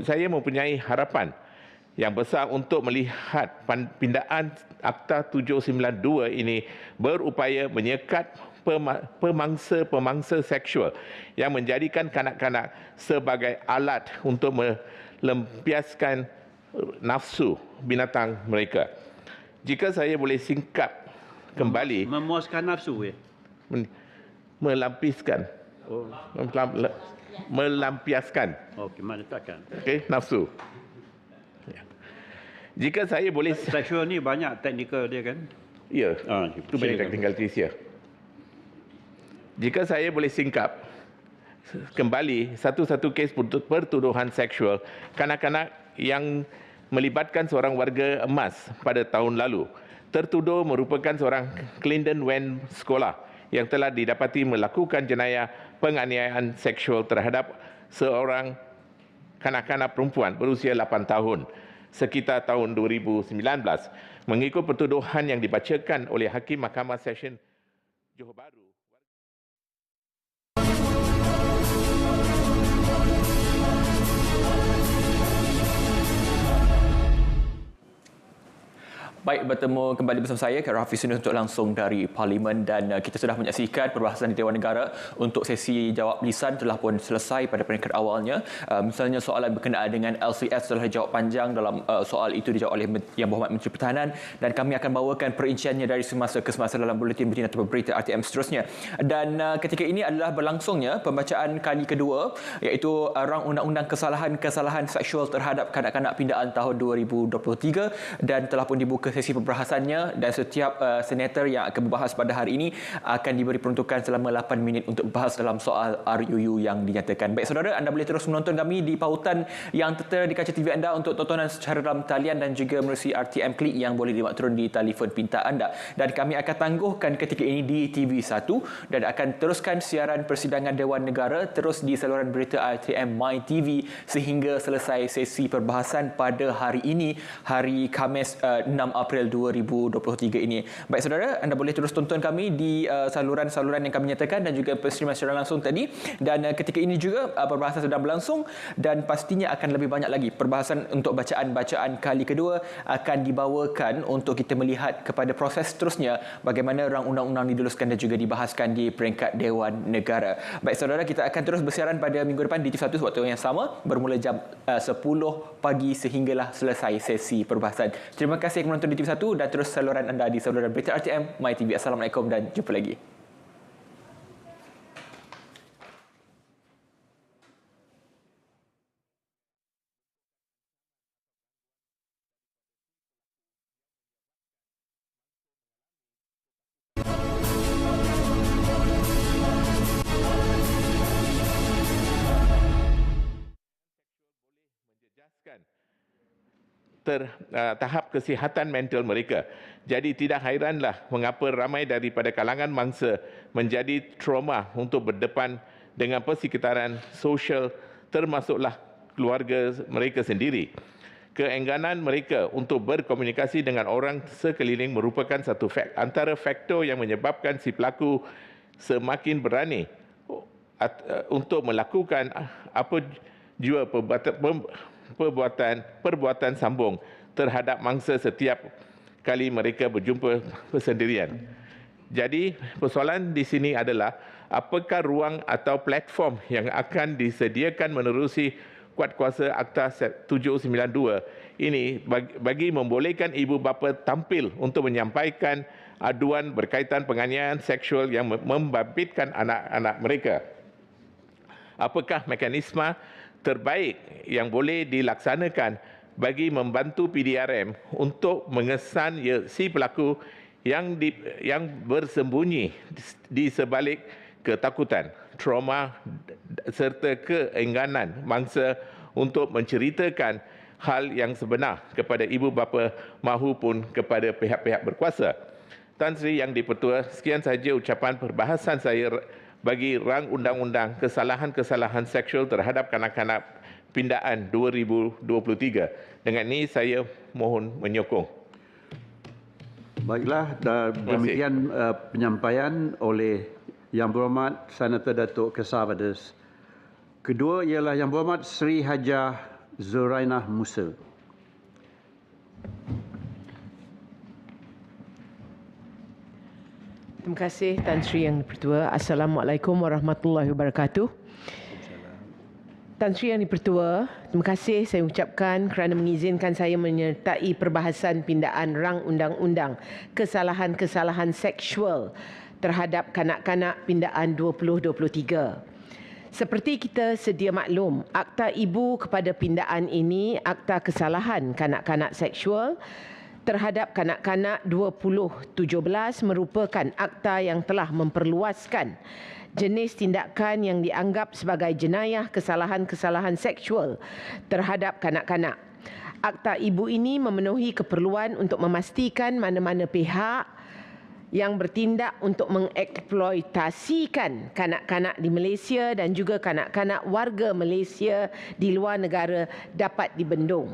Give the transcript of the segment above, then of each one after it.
Saya mempunyai harapan yang besar untuk melihat pindaan Akta 792 ini berupaya menyekat pemangsa-pemangsa seksual yang menjadikan kanak-kanak sebagai alat untuk melampiaskan nafsu binatang mereka. Jika saya boleh singkap kembali, Memuaskan nafsu, ya? melampiaskan, Oh, melampiaskan, okey, mana takkan. nafsu. Jika saya boleh, Seksual ni banyak teknikal dia, kan? ya, Itu itu banyak technical ya. Jika saya boleh singkap kembali satu-satu kes pertuduhan seksual kanak-kanak yang melibatkan seorang warga emas pada tahun lalu. Tertuduh merupakan seorang Clinton Wen sekolah yang telah didapati melakukan jenayah penganiayaan seksual terhadap seorang kanak-kanak perempuan berusia 8 tahun sekitar tahun 2019. Mengikut pertuduhan yang dibacakan oleh Hakim Mahkamah Session Johor Bahru. Baik, bertemu kembali bersama saya, Kak Rafiz untuk langsung dari Parlimen, dan kita sudah menyaksikan perbahasan di Dewan Negara untuk sesi jawab lisan telah pun selesai pada peringkat awalnya. Misalnya soalan berkenaan dengan LCS telah dijawab panjang, dalam soal itu dijawab oleh Yang Berhormat Menteri Pertahanan, dan kami akan bawakan perinciannya dari semasa ke semasa dalam buletin-buletin atau berita RTM seterusnya. Dan ketika ini adalah berlangsungnya pembacaan kali kedua, iaitu rang undang-undang kesalahan-kesalahan seksual terhadap kanak-kanak pindaan tahun 2023, dan telah pun dibuka sesi perbahasannya, dan setiap senator yang akan berbahas pada hari ini akan diberi peruntukan selama 8 minit untuk berbahas dalam soal RUU yang dinyatakan. Baik saudara, anda boleh terus menonton kami di pautan yang tertera di kaca TV anda untuk tontonan secara dalam talian dan juga melalui RTM Klik yang boleh dimuat turun di telefon pintar anda. Dan kami akan tangguhkan ketika ini di TV1 dan akan teruskan siaran persidangan Dewan Negara terus di saluran berita RTM My TV sehingga selesai sesi perbahasan pada hari ini, hari Khamis 6 April 2023 ini. Baik saudara, anda boleh terus tonton kami di saluran-saluran yang kami nyatakan dan juga streaman secara langsung tadi. Dan ketika ini juga perbahasan sedang berlangsung dan pastinya akan lebih banyak lagi perbahasan untuk bacaan-bacaan kali kedua akan dibawakan untuk kita melihat kepada proses seterusnya bagaimana rang undang-undang diluluskan dan juga dibahaskan di peringkat Dewan Negara. Baik saudara, kita akan terus bersiaran pada minggu depan di TV1 waktu yang sama bermula jam 10 pagi sehinggalah selesai sesi perbahasan. Terima kasih menonton di TV1 dan terus saluran anda di saluran berita RTM My TV. Assalamualaikum dan jumpa lagi. Tahap kesihatan mental mereka. Jadi tidak hairanlah mengapa ramai daripada kalangan mangsa menjadi trauma untuk berdepan dengan persekitaran sosial termasuklah keluarga mereka sendiri. Keengganan mereka untuk berkomunikasi dengan orang sekeliling merupakan satu antara faktor yang menyebabkan si pelaku semakin berani untuk melakukan apa jua perbuatan sambung terhadap mangsa setiap kali mereka berjumpa persendirian. Jadi persoalan di sini adalah apakah ruang atau platform yang akan disediakan menerusi kuatkuasa Akta 792 ini bagi membolehkan ibu bapa tampil untuk menyampaikan aduan berkaitan penganiayaan seksual yang membabitkan anak-anak mereka. Apakah mekanisme terbaik yang boleh dilaksanakan bagi membantu PDRM untuk mengesan si pelaku yang bersembunyi di sebalik ketakutan, trauma serta keengganan mangsa untuk menceritakan hal yang sebenar kepada ibu bapa mahupun kepada pihak-pihak berkuasa. Tan Sri Yang di-Pertua, sekian sahaja ucapan perbahasan saya bagi rang undang-undang kesalahan-kesalahan seksual terhadap kanak-kanak pindaan 2023. Dengan ini saya mohon menyokong. Baiklah, demikian penyampaian oleh Yang Berhormat Senator Datuk Kesar Vadas. Kedua ialah Yang Berhormat Sri Hajah Zurainah Musa. Terima kasih Tan Sri Yang Dipertua. Assalamualaikum warahmatullahi wabarakatuh. Tan Sri Yang Dipertua, terima kasih saya ucapkan kerana mengizinkan saya menyertai perbahasan pindaan rang undang-undang kesalahan-kesalahan seksual terhadap kanak-kanak pindaan 2023. Seperti kita sedia maklum, Akta Ibu kepada pindaan ini, Akta Kesalahan Kanak-kanak Seksual terhadap kanak-kanak 2017 merupakan akta yang telah memperluaskan jenis tindakan yang dianggap sebagai jenayah kesalahan-kesalahan seksual terhadap kanak-kanak. Akta Ibu ini memenuhi keperluan untuk memastikan mana-mana pihak yang bertindak untuk mengeksploitasikan kanak-kanak di Malaysia dan juga kanak-kanak warga Malaysia di luar negara dapat dibendung.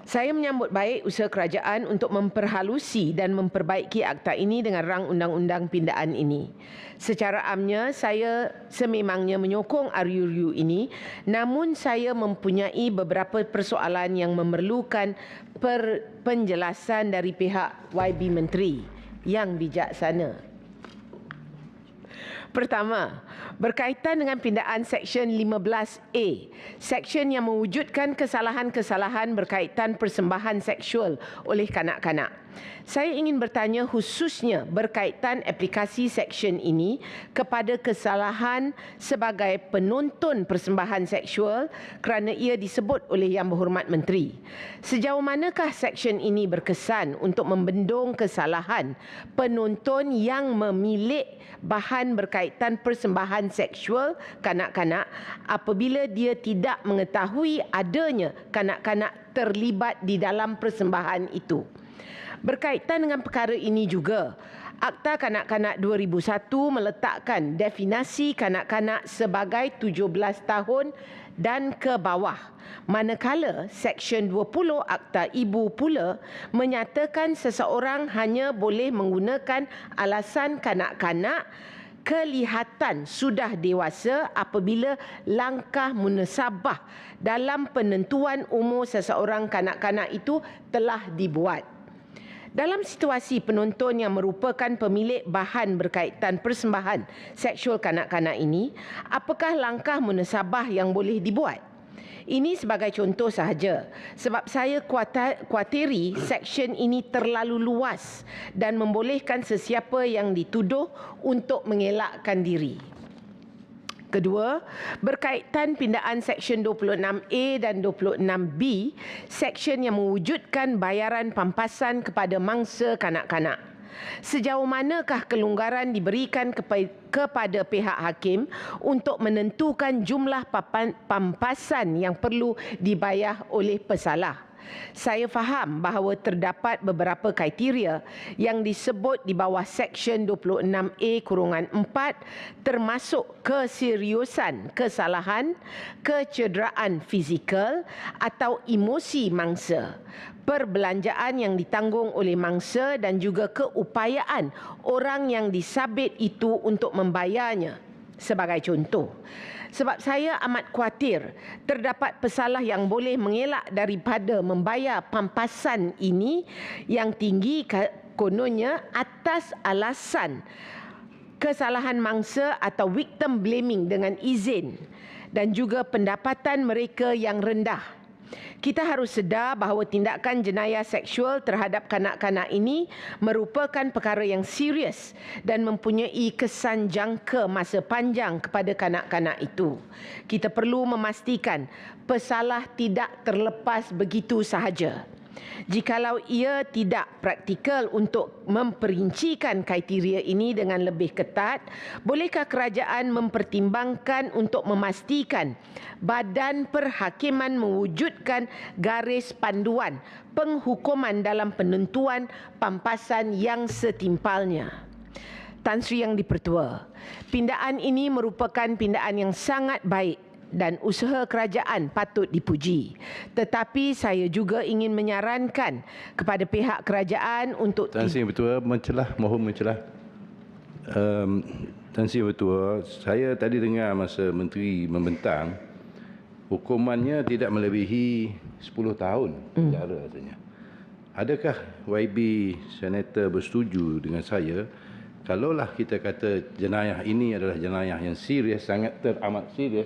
Saya menyambut baik usaha kerajaan untuk memperhalusi dan memperbaiki akta ini dengan rang undang-undang pindaan ini. Secara amnya, saya sememangnya menyokong RUU ini, namun saya mempunyai beberapa persoalan yang memerlukan penjelasan dari pihak YB Menteri yang bijaksana. Pertama, berkaitan dengan pindaan Seksyen 15A, Seksyen yang mewujudkan kesalahan-kesalahan berkaitan persembahan seksual oleh kanak-kanak. Saya ingin bertanya khususnya berkaitan aplikasi Seksyen ini kepada kesalahan sebagai penonton persembahan seksual kerana ia disebut oleh Yang Berhormat Menteri. Sejauh manakah Seksyen ini berkesan untuk membendung kesalahan penonton yang memilik bahan berkaitan persembahan seksual kanak-kanak apabila dia tidak mengetahui adanya kanak-kanak terlibat di dalam persembahan itu. Berkaitan dengan perkara ini juga, Akta Kanak-kanak 2001 meletakkan definisi kanak-kanak sebagai 17 tahun dan ke bawah. Manakala Seksyen 20 Akta Ibu pula menyatakan seseorang hanya boleh menggunakan alasan kanak-kanak kelihatan sudah dewasa apabila langkah munasabah dalam penentuan umur seseorang kanak-kanak itu telah dibuat. Dalam situasi penonton yang merupakan pemilik bahan berkaitan persembahan seksual kanak-kanak ini, apakah langkah munasabah yang boleh dibuat? Ini sebagai contoh sahaja, sebab saya kuatiri Seksyen ini terlalu luas dan membolehkan sesiapa yang dituduh untuk mengelakkan diri. Kedua, berkaitan pindaan Seksyen 26A dan 26B, Seksyen yang mewujudkan bayaran pampasan kepada mangsa kanak-kanak. Sejauh manakah kelonggaran diberikan kepada pihak hakim untuk menentukan jumlah pampasan yang perlu dibayar oleh pesalah? Saya faham bahawa terdapat beberapa kriteria yang disebut di bawah Seksyen 26A-4 termasuk keseriusan kesalahan, kecederaan fizikal atau emosi mangsa, perbelanjaan yang ditanggung oleh mangsa dan juga keupayaan orang yang disabit itu untuk membayarnya sebagai contoh. Sebab saya amat khawatir terdapat pesalah yang boleh mengelak daripada membayar pampasan ini yang tinggi kononnya atas alasan kesalahan mangsa atau victim blaming dengan izin dan juga pendapatan mereka yang rendah. Kita harus sedar bahawa tindakan jenayah seksual terhadap kanak-kanak ini merupakan perkara yang serius dan mempunyai kesan jangka masa panjang kepada kanak-kanak itu. Kita perlu memastikan pesalah tidak terlepas begitu sahaja. Jikalau ia tidak praktikal untuk memperincikan kriteria ini dengan lebih ketat, bolehkah kerajaan mempertimbangkan untuk memastikan Badan Perhakiman mewujudkan garis panduan penghukuman dalam penentuan pampasan yang setimpalnya? Tan Sri Yang Dipertua, pindaan ini merupakan pindaan yang sangat baik dan usaha kerajaan patut dipuji. Tetapi saya juga ingin menyarankan kepada pihak kerajaan untuk... Tan Sri Yang Dipertua, mohon mencelah. Tan Sri Ketua, saya tadi dengar masa Menteri membentang, hukumannya tidak melebihi 10 tahun penjara katanya. Adakah YB Senator bersetuju dengan saya, kalaulah kita kata jenayah ini adalah jenayah yang serius, sangat teramat serius,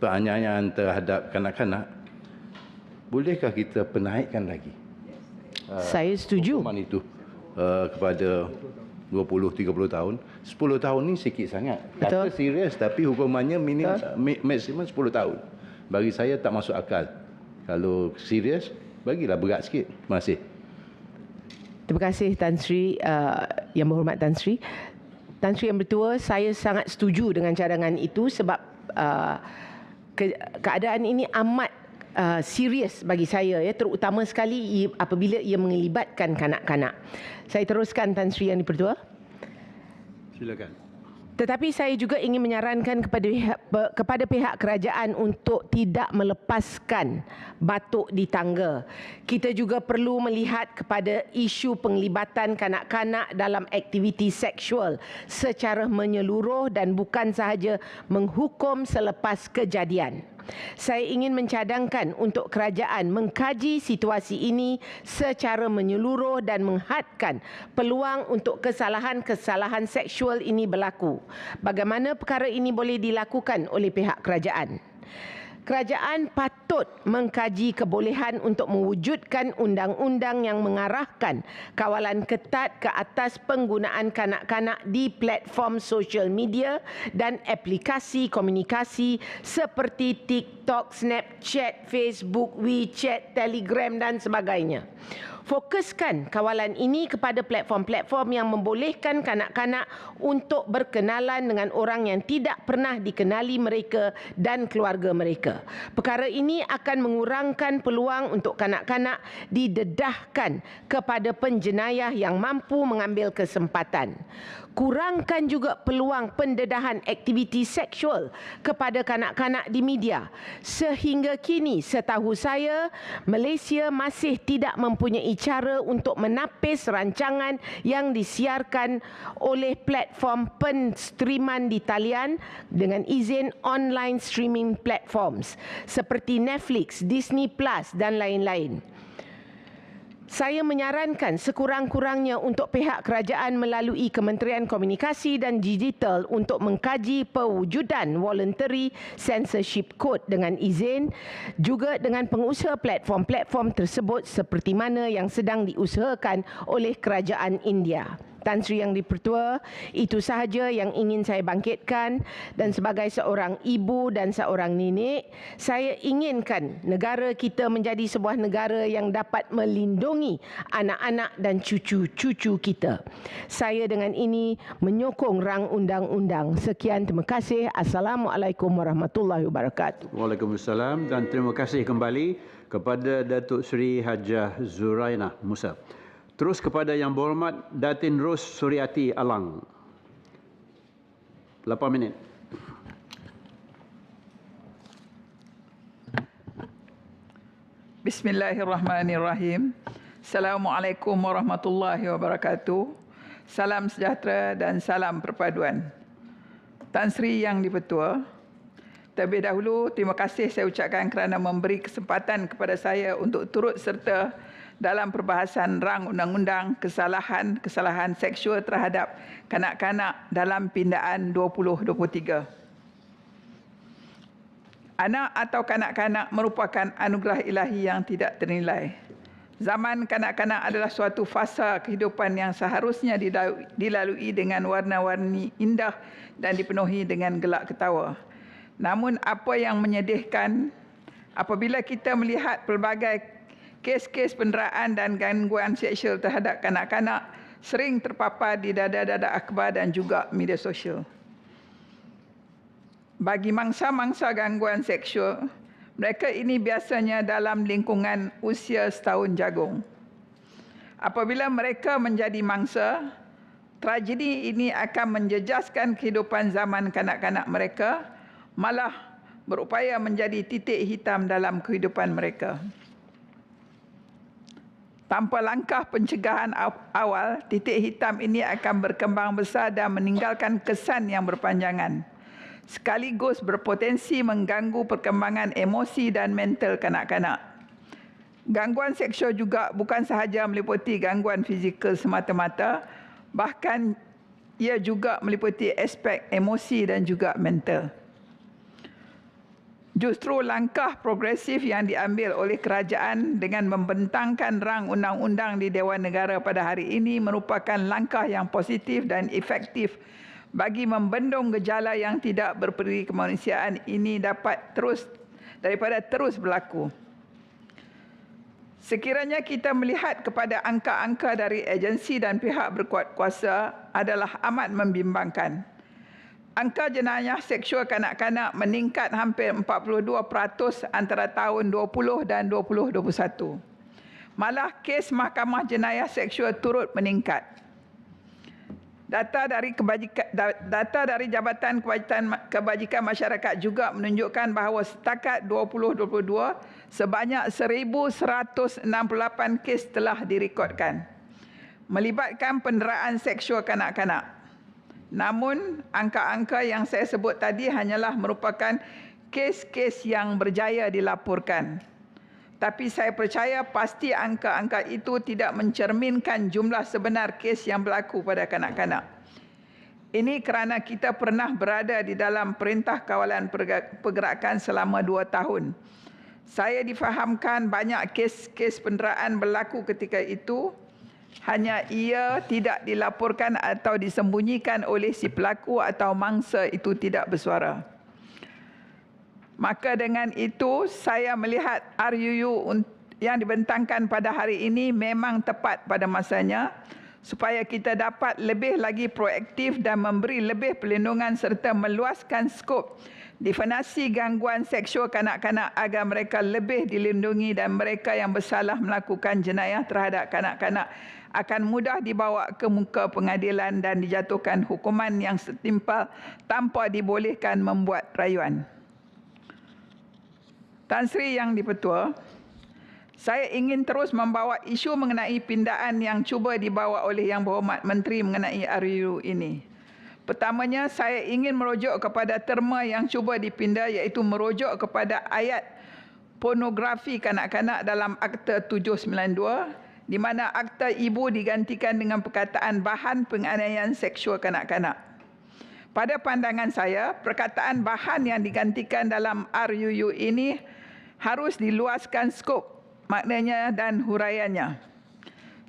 penganiayaan terhadap kanak-kanak, bolehkah kita penaikkan lagi Saya setuju. hukuman itu kepada 20-30 tahun? 10 tahun ni sikit sangat. Kata Betul. serius tapi hukumannya maksimum 10 tahun. Bagi saya tak masuk akal. Kalau serius, bagilah berat sikit. Terima kasih. Terima kasih Tan Sri, Yang Berhormat Tan Sri. Tan Sri Yang Bertua, saya sangat setuju dengan cadangan itu sebab keadaan ini amat serius bagi saya, ya, terutama sekali apabila ia melibatkan kanak-kanak. Saya teruskan Tan Sri Yang Dipertua. Silakan. Tetapi saya juga ingin menyarankan kepada pihak kerajaan untuk tidak melepaskan batuk di tangga. Kita juga perlu melihat kepada isu penglibatan kanak-kanak dalam aktiviti seksual secara menyeluruh dan bukan sahaja menghukum selepas kejadian. Saya ingin mencadangkan untuk kerajaan mengkaji situasi ini secara menyeluruh dan menghadkan peluang untuk kesalahan-kesalahan seksual ini berlaku. Bagaimana perkara ini boleh dilakukan oleh pihak kerajaan? Kerajaan patut mengkaji kebolehan untuk mewujudkan undang-undang yang mengarahkan kawalan ketat ke atas penggunaan kanak-kanak di platform sosial media dan aplikasi komunikasi seperti TikTok, Snapchat, Facebook, WeChat, Telegram dan sebagainya. Fokuskan kawalan ini kepada platform-platform yang membolehkan kanak-kanak untuk berkenalan dengan orang yang tidak pernah dikenali mereka dan keluarga mereka. Perkara ini akan mengurangkan peluang untuk kanak-kanak didedahkan kepada penjenayah yang mampu mengambil kesempatan. Kurangkan juga peluang pendedahan aktiviti seksual kepada kanak-kanak di media. Sehingga kini, setahu saya, Malaysia masih tidak mempunyai cara untuk menapis rancangan yang disiarkan oleh platform penstreaman di talian dengan izin online streaming platforms seperti Netflix, Disney Plus dan lain-lain. Saya menyarankan sekurang-kurangnya untuk pihak kerajaan melalui Kementerian Komunikasi dan Digital untuk mengkaji pewujudan voluntary censorship code dengan izin, juga dengan pengusaha platform-platform tersebut seperti mana yang sedang diusahakan oleh kerajaan India. Tan Sri Yang Dipertua, itu sahaja yang ingin saya bangkitkan, dan sebagai seorang ibu dan seorang nenek, saya inginkan negara kita menjadi sebuah negara yang dapat melindungi anak-anak dan cucu-cucu kita. Saya dengan ini menyokong rang undang-undang. Sekian, terima kasih. Assalamualaikum warahmatullahi wabarakatuh. Waalaikumsalam dan terima kasih kembali kepada Datuk Seri Hajah Zurainah Musa. Terus kepada Yang Berhormat Datin Ros Suryati Alang. 8 minit. Bismillahirrahmanirrahim. Assalamualaikum warahmatullahi wabarakatuh. Salam sejahtera dan salam perpaduan. Tan Sri Yang Dipertua, terlebih dahulu terima kasih saya ucapkan kerana memberi kesempatan kepada saya untuk turut serta dalam perbahasan rang undang-undang kesalahan seksual terhadap kanak-kanak dalam pindaan 2023. Anak atau kanak-kanak merupakan anugerah ilahi yang tidak ternilai. Zaman kanak-kanak adalah suatu fasa kehidupan yang seharusnya dilalui dengan warna-warni indah dan dipenuhi dengan gelak ketawa. Namun apa yang menyedihkan apabila kita melihat pelbagai kes-kes penderaan dan gangguan seksual terhadap kanak-kanak sering terpapar di dada-dada akhbar dan juga media sosial. Bagi mangsa-mangsa gangguan seksual, mereka ini biasanya dalam lingkungan usia setahun jagung. Apabila mereka menjadi mangsa, tragedi ini akan menjejaskan kehidupan zaman kanak-kanak mereka, malah berupaya menjadi titik hitam dalam kehidupan mereka. Tanpa langkah pencegahan awal, titik hitam ini akan berkembang besar dan meninggalkan kesan yang berpanjangan, sekaligus berpotensi mengganggu perkembangan emosi dan mental kanak-kanak. Gangguan seksual juga bukan sahaja meliputi gangguan fizikal semata-mata, bahkan ia juga meliputi aspek emosi dan juga mental. Justru langkah progresif yang diambil oleh kerajaan dengan membentangkan rang undang-undang di Dewan Negara pada hari ini merupakan langkah yang positif dan efektif bagi membendung gejala yang tidak berperi kemanusiaan ini daripada terus berlaku. Sekiranya kita melihat kepada angka-angka dari agensi dan pihak berkuasa adalah amat membimbangkan. Angka jenayah seksual kanak-kanak meningkat hampir 42% antara tahun 20 dan 2021. Malah kes mahkamah jenayah seksual turut meningkat. Data dari Jabatan Kebajikan Masyarakat juga menunjukkan bahawa setakat 2022 sebanyak 1,168 kes telah direkodkan melibatkan penderaan seksual kanak-kanak. Namun, angka-angka yang saya sebut tadi hanyalah merupakan kes-kes yang berjaya dilaporkan. Tapi saya percaya pasti angka-angka itu tidak mencerminkan jumlah sebenar kes yang berlaku pada kanak-kanak. Ini kerana kita pernah berada di dalam Perintah Kawalan Pergerakan selama 2 tahun. Saya difahamkan banyak kes-kes penderaan berlaku ketika itu, hanya ia tidak dilaporkan atau disembunyikan oleh si pelaku atau mangsa itu tidak bersuara. Maka dengan itu, saya melihat RUU yang dibentangkan pada hari ini memang tepat pada masanya supaya kita dapat lebih lagi proaktif dan memberi lebih perlindungan serta meluaskan skop definisi gangguan seksual kanak-kanak agar mereka lebih dilindungi dan mereka yang bersalah melakukan jenayah terhadap kanak-kanak akan mudah dibawa ke muka pengadilan dan dijatuhkan hukuman yang setimpal tanpa dibolehkan membuat rayuan. Tan Sri Yang di-Pertua, saya ingin terus membawa isu mengenai pindaan yang cuba dibawa oleh Yang Berhormat Menteri mengenai RUU ini. Pertamanya, saya ingin merujuk kepada terma yang cuba dipinda iaitu merujuk kepada ayat pornografi kanak-kanak dalam Akta 792 di mana akta ibu digantikan dengan perkataan bahan penganiayaan seksual kanak-kanak. Pada pandangan saya, perkataan bahan yang digantikan dalam RUU ini harus diluaskan skop maknanya dan huraiannya.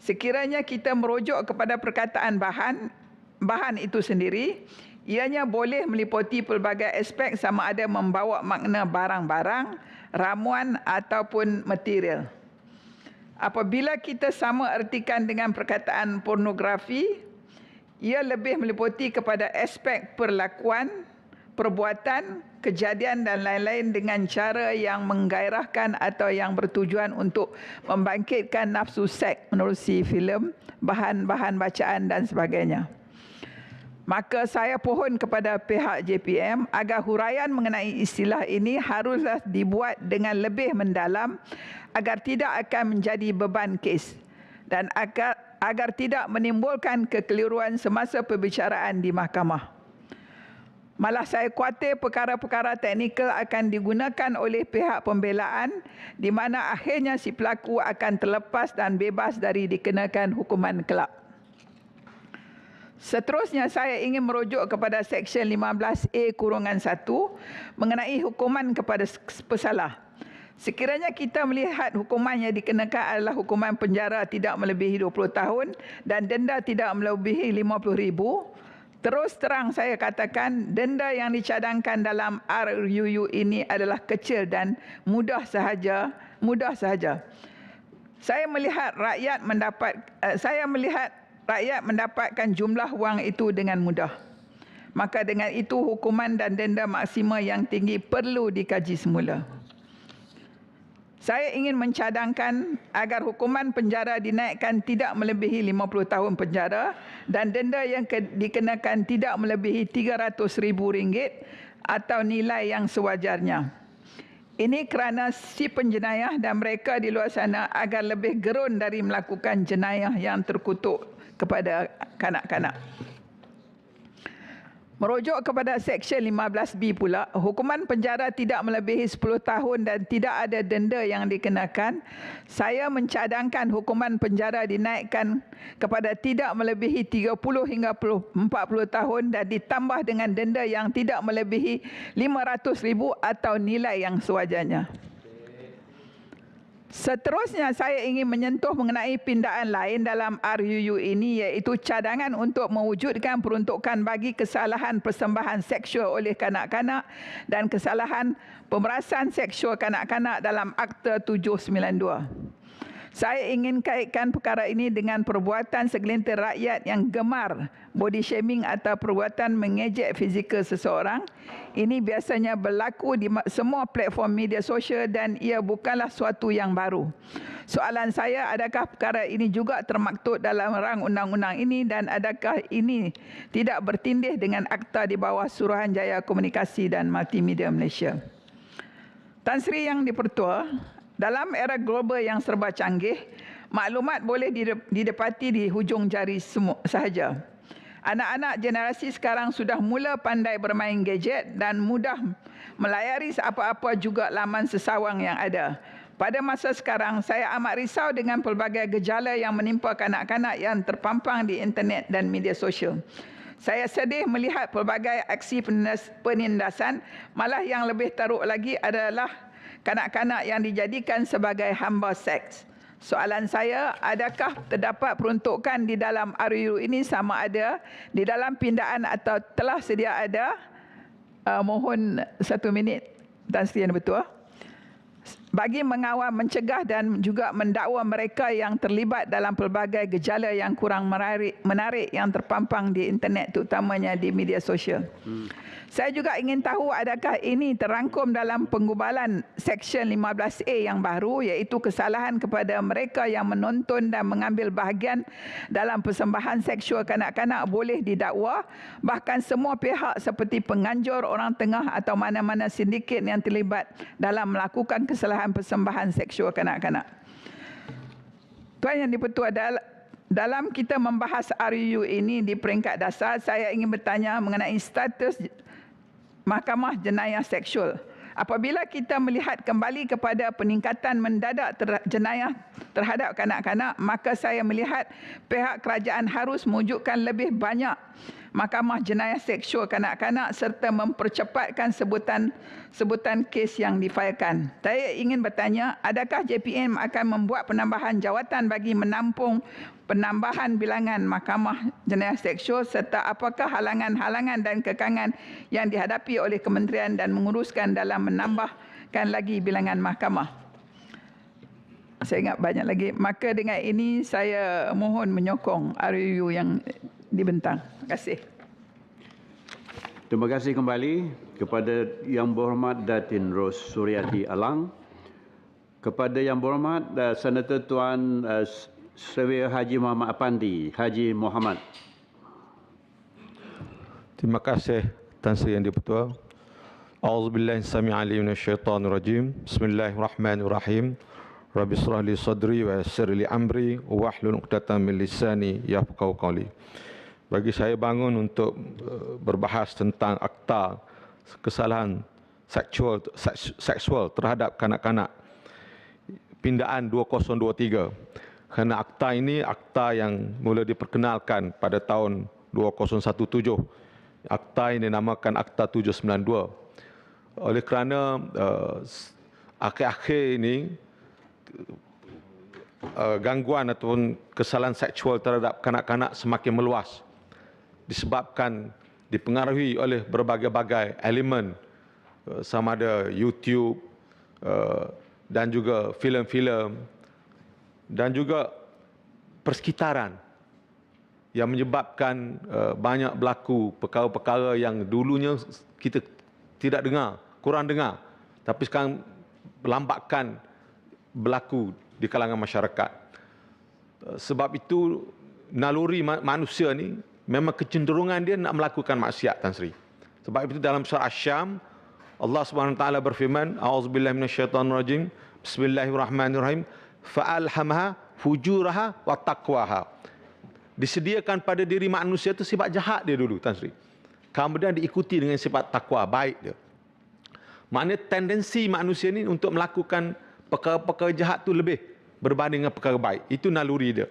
Sekiranya kita merujuk kepada perkataan bahan itu sendiri, ianya boleh meliputi pelbagai aspek sama ada membawa makna barang-barang, ramuan ataupun material. Apabila kita sama ertikan dengan perkataan pornografi, ia lebih meliputi kepada aspek perlakuan, perbuatan, kejadian dan lain-lain dengan cara yang menggairahkan atau yang bertujuan untuk membangkitkan nafsu seks menerusi filem, bahan-bahan bacaan dan sebagainya. Maka saya pohon kepada pihak JPM agar huraian mengenai istilah ini haruslah dibuat dengan lebih mendalam agar tidak akan menjadi beban kes dan agar tidak menimbulkan kekeliruan semasa perbicaraan di mahkamah. Malah saya khawatir perkara-perkara teknikal akan digunakan oleh pihak pembelaan di mana akhirnya si pelaku akan terlepas dan bebas dari dikenakan hukuman kelak. Seterusnya saya ingin merujuk kepada Seksyen 15A-1 mengenai hukuman kepada pesalah. Sekiranya kita melihat hukuman yang dikenakan adalah hukuman penjara tidak melebihi 20 tahun dan denda tidak melebihi RM50,000, terus terang saya katakan denda yang dicadangkan dalam RUU ini adalah kecil dan mudah sahaja. Saya melihat rakyat mendapatkan jumlah wang itu dengan mudah. Maka dengan itu hukuman dan denda maksima yang tinggi perlu dikaji semula. Saya ingin mencadangkan agar hukuman penjara dinaikkan tidak melebihi 50 tahun penjara dan denda yang dikenakan tidak melebihi RM300,000 atau nilai yang sewajarnya. Ini kerana si penjenayah dan mereka di luar sana agar lebih gerun dari melakukan jenayah yang terkutuk kepada kanak-kanak. Merujuk kepada Seksyen 15B pula, hukuman penjara tidak melebihi 10 tahun dan tidak ada denda yang dikenakan. Saya mencadangkan hukuman penjara dinaikkan kepada tidak melebihi 30 hingga 40 tahun dan ditambah dengan denda yang tidak melebihi RM500,000 atau nilai yang sewajarnya. Seterusnya, saya ingin menyentuh mengenai pindaan lain dalam RUU ini, iaitu cadangan untuk mewujudkan peruntukan bagi kesalahan persembahan seksual oleh kanak-kanak dan kesalahan pemerasan seksual kanak-kanak dalam Akta 792. Saya ingin kaitkan perkara ini dengan perbuatan segelintir rakyat yang gemar body shaming atau perbuatan mengejek fizikal seseorang. Ini biasanya berlaku di semua platform media sosial dan ia bukanlah suatu yang baru. Soalan saya, adakah perkara ini juga termaktub dalam rang undang-undang ini dan adakah ini tidak bertindih dengan akta di bawah Suruhanjaya Komunikasi dan Multimedia Malaysia? Tan Sri Yang di-Pertua, dalam era global yang serba canggih, maklumat boleh didapati di hujung jari sahaja. Anak-anak generasi sekarang sudah mula pandai bermain gadget dan mudah melayari apa-apa juga laman sesawang yang ada. Pada masa sekarang, saya amat risau dengan pelbagai gejala yang menimpa kanak-kanak yang terpampang di internet dan media sosial. Saya sedih melihat pelbagai aksi penindasan, malah yang lebih teruk lagi adalah kanak-kanak yang dijadikan sebagai hamba seks. Soalan saya, adakah terdapat peruntukan di dalam RUU ini sama ada di dalam pindaan atau telah sedia ada? Mohon 1 minit, Tan Sri Yang di-Pertua. Bagi mengawal, mencegah dan juga mendakwa mereka yang terlibat dalam pelbagai gejala yang kurang menarik yang terpampang di internet, terutamanya di media sosial. Saya juga ingin tahu adakah ini terangkum dalam penggubalan Seksyen 15A yang baru, iaitu kesalahan kepada mereka yang menonton dan mengambil bahagian dalam persembahan seksual kanak-kanak boleh didakwa, bahkan semua pihak seperti penganjur, orang tengah atau mana-mana sindiket yang terlibat dalam melakukan kesalahan persembahan seksual kanak-kanak. Tuan Yang di-Pertua, dalam kita membahas RUU ini di peringkat dasar, saya ingin bertanya mengenai status Mahkamah Jenayah Seksual. Apabila kita melihat kembali kepada peningkatan mendadak jenayah terhadap kanak-kanak, maka saya melihat pihak kerajaan harus mewujudkan lebih banyak Mahkamah Jenayah Seksual kanak-kanak serta mempercepatkan sebutan kes yang difailkan. Saya ingin bertanya, adakah JPM akan membuat penambahan jawatan bagi menampung penambahan bilangan Mahkamah Jenayah Seksual serta apakah halangan-halangan dan kekangan yang dihadapi oleh kementerian dan menguruskan dalam menambahkan lagi bilangan mahkamah? Saya ingat banyak lagi. Maka dengan ini saya mohon menyokong RUU yang dibentang. Terima kasih. Terima kasih kembali kepada Yang Berhormat Datin Ros Suryati Alang. Kepada Yang Berhormat Senator Tuan Sri Haji Muhammad Apandi, Haji Muhammad. Terima kasih Tan Sri Yang di-Pertua. A'udzubillahi samii'al 'alim minasyaitonir rajim. Bismillahirrahmanirrahim. Rabbi shrah li sadri wa yassir li amri wahlul 'uqdatam min lisani yafqahu qawli. Bagi saya bangun untuk berbahas tentang akta kesalahan seksual terhadap kanak-kanak pindaan 2023. Kerana akta ini akta yang mula diperkenalkan pada tahun 2017. Akta ini dinamakan Akta 792. Oleh kerana akhir-akhir ini gangguan ataupun kesalahan seksual terhadap kanak-kanak semakin meluas disebabkan dipengaruhi oleh berbagai-bagai elemen sama ada YouTube dan juga filem-filem dan juga persekitaran yang menyebabkan banyak berlaku perkara-perkara yang dulunya kita tidak dengar, kurang dengar, tapi sekarang lambatkan berlaku di kalangan masyarakat. Sebab itu naluri manusia ni memang kecenderungan dia nak melakukan maksiat, Tan Sri. Sebab itu dalam surah Asy-Syam Allah Subhanahu wa taala berfirman, a'udzubillahi minasyaitonirrajim. Bismillahirrahmanirrahim. Fa'alhamaha fujuraha wa taqwaha. Disediakan pada diri manusia itu sifat jahat dia dulu, Tan Sri. Kemudian diikuti dengan sifat takwa, baik dia. Maknanya tendensi manusia ni untuk melakukan perkara-perkara jahat tu lebih berbanding dengan perkara baik. Itu naluri dia.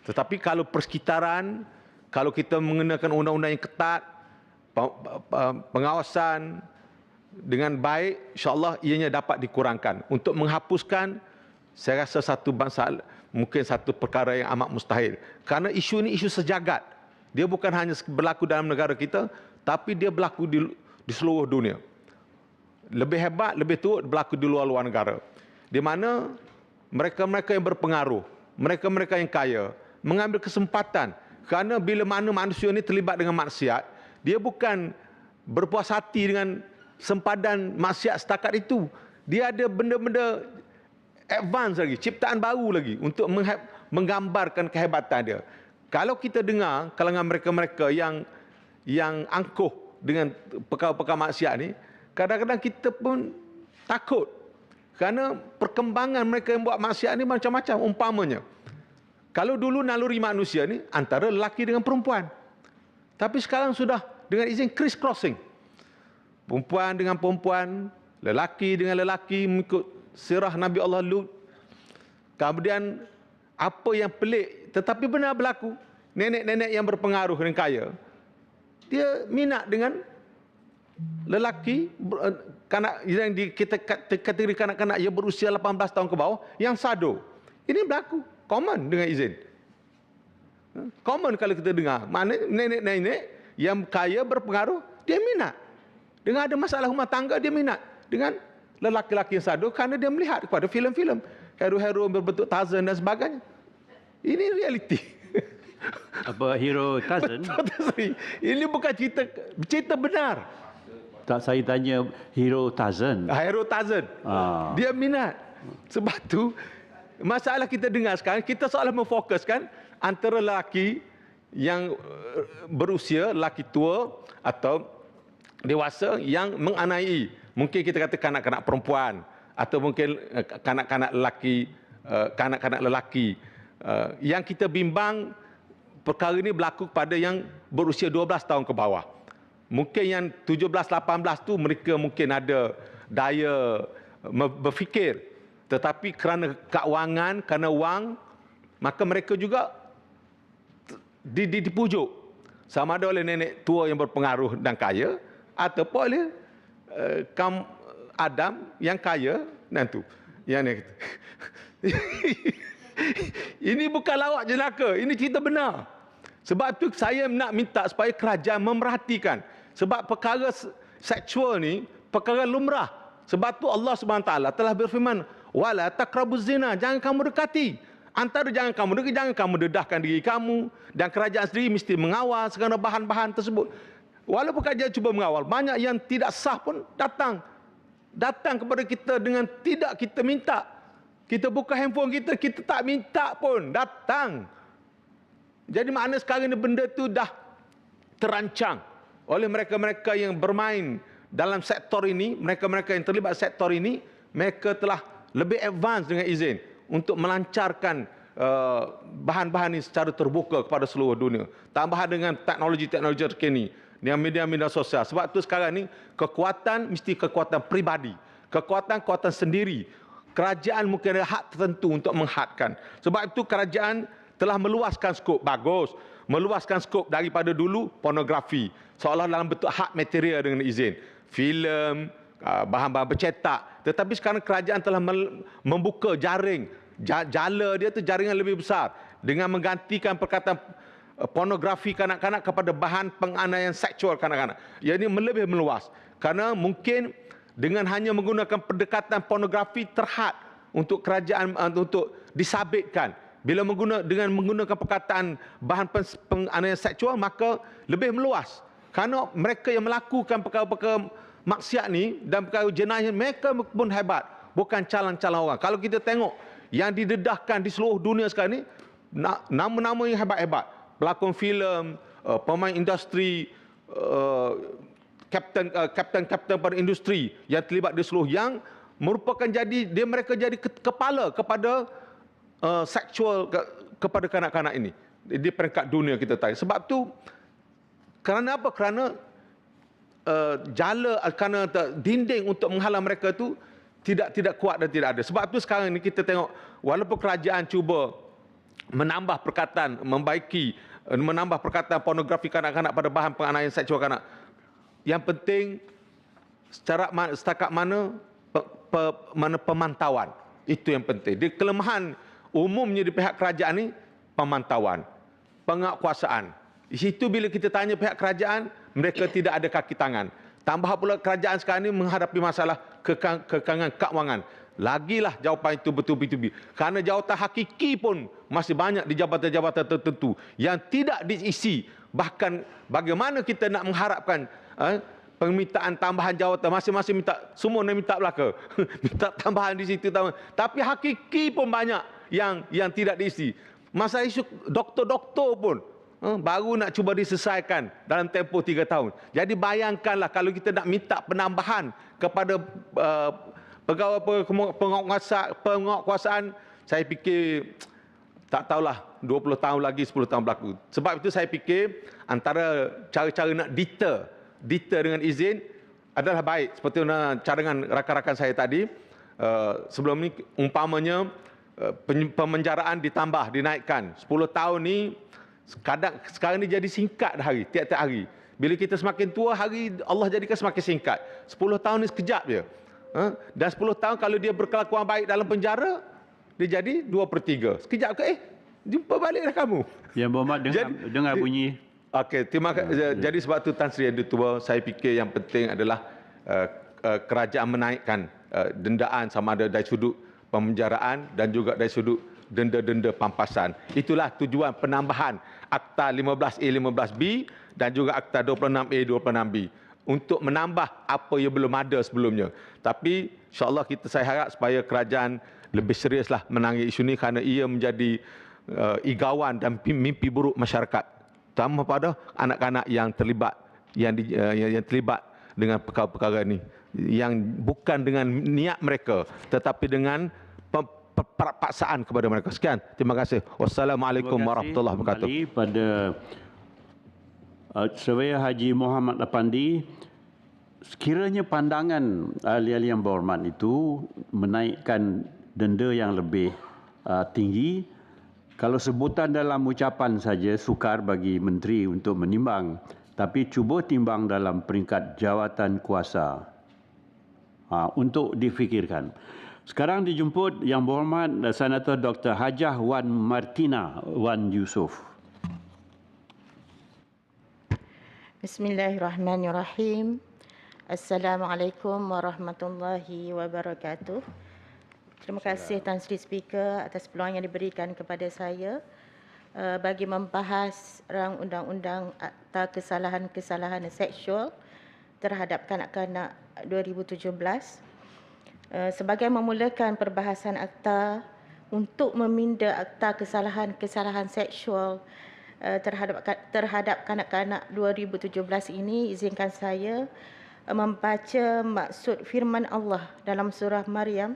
Tetapi kalau persekitaran, kalau kita mengenakan undang-undang yang ketat, pengawasan dengan baik, insya-Allah ianya dapat dikurangkan. Untuk menghapuskan, saya rasa mungkin satu perkara yang amat mustahil. Kerana isu ini isu sejagat. Dia bukan hanya berlaku dalam negara kita, tapi dia berlaku di seluruh dunia. Lebih hebat, lebih teruk berlaku di luar negara. Di mana mereka-mereka yang berpengaruh, mereka-mereka yang kaya, mengambil kesempatan. Kerana bila mana manusia ini terlibat dengan maksiat, dia bukan berpuas hati dengan sempadan maksiat setakat itu. Dia ada benda-benda advance lagi, ciptaan baru lagi untuk menggambarkan kehebatan dia. Kalau kita dengar kalangan mereka-mereka yang angkuh dengan perkara-perkara maksiat ni, kadang-kadang kita pun takut. Kerana perkembangan mereka yang buat maksiat ni macam-macam. Umpamanya, kalau dulu naluri manusia ni antara lelaki dengan perempuan. Tapi sekarang sudah dengan izin criss crossing. Perempuan dengan perempuan, lelaki dengan lelaki mengikut sirah Nabi Allah Lut. Kemudian apa yang pelik tetapi benar berlaku, nenek-nenek yang berpengaruh dan kaya, dia minat dengan lelaki yang kita kategori kanak-kanak yang berusia 18 tahun ke bawah yang sado. Ini berlaku common dengan izin. Common kalau kita dengar, mana nenek-nenek yang kaya berpengaruh, dia minat. Dengan ada masalah rumah tangga, dia minat dengan lelaki-lelaki yang sado kerana dia melihat kepada filem-filem hero-hero berbentuk Tarzan dan sebagainya. Ini realiti. Apa hero Tarzan? Ini bukan cerita benar. Tak, saya tanya hero Tarzan. Hero Tarzan. Dia minat. Sebab tu masalah kita dengar sekarang, kita seolah memfokuskan antara lelaki yang berusia, lelaki tua atau dewasa yang menganiai. Mungkin kita kata kanak-kanak perempuan atau mungkin kanak-kanak lelaki. Yang kita bimbang perkara ini berlaku pada yang berusia 12 tahun ke bawah. Mungkin yang 17-18 tu mereka mungkin ada daya berfikir. Tetapi kerana keuangan, kerana wang, maka mereka juga dipujuk. Sama ada oleh nenek tua yang berpengaruh dan kaya, ataupun oleh kaum Adam yang kaya dan tu. Yang ini bukan lawak jenaka, ini cerita benar. Sebab tu saya nak minta supaya kerajaan memerhatikan. Sebab perkara seksual ni perkara lumrah. Sebab tu Allah Subhanahu taala telah berfirman, wala taqrabuz zina, jangan kamu dekati. Antara jangan kamu dekati, jangan kamu dedahkan diri kamu, dan kerajaan sendiri mesti mengawal segala bahan-bahan tersebut. Walaupun kerajaan cuba mengawal, banyak yang tidak sah pun datang kepada kita dengan tidak kita minta. Kita buka handphone kita tak minta pun datang. Jadi makna sekarang ni benda tu dah terancang oleh mereka-mereka yang bermain dalam sektor ini, mereka-mereka yang terlibat sektor ini, mereka telah lebih advance dengan izin untuk melancarkan bahan-bahan ini secara terbuka kepada seluruh dunia. Tambahan dengan teknologi-teknologi terkini, dengan media-media sosial. Sebab tu sekarang ni kekuatan mesti kekuatan pribadi, kekuatan sendiri. Kerajaan mungkin ada hak tertentu untuk menghadkan. Sebab itu kerajaan telah meluaskan skop, bagus. Meluaskan skop daripada dulu pornografi, seolah dalam bentuk hak material dengan izin. Filem, bahan-bahan bercetak. Tetapi sekarang kerajaan telah membuka jaring. Jala dia tu jaringan lebih besar. Dengan menggantikan perkataan pornografi kanak-kanak kepada bahan penganiayaan seksual kanak-kanak. Yang ini lebih meluas. Kerana mungkin dengan hanya menggunakan pendekatan pornografi terhad untuk kerajaan untuk disabitkan. Bila dengan menggunakan perkataan bahan penganiayaan seksual, maka lebih meluas. Kerana mereka yang melakukan perkara-perkara maksiat ni dan perkara jenayah, mereka pun hebat. Bukan calon-calon orang. Kalau kita tengok yang didedahkan di seluruh dunia sekarang ni, nama-nama yang hebat-hebat. Pelakon filem, pemain industri, kapten pada industri yang terlibat di seluruh yang merupakan mereka jadi kepala kepada seksual kepada kanak-kanak ini di peringkat dunia kita tahu. Sebab tu kerana apa? Kerana kerana dinding untuk menghalang mereka tu tidak kuat dan tidak ada. Sebab tu sekarang ni kita tengok walaupun kerajaan cuba menambah perkataan, menambah perkataan pornografi kanak-kanak pada bahan penganiayaan seksual kanak. Yang penting setakat mana pemantauan. Itu yang penting. Di kelemahan umumnya di pihak kerajaan ni pemantauan, penguatkuasaan. Di situ bila kita tanya pihak kerajaan, mereka tidak ada kaki tangan. Tambah pula kerajaan sekarang ini menghadapi masalah kekangan kewangan. Lagilah jawapan itu betul-betul. Kerana jawatan hakiki pun masih banyak di jabatan-jabatan tertentu yang tidak diisi. Bahkan bagaimana kita nak mengharapkan permintaan tambahan jawatan, masing-masing semua nak minta belaka. Minta tambahan di situ. Tapi hakiki pun banyak yang tidak diisi. Masalah isu doktor-doktor pun baru nak cuba diselesaikan dalam tempoh 3 tahun. Jadi bayangkanlah kalau kita nak minta penambahan kepada pegawai penguatkuasaan, saya fikir tak tahulah 20 tahun lagi, 10 tahun berlaku. Sebab itu saya fikir antara cara-cara nak deter dengan izin adalah baik. Seperti cadangan rakan-rakan saya tadi, sebelum ni umpamanya pemenjaraan ditambah, dinaikkan. 10 tahun ni sekarang ni jadi singkat hari, tiap-tiap hari. Bila kita semakin tua, hari Allah jadikan semakin singkat. 10 tahun ni sekejap je. Dan 10 tahun kalau dia berkelakuan baik dalam penjara, dia jadi 2/3. Sekejap ke, jumpa baliklah kamu. Yang berhormat dengar bunyi. Okey, terima kasih. Jadi sebab tu Tan Sri Yang Ditua, saya fikir yang penting adalah kerajaan menaikkan dendaan sama ada dari sudut pemenjaraan dan juga dari sudut denda-denda pampasan. Itulah tujuan penambahan Akta 15A, 15B dan juga Akta 26A, 26B untuk menambah apa yang belum ada sebelumnya. Tapi insya-Allah saya harap supaya kerajaan lebih seriuslah menangani isu ini kerana ia menjadi igawan dan mimpi buruk masyarakat, terutama pada anak-anak yang terlibat yang terlibat dengan perkara-perkara ini yang bukan dengan niat mereka tetapi dengan paksaan kepada mereka. Sekian. Terima kasih. Wassalamualaikum warahmatullahi wabarakatuh. Kembali pada Surveyor Haji Muhammad Apandi, sekiranya pandangan ahli-ahli yang berhormat itu menaikkan denda yang lebih tinggi, kalau sebutan dalam ucapan saja sukar bagi menteri untuk menimbang, tapi cuba timbang dalam peringkat jawatan kuasa untuk difikirkan. Sekarang dijemput Yang Berhormat Senator Dr. Hajah Wan Martina Wan Yusof. Bismillahirrahmanirrahim. Assalamualaikum warahmatullahi wabarakatuh. Terima kasih Tan Sri Speaker atas peluang yang diberikan kepada saya bagi membahas rang undang-undang Akta Kesalahan-Kesalahan Seksual terhadap Kanak-kanak 2017. Sebagai memulakan perbahasan akta untuk meminda Akta Kesalahan-Kesalahan Seksual terhadap kanak-kanak 2017 ini, izinkan saya membaca maksud firman Allah dalam surah Maryam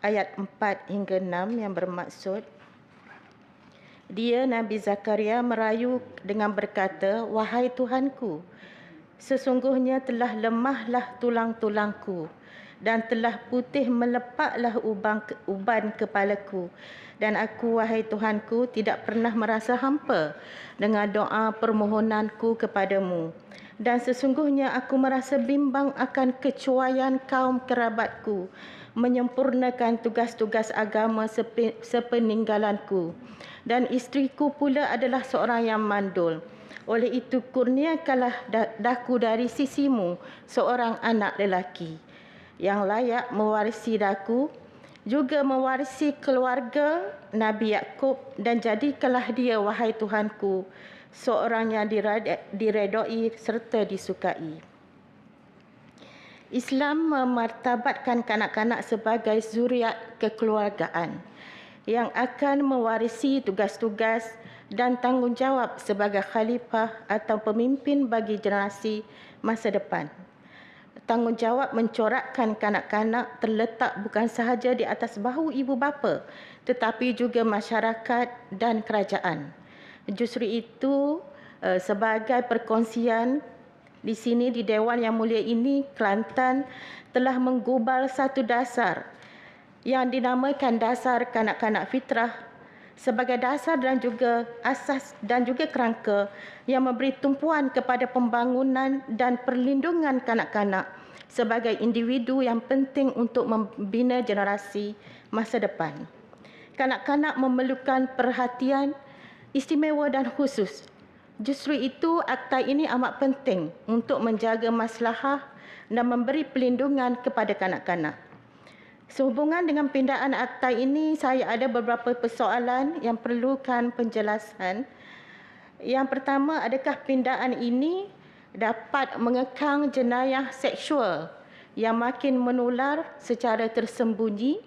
ayat 4 hingga 6 yang bermaksud, dia Nabi Zakaria merayu dengan berkata, wahai Tuhanku, sesungguhnya telah lemahlah tulang-tulangku dan telah putih melepaklah uban kepalaku. Dan aku, wahai Tuhanku, tidak pernah merasa hampa dengan doa permohonanku kepadamu. Dan sesungguhnya aku merasa bimbang akan kecuaian kaum kerabatku, menyempurnakan tugas-tugas agama sepeninggalanku. Dan isteriku pula adalah seorang yang mandul. Oleh itu, kurniakanlah daku dari sisimu seorang anak lelaki yang layak mewarisi daku, juga mewarisi keluarga Nabi Yakub, dan jadikanlah dia, wahai Tuhanku, seorang yang diredai serta disukai. Islam memartabatkan kanak-kanak sebagai zuriat kekeluargaan yang akan mewarisi tugas-tugas dan tanggungjawab sebagai khalifah atau pemimpin bagi generasi masa depan. Tanggungjawab mencorakkan kanak-kanak terletak bukan sahaja di atas bahu ibu bapa, tetapi juga masyarakat dan kerajaan. Justru itu, sebagai perkongsian di sini di Dewan Yang Mulia ini, Kelantan telah menggubal satu dasar yang dinamakan dasar kanak-kanak fitrah sebagai dasar dan juga asas dan juga kerangka yang memberi tumpuan kepada pembangunan dan perlindungan kanak-kanak sebagai individu yang penting untuk membina generasi masa depan. Kanak-kanak memerlukan perhatian istimewa dan khusus. Justru itu, akta ini amat penting untuk menjaga maslahah dan memberi perlindungan kepada kanak-kanak. Sehubungan dengan pindaan akta ini, saya ada beberapa persoalan yang perlukan penjelasan. Yang pertama, adakah pindaan ini dapat mengekang jenayah seksual yang makin menular secara tersembunyi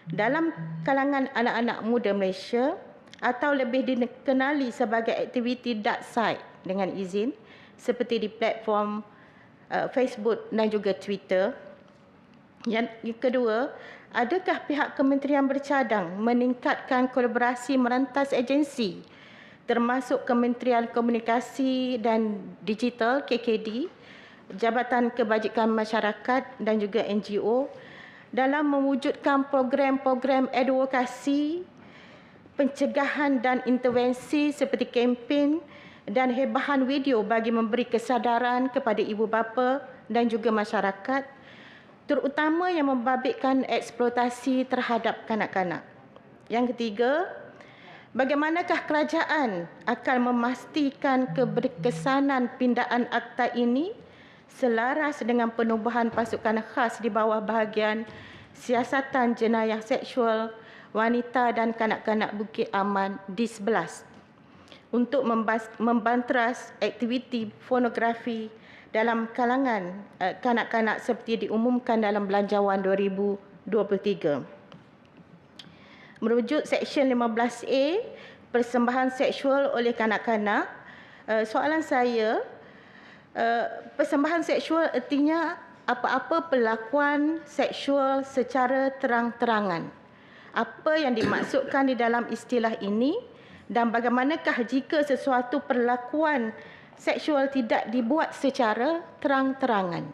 dalam kalangan anak-anak muda Malaysia atau lebih dikenali sebagai aktiviti dark side dengan izin seperti di platform Facebook dan juga Twitter. Yang kedua, adakah pihak kementerian bercadang meningkatkan kolaborasi merantas agensi termasuk Kementerian Komunikasi dan Digital KKD, Jabatan Kebajikan Masyarakat dan juga NGO dalam mewujudkan program-program advokasi, pencegahan dan intervensi seperti kempen dan hebahan video bagi memberi kesedaran kepada ibu bapa dan juga masyarakat, terutama yang membabitkan eksploitasi terhadap kanak-kanak. Yang ketiga, bagaimanakah kerajaan akan memastikan keberkesanan pindaan akta ini selaras dengan penubuhan pasukan khas di bawah bahagian siasatan jenayah seksual wanita dan kanak-kanak Bukit Aman di 11 untuk membanteras aktiviti pornografi dalam kalangan kanak-kanak seperti diumumkan dalam Belanjawan 2023. Merujuk Seksyen 15A, persembahan seksual oleh kanak-kanak, soalan saya, persembahan seksual artinya apa-apa perlakuan seksual secara terang-terangan. Apa yang dimaksudkan di dalam istilah ini dan bagaimanakah jika sesuatu perlakuan seksual tidak dibuat secara terang-terangan?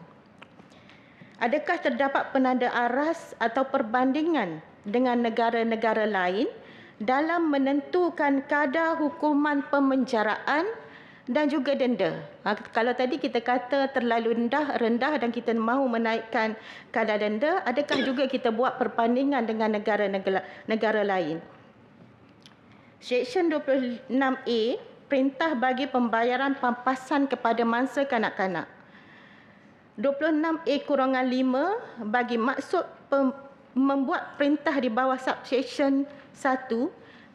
Adakah terdapat penanda aras atau perbandingan dengan negara-negara lain dalam menentukan kadar hukuman pemenjaraan dan juga denda? Kalau tadi kita kata terlalu rendah dan kita mahu menaikkan kadar denda, adakah juga kita buat perbandingan dengan negara lain? Seksyen 26A, perintah bagi pembayaran pampasan kepada mangsa kanak-kanak. 26A-5 bagi maksud membuat perintah di bawah subseksyen 1,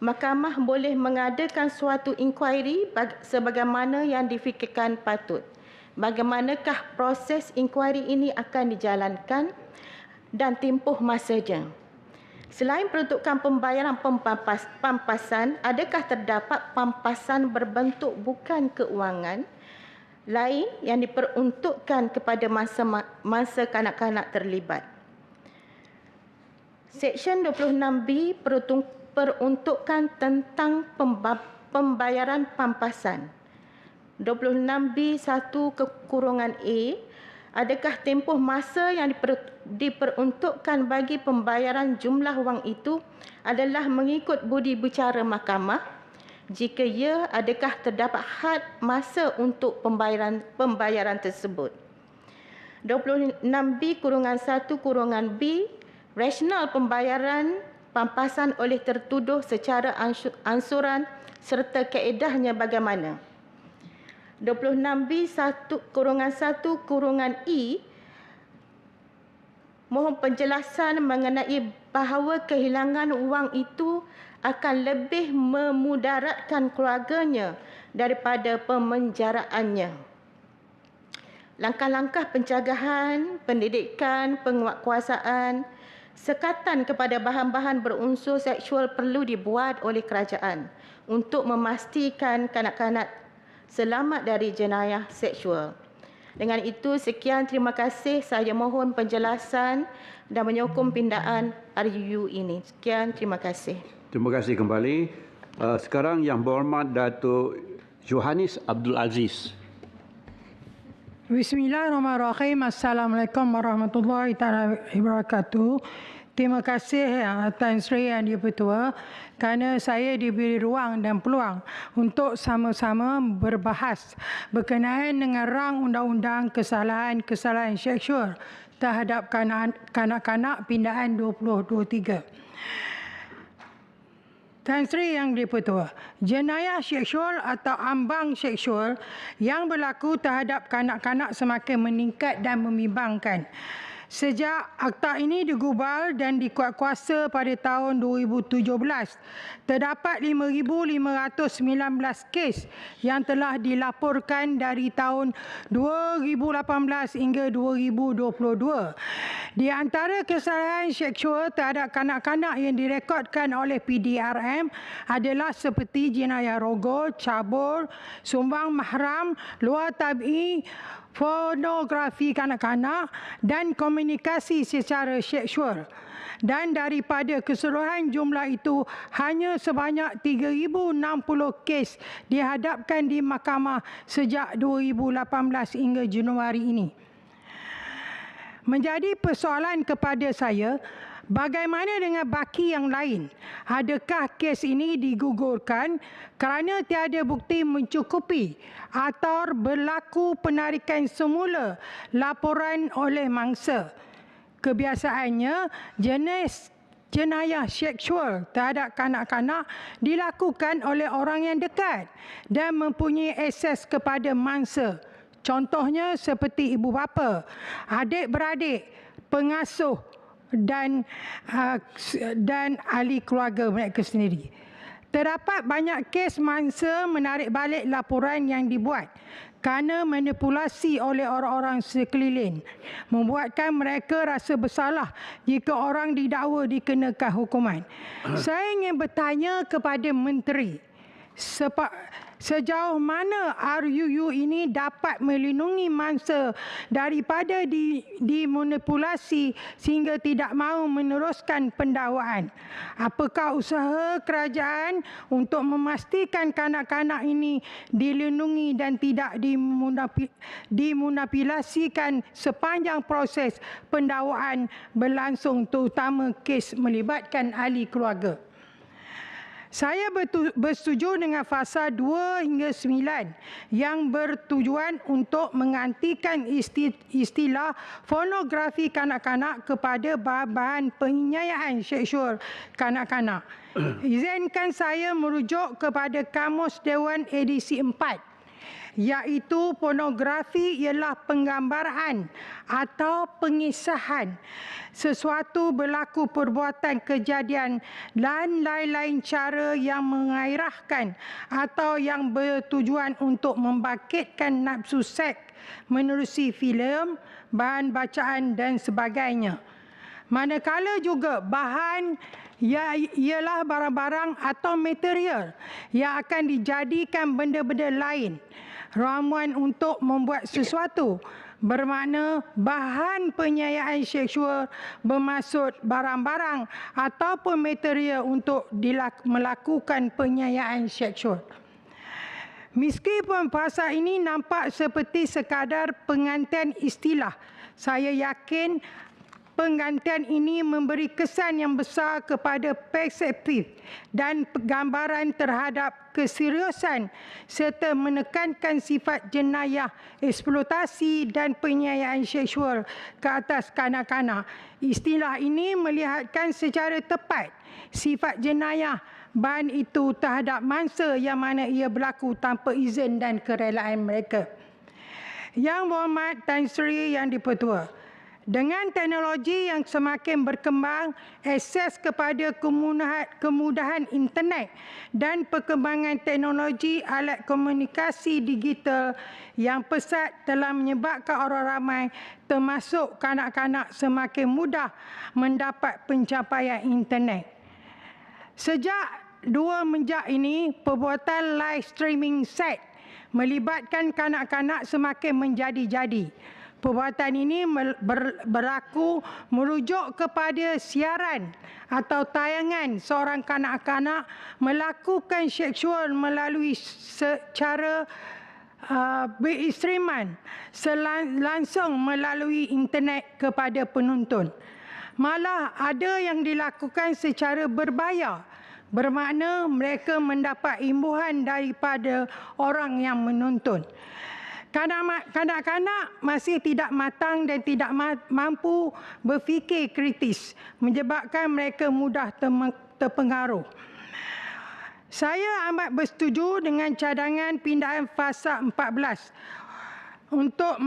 Mahkamah boleh mengadakan suatu inkuari sebagaimana yang difikirkan patut. Bagaimanakah proses inkuari ini akan dijalankan dan tempoh masanya? Selain peruntukan pembayaran pampasan, adakah terdapat pampasan berbentuk bukan keuangan lain yang diperuntukkan kepada masa kanak-kanak terlibat? Seksyen 26B peruntukan tentang pembayaran pampasan. 26B1-A, adakah tempoh masa yang diperuntukkan bagi pembayaran jumlah wang itu adalah mengikut budi bicara mahkamah? Jika ya, adakah terdapat had masa untuk pembayaran tersebut? 26B-1-B, rasional pembayaran pampasan oleh tertuduh secara ansuran serta kaedahnya bagaimana? 26B1-1-E, mohon penjelasan mengenai bahawa kehilangan wang itu akan lebih memudaratkan keluarganya daripada pemenjaraannya. Langkah-langkah pencegahan, pendidikan, penguatkuasaan Sekatan kepada bahan-bahan berunsur seksual perlu dibuat oleh kerajaan untuk memastikan kanak-kanak selamat dari jenayah seksual. Dengan itu, sekian, terima kasih. Saya mohon penjelasan dan menyokong pindaan RUU ini. Sekian, terima kasih. Terima kasih kembali. Sekarang Yang Berhormat Datuk Johannes Abdul Aziz. Bismillahirrahmanirrahim. Assalamualaikum warahmatullahi wabarakatuh. Terima kasih Tan Sri Yang Di-Pertua kerana saya diberi ruang dan peluang untuk sama-sama berbahas berkenaan dengan rang undang-undang kesalahan seksual terhadap kanak-kanak pindaan 2023. Tan Sri Yang Di-Pertua, jenayah seksual atau ambang seksual yang berlaku terhadap kanak-kanak semakin meningkat dan membimbangkan. Sejak akta ini digubal dan dikuatkuasa pada tahun 2017, terdapat 5,519 kes yang telah dilaporkan dari tahun 2018 hingga 2022. Di antara kesalahan seksual terhadap kanak-kanak yang direkodkan oleh PDRM adalah seperti jenayah rogol, cabul, sumbang mahram, luar tabi'i, pornografi kanak-kanak dan komunikasi secara seksual. Dan daripada keseluruhan jumlah itu, hanya sebanyak 3,060 kes dihadapkan di mahkamah sejak 2018 hingga Januari ini. Menjadi persoalan kepada saya, bagaimana dengan baki yang lain? Adakah kes ini digugurkan kerana tiada bukti mencukupi atau berlaku penarikan semula laporan oleh mangsa? Kebiasaannya, jenis jenayah seksual terhadap kanak-kanak dilakukan oleh orang yang dekat dan mempunyai akses kepada mangsa. Contohnya seperti ibu bapa, adik-beradik, pengasuh dan ahli keluarga mereka sendiri. Terdapat banyak kes mangsa menarik balik laporan yang dibuat kerana manipulasi oleh orang-orang sekeliling, membuatkan mereka rasa bersalah jika orang didakwa dikenakan hukuman. Saya ingin bertanya kepada Menteri, sejauh mana RUU ini dapat melindungi mangsa daripada dimanipulasi sehingga tidak mahu meneruskan pendakwaan? Apakah usaha kerajaan untuk memastikan kanak-kanak ini dilindungi dan tidak dimanipulasikan sepanjang proses pendakwaan berlangsung, terutama kes melibatkan ahli keluarga? Saya bersetuju dengan fasa 2 hingga 9 yang bertujuan untuk menggantikan istilah pornografi kanak-kanak kepada bahan penyayaan seksual kanak-kanak. Izinkan saya merujuk kepada Kamus Dewan edisi 4, iaitu pornografi ialah penggambaran atau pengisahan sesuatu berlaku perbuatan kejadian dan lain-lain cara yang mengairahkan atau yang bertujuan untuk membangkitkan nafsu seks menerusi filem, bahan bacaan dan sebagainya. Manakala juga bahan ialah barang-barang atau material yang akan dijadikan benda-benda lain, ramuan untuk membuat sesuatu, bermakna bahan penyayaan seksual bermaksud barang-barang ataupun material untuk melakukan penyayaan seksual. Meskipun pasal ini nampak seperti sekadar penggantian istilah, saya yakin penggantian ini memberi kesan yang besar kepada perspektif dan gambaran terhadap keseriusan serta menekankan sifat jenayah eksploitasi dan penyayaan seksual ke atas kanak-kanak. Istilah ini melihatkan secara tepat sifat jenayah bahan itu terhadap mangsa yang mana ia berlaku tanpa izin dan kerelaan mereka. Yang Berhormat Tan Sri Yang Di-Pertua, Dengan teknologi yang semakin berkembang, akses kepada kemudahan internet dan perkembangan teknologi alat komunikasi digital yang pesat telah menyebabkan orang ramai termasuk kanak-kanak semakin mudah mendapat pencapaian internet. Sejak 2 ini, perbuatan live streaming seks melibatkan kanak-kanak semakin menjadi-jadi. Perbuatan ini berlaku merujuk kepada siaran atau tayangan seorang kanak-kanak melakukan seksual melalui secara berekstreman langsung melalui internet kepada penonton. Malah ada yang dilakukan secara berbayar, bermakna mereka mendapat imbuhan daripada orang yang menonton. Kanak-kanak masih tidak matang dan tidak mampu berfikir kritis, menyebabkan mereka mudah terpengaruh. Saya amat bersetuju dengan cadangan pindahan fasa 14 untuk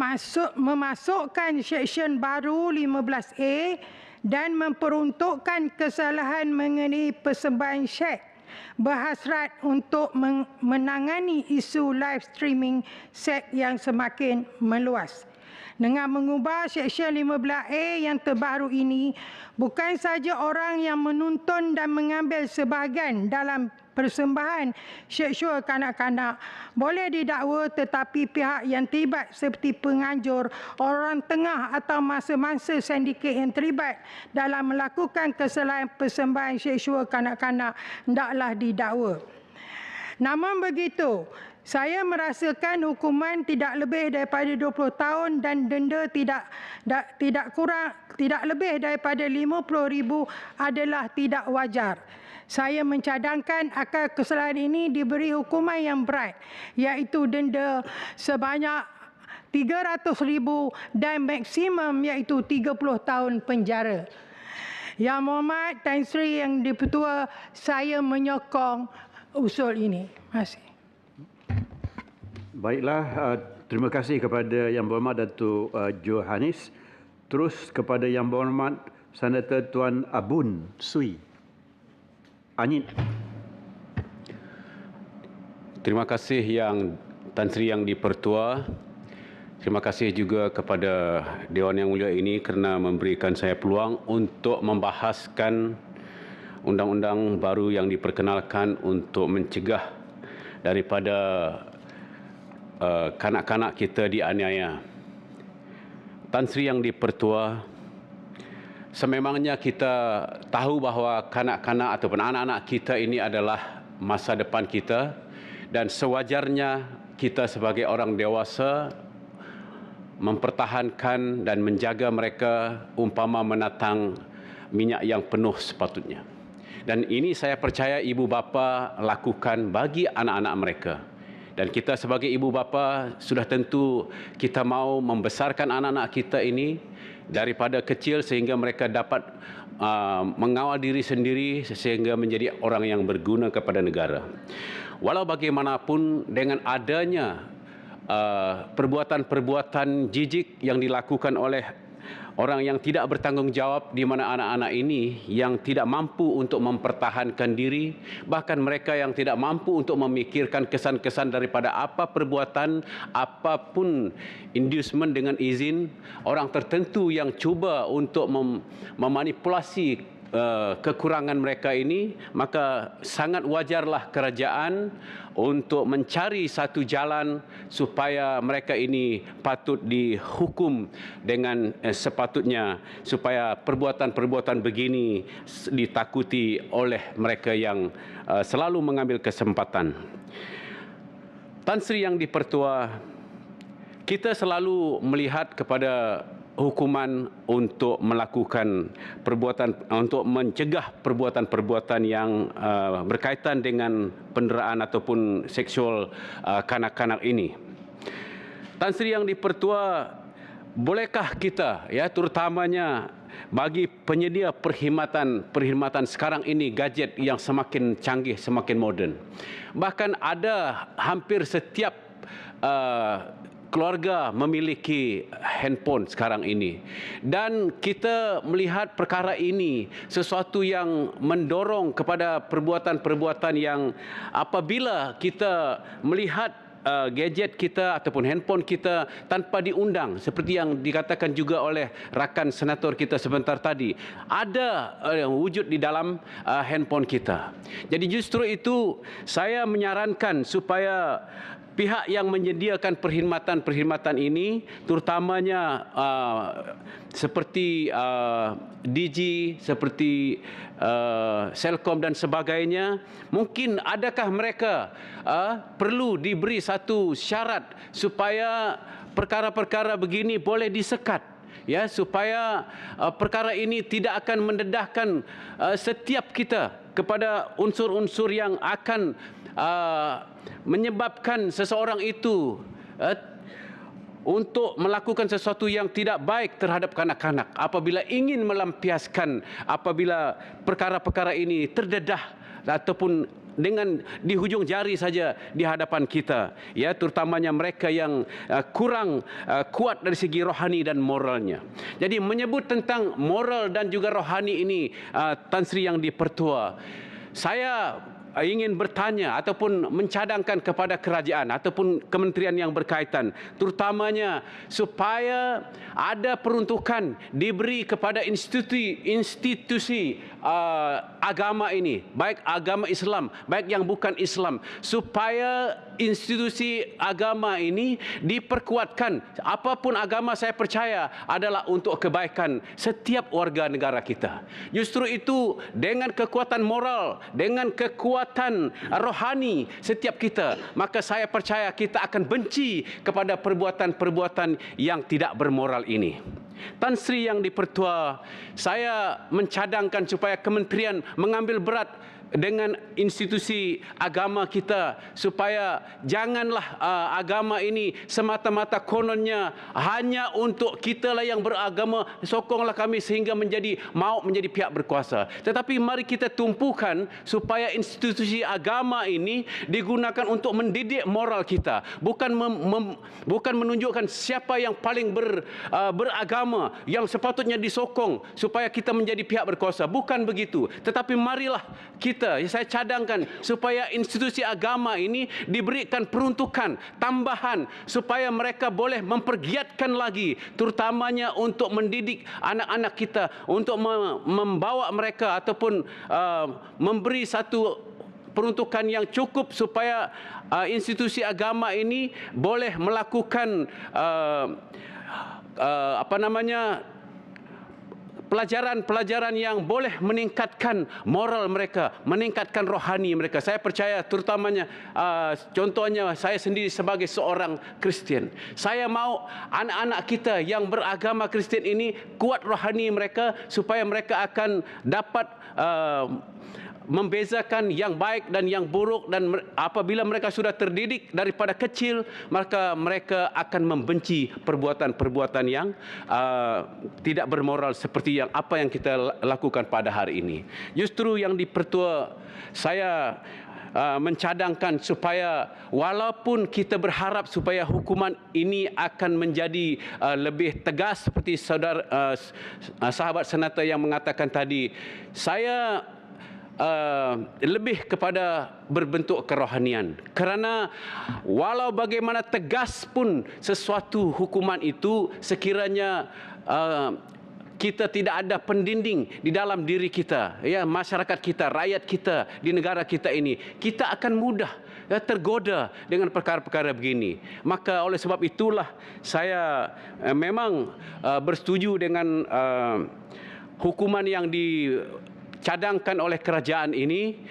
memasukkan seksyen baru 15A dan memperuntukkan kesalahan mengenai persembahan seks berhasrat untuk menangani isu live streaming seks yang semakin meluas. Dengan mengubah seksyen 15A yang terbaru ini, bukan saja orang yang menonton dan mengambil sebahagian dalam persembahan seksual kanak-kanak boleh didakwa, tetapi pihak yang terlibat seperti penganjur, orang tengah atau mangsa-mangsa sindiket yang terlibat dalam melakukan kesalahan persembahan seksual kanak-kanak hendaklah didakwa. Namun begitu, saya merasakan hukuman tidak lebih daripada 20 tahun dan denda tidak lebih daripada 50,000 adalah tidak wajar. Saya mencadangkan akan kesalahan ini diberi hukuman yang berat, iaitu denda sebanyak 300,000 dan maksimum iaitu 30 tahun penjara. Yang Mohormat Tan Sri Yang Dipertua, saya menyokong usul ini. Terima kasih. Baiklah, terima kasih kepada Yang Berhormat Datuk Johannes. Terus kepada Yang Berhormat Senator Tuan Abun Sui Anyit. Terima kasih Yang Tan Sri Yang Dipertua. Terima kasih juga kepada Dewan Yang Mulia ini kerana memberikan saya peluang untuk membahaskan undang-undang baru yang diperkenalkan untuk mencegah daripada kanak-kanak kita dianiaya. Tan Sri Yang Dipertua, sememangnya kita tahu bahawa kanak-kanak ataupun anak-anak kita ini adalah masa depan kita dan sewajarnya kita sebagai orang dewasa mempertahankan dan menjaga mereka umpama menatang minyak yang penuh sepatutnya. Dan ini saya percaya ibu bapa lakukan bagi anak-anak mereka. Dan kita sebagai ibu bapa sudah tentu kita mau membesarkan anak-anak kita ini daripada kecil sehingga mereka dapat mengawal diri sendiri sehingga menjadi orang yang berguna kepada negara. Walau bagaimanapun dengan adanya perbuatan-perbuatan jijik yang dilakukan oleh orang yang tidak bertanggung jawab, di mana anak-anak ini yang tidak mampu untuk mempertahankan diri, bahkan mereka yang tidak mampu untuk memikirkan kesan-kesan daripada apa perbuatan, apapun inducement dengan izin, orang tertentu yang cuba untuk memanipulasi kekurangan mereka ini, maka sangat wajarlah kerajaan untuk mencari satu jalan supaya mereka ini patut dihukum dengan sepatutnya, supaya perbuatan-perbuatan begini ditakuti oleh mereka yang selalu mengambil kesempatan. Tan Sri Yang Dipertua, kita selalu melihat kepada hukuman untuk melakukan perbuatan, untuk mencegah perbuatan-perbuatan yang berkaitan dengan penderaan ataupun seksual kanak-kanak ini. Tan Sri Yang Dipertua, bolehkah kita, ya, terutamanya bagi penyedia perkhidmatan sekarang ini, gadget yang semakin canggih, semakin moden, bahkan ada hampir setiap keluarga memiliki handphone sekarang ini, dan kita melihat perkara ini sesuatu yang mendorong kepada perbuatan-perbuatan yang apabila kita melihat gadget kita ataupun handphone kita tanpa diundang, seperti yang dikatakan juga oleh rakan senator kita sebentar tadi, ada wujud di dalam handphone kita. Jadi justru itu saya menyarankan supaya pihak yang menyediakan perkhidmatan ini, terutamanya seperti Digi, seperti Selcom dan sebagainya, mungkin adakah mereka perlu diberi satu syarat supaya perkara-perkara begini boleh disekat, ya, supaya perkara ini tidak akan mendedahkan setiap kita kepada unsur-unsur yang akan menyebabkan seseorang itu untuk melakukan sesuatu yang tidak baik terhadap kanak-kanak apabila ingin melampiaskan, apabila perkara-perkara ini terdedah ataupun dengan di hujung jari saja di hadapan kita, ya, terutamanya mereka yang kurang kuat dari segi rohani dan moralnya. Jadi menyebut tentang moral dan juga rohani ini, Tan Sri Yang di-Pertua, saya ingin bertanya ataupun mencadangkan kepada kerajaan ataupun kementerian yang berkaitan, terutamanya supaya ada peruntukan diberi kepada institusi agama ini, baik agama Islam, baik yang bukan Islam, supaya institusi agama ini diperkuatkan. Apapun agama, saya percaya adalah untuk kebaikan setiap warga negara kita. Justru itu, dengan kekuatan moral, dengan kekuatan rohani setiap kita, maka saya percaya kita akan benci kepada perbuatan-perbuatan yang tidak bermoral ini. Tan Sri Yang di-Pertua, saya mencadangkan supaya kementerian mengambil berat dengan institusi agama kita, supaya janganlah agama ini semata-mata kononnya hanya untuk kita lah yang beragama, sokonglah kami sehingga mau menjadi pihak berkuasa. Tetapi mari kita tumpukan supaya institusi agama ini digunakan untuk mendidik moral kita, bukan menunjukkan siapa yang paling beragama yang sepatutnya disokong supaya kita menjadi pihak berkuasa. Bukan begitu. Tetapi marilah saya cadangkan supaya institusi agama ini diberikan peruntukan tambahan supaya mereka boleh mempergiatkan lagi, terutamanya untuk mendidik anak-anak kita, untuk membawa mereka ataupun memberi satu peruntukan yang cukup supaya institusi agama ini boleh melakukan pelajaran-pelajaran yang boleh meningkatkan moral mereka, meningkatkan rohani mereka. Saya percaya terutamanya, contohnya saya sendiri sebagai seorang Kristian, saya mau anak-anak kita yang beragama Kristian ini kuat rohani mereka, supaya mereka akan dapat membezakan yang baik dan yang buruk, dan apabila mereka sudah terdidik daripada kecil, maka mereka akan membenci perbuatan-perbuatan yang tidak bermoral seperti apa yang kita lakukan pada hari ini. Justru Yang di-Pertua, saya mencadangkan supaya walaupun kita berharap supaya hukuman ini akan menjadi lebih tegas seperti sahabat senator yang mengatakan tadi, saya lebih kepada berbentuk kerohanian, kerana walau bagaimana tegas pun sesuatu hukuman itu, sekiranya kita tidak ada pendinding di dalam diri kita, ya, masyarakat kita, rakyat kita di negara kita ini, kita akan mudah tergoda dengan perkara-perkara begini. Maka oleh sebab itulah saya memang bersetuju dengan hukuman yang cadangkan oleh kerajaan ini.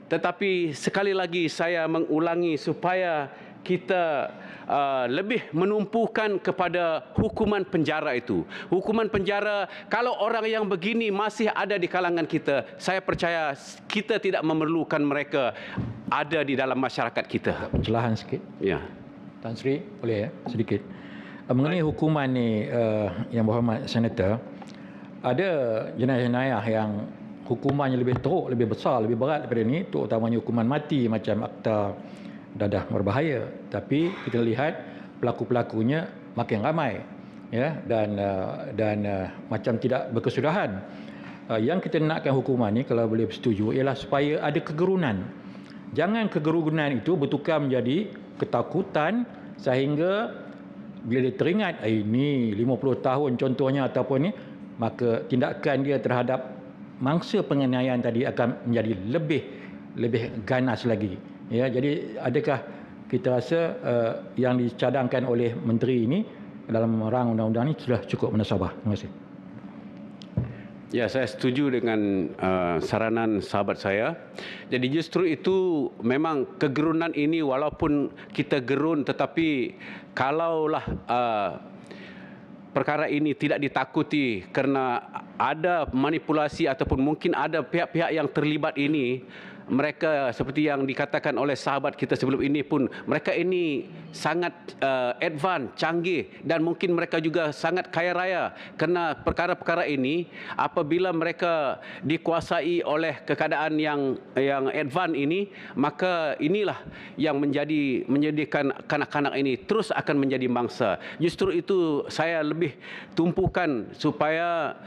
Tetapi sekali lagi saya mengulangi supaya kita lebih menumpukan kepada hukuman penjara itu. Hukuman penjara, kalau orang yang begini masih ada di kalangan kita, saya percaya kita tidak memerlukan mereka ada di dalam masyarakat kita. Pencerahan sikit. Ya. Tan Sri, boleh ya? Sedikit. Mengenai hukuman ni, Yang Berhormat Senator, ada jenayah-jenayah yang hukumannya lebih teruk, lebih besar, lebih berat daripada ini, terutamanya hukuman mati macam Akta Dadah Berbahaya. Tapi kita lihat pelaku-pelakunya makin ramai, ya, dan macam tidak berkesudahan. Yang kita nakkan hukuman ni, kalau boleh setuju, ialah supaya ada kegerunan. Jangan kegerunan itu bertukar menjadi ketakutan sehingga bila dia teringat ini 50 tahun contohnya ataupun ni, maka tindakan dia terhadap mangsa penganiayaan tadi akan menjadi lebih ganas lagi. Ya, jadi adakah kita rasa yang dicadangkan oleh menteri ini dalam rang undang-undang ini sudah cukup menasabah? Terima kasih. Ya, saya setuju dengan saranan sahabat saya. Jadi justru itu memang kegerunan ini, walaupun kita gerun, tetapi kalaulah perkara ini tidak ditakuti kerana ada manipulasi ataupun mungkin ada pihak-pihak yang terlibat ini, mereka seperti yang dikatakan oleh sahabat kita sebelum ini pun, mereka ini sangat advance, canggih, dan mungkin mereka juga sangat kaya raya. Kerana perkara-perkara ini apabila mereka dikuasai oleh keadaan yang advance ini, maka inilah yang menjadikan kanak-kanak ini terus akan menjadi mangsa. Justru itu saya lebih tumpukan supaya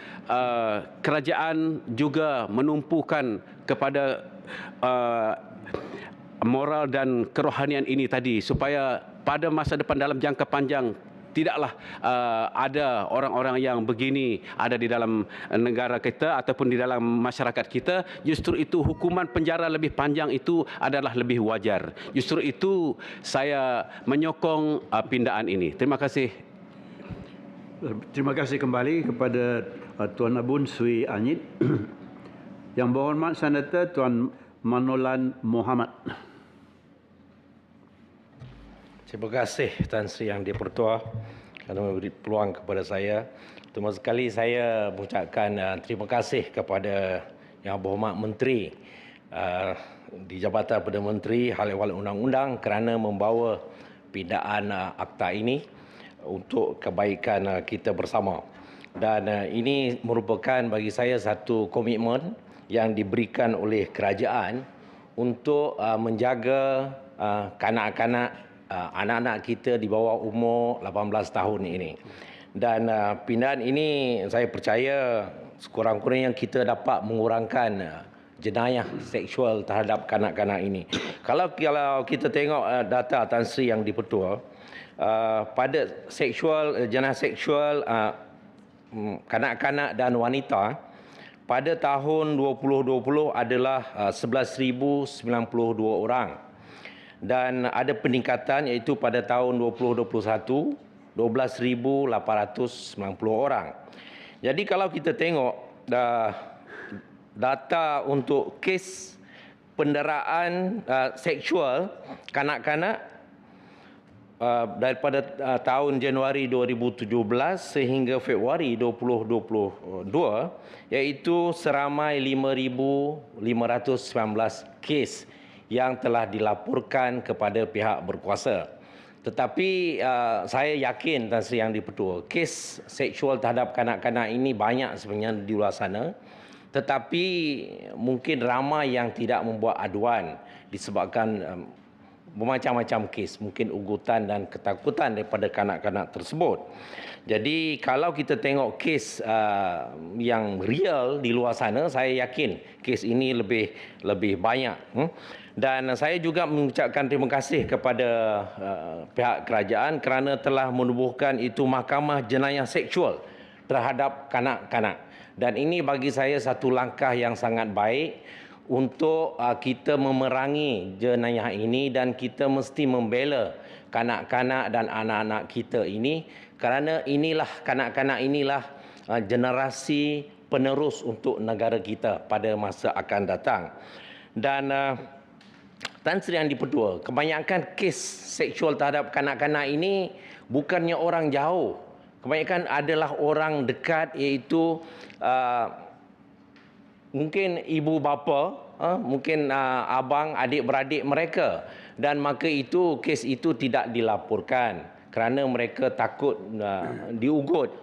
kerajaan juga menumpukan kepada moral dan kerohanian ini tadi, supaya pada masa depan dalam jangka panjang tidaklah ada orang-orang yang begini ada di dalam negara kita ataupun di dalam masyarakat kita. Justru itu hukuman penjara lebih panjang itu adalah lebih wajar. Justru itu saya menyokong pindaan ini. Terima kasih. Terima kasih kembali kepada Tuan Abun Sri Anyit. Yang berhormat Senator Tuan Manolan Mohamad. Terima kasih Tan Sri Yang di-Pertua kerana memberi peluang kepada saya. Pertama sekali saya mengucapkan terima kasih kepada Yang Berhormat Menteri di Jabatan Perdana Menteri Hal Ehwal Undang-Undang kerana membawa pindaan akta ini untuk kebaikan kita bersama. Dan ini merupakan bagi saya satu komitmen yang diberikan oleh kerajaan untuk menjaga kanak-kanak, anak-anak kita di bawah umur 18 tahun ini. Dan pindaan ini saya percaya sekurang-kurangnya kita dapat mengurangkan jenayah seksual terhadap kanak-kanak ini. Kalau kita tengok data Tan Sri Yang di-Pertua, pada jenayah seksual kanak-kanak dan wanita pada tahun 2020 adalah 11,092 orang. Dan ada peningkatan iaitu pada tahun 2021, 12,890 orang. Jadi kalau kita tengok data untuk kes penderaan seksual kanak-kanak daripada tahun Januari 2017 sehingga Februari 2022, iaitu seramai 5,519 kes yang telah dilaporkan kepada pihak berkuasa. Tetapi saya yakin Tan Sri Yang di-Pertua, kes seksual terhadap kanak-kanak ini banyak sebenarnya di luar sana, tetapi mungkin ramai yang tidak membuat aduan disebabkan bermacam-macam kes, mungkin ugutan dan ketakutan daripada kanak-kanak tersebut. Jadi kalau kita tengok kes yang real di luar sana, saya yakin kes ini lebih banyak. Dan saya juga mengucapkan terima kasih kepada pihak kerajaan kerana telah menubuhkan itu Mahkamah Jenayah Seksual terhadap kanak-kanak. Dan ini bagi saya satu langkah yang sangat baik untuk kita memerangi jenayah ini, dan kita mesti membela kanak-kanak dan anak-anak kita ini kerana inilah kanak-kanak inilah generasi penerus untuk negara kita pada masa akan datang. Dan Tan Sri Yang di-Pertua, kebanyakan kes seksual terhadap kanak-kanak ini bukannya orang jauh, kebanyakan adalah orang dekat, iaitu mungkin ibu bapa, mungkin abang, adik-beradik mereka. Dan maka itu kes itu tidak dilaporkan kerana mereka takut diugut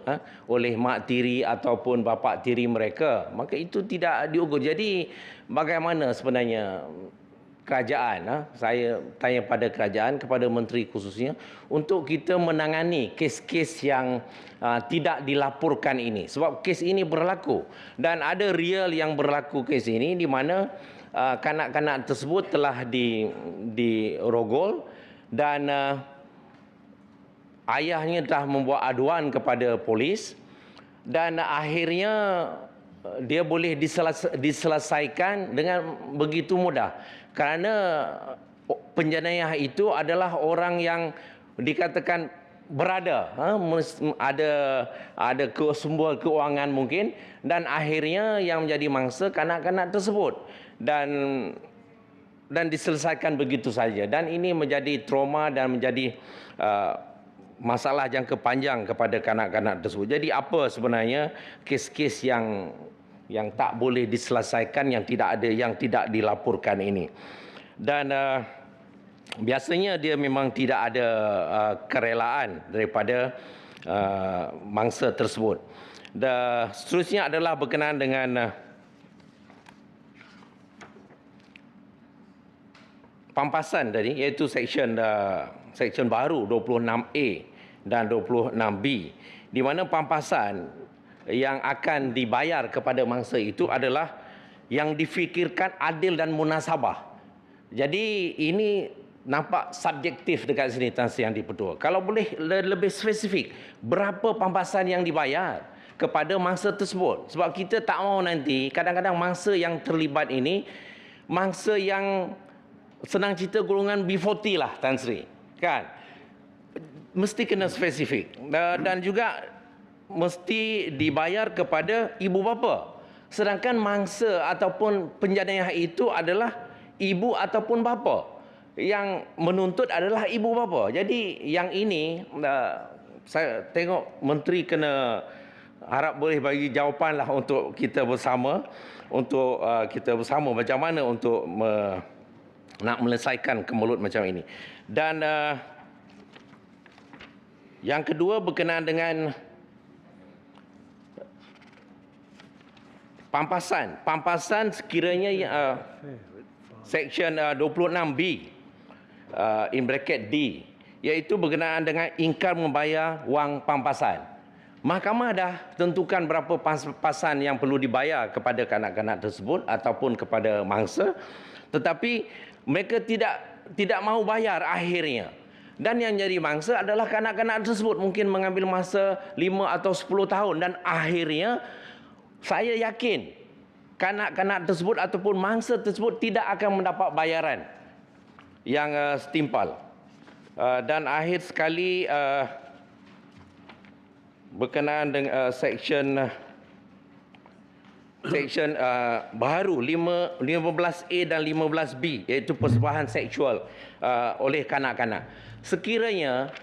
oleh mak tiri ataupun bapa tiri mereka. Maka itu tidak diugut. Jadi bagaimana sebenarnya kerajaan, saya tanya pada kerajaan, kepada menteri khususnya, untuk kita menangani kes-kes yang tidak dilaporkan ini. Sebab kes ini berlaku dan ada real yang berlaku kes ini di mana kanak-kanak tersebut telah dirogol dan ayahnya telah membuat aduan kepada polis dan akhirnya dia boleh diselesaikan dengan begitu mudah. Kerana penjenayah itu adalah orang yang dikatakan berada, ada sumber keuangan mungkin, dan akhirnya yang menjadi mangsa kanak-kanak tersebut dan diselesaikan begitu saja. Dan ini menjadi trauma dan menjadi masalah jangka panjang kepada kanak-kanak tersebut. Jadi apa sebenarnya kes-kes yang tak boleh diselesaikan, yang tidak dilaporkan ini. Dan biasanya dia memang tidak ada kerelaan daripada mangsa tersebut. Dan seterusnya adalah berkenaan dengan pampasan tadi, iaitu seksyen baru 26A dan 26B, di mana pampasan yang akan dibayar kepada mangsa itu adalah yang difikirkan adil dan munasabah. Jadi ini nampak subjektif dekat sini, Tan Sri Yang di-Pertua. Kalau boleh lebih spesifik, berapa pampasan yang dibayar kepada mangsa tersebut? Sebab kita tak mahu nanti kadang-kadang mangsa yang terlibat ini mangsa yang senang cerita golongan B40 lah, Tan Sri, kan? Mesti kena spesifik dan juga mesti dibayar kepada ibu bapa. Sedangkan mangsa ataupun penjenayah itu adalah ibu ataupun bapa. Yang menuntut adalah ibu bapa. Jadi yang ini saya tengok menteri kena, harap boleh bagi jawapan lah untuk kita bersama, macam mana untuk nak menyelesaikan kemelut macam ini. Dan yang kedua berkenaan dengan pampasan sekiranya seksyen 26B in bracket D, iaitu berkenaan dengan ingkar membayar wang pampasan. Mahkamah dah tentukan berapa pampasan yang perlu dibayar kepada kanak-kanak tersebut ataupun kepada mangsa, tetapi mereka tidak mahu bayar akhirnya. Dan yang jadi mangsa adalah kanak-kanak tersebut, mungkin mengambil masa 5 atau 10 tahun dan akhirnya saya yakin kanak-kanak tersebut ataupun mangsa tersebut tidak akan mendapat bayaran yang setimpal. Dan akhir sekali berkenaan dengan seksyen baru 15A dan 15B, iaitu persembahan seksual oleh kanak-kanak. Sekiranya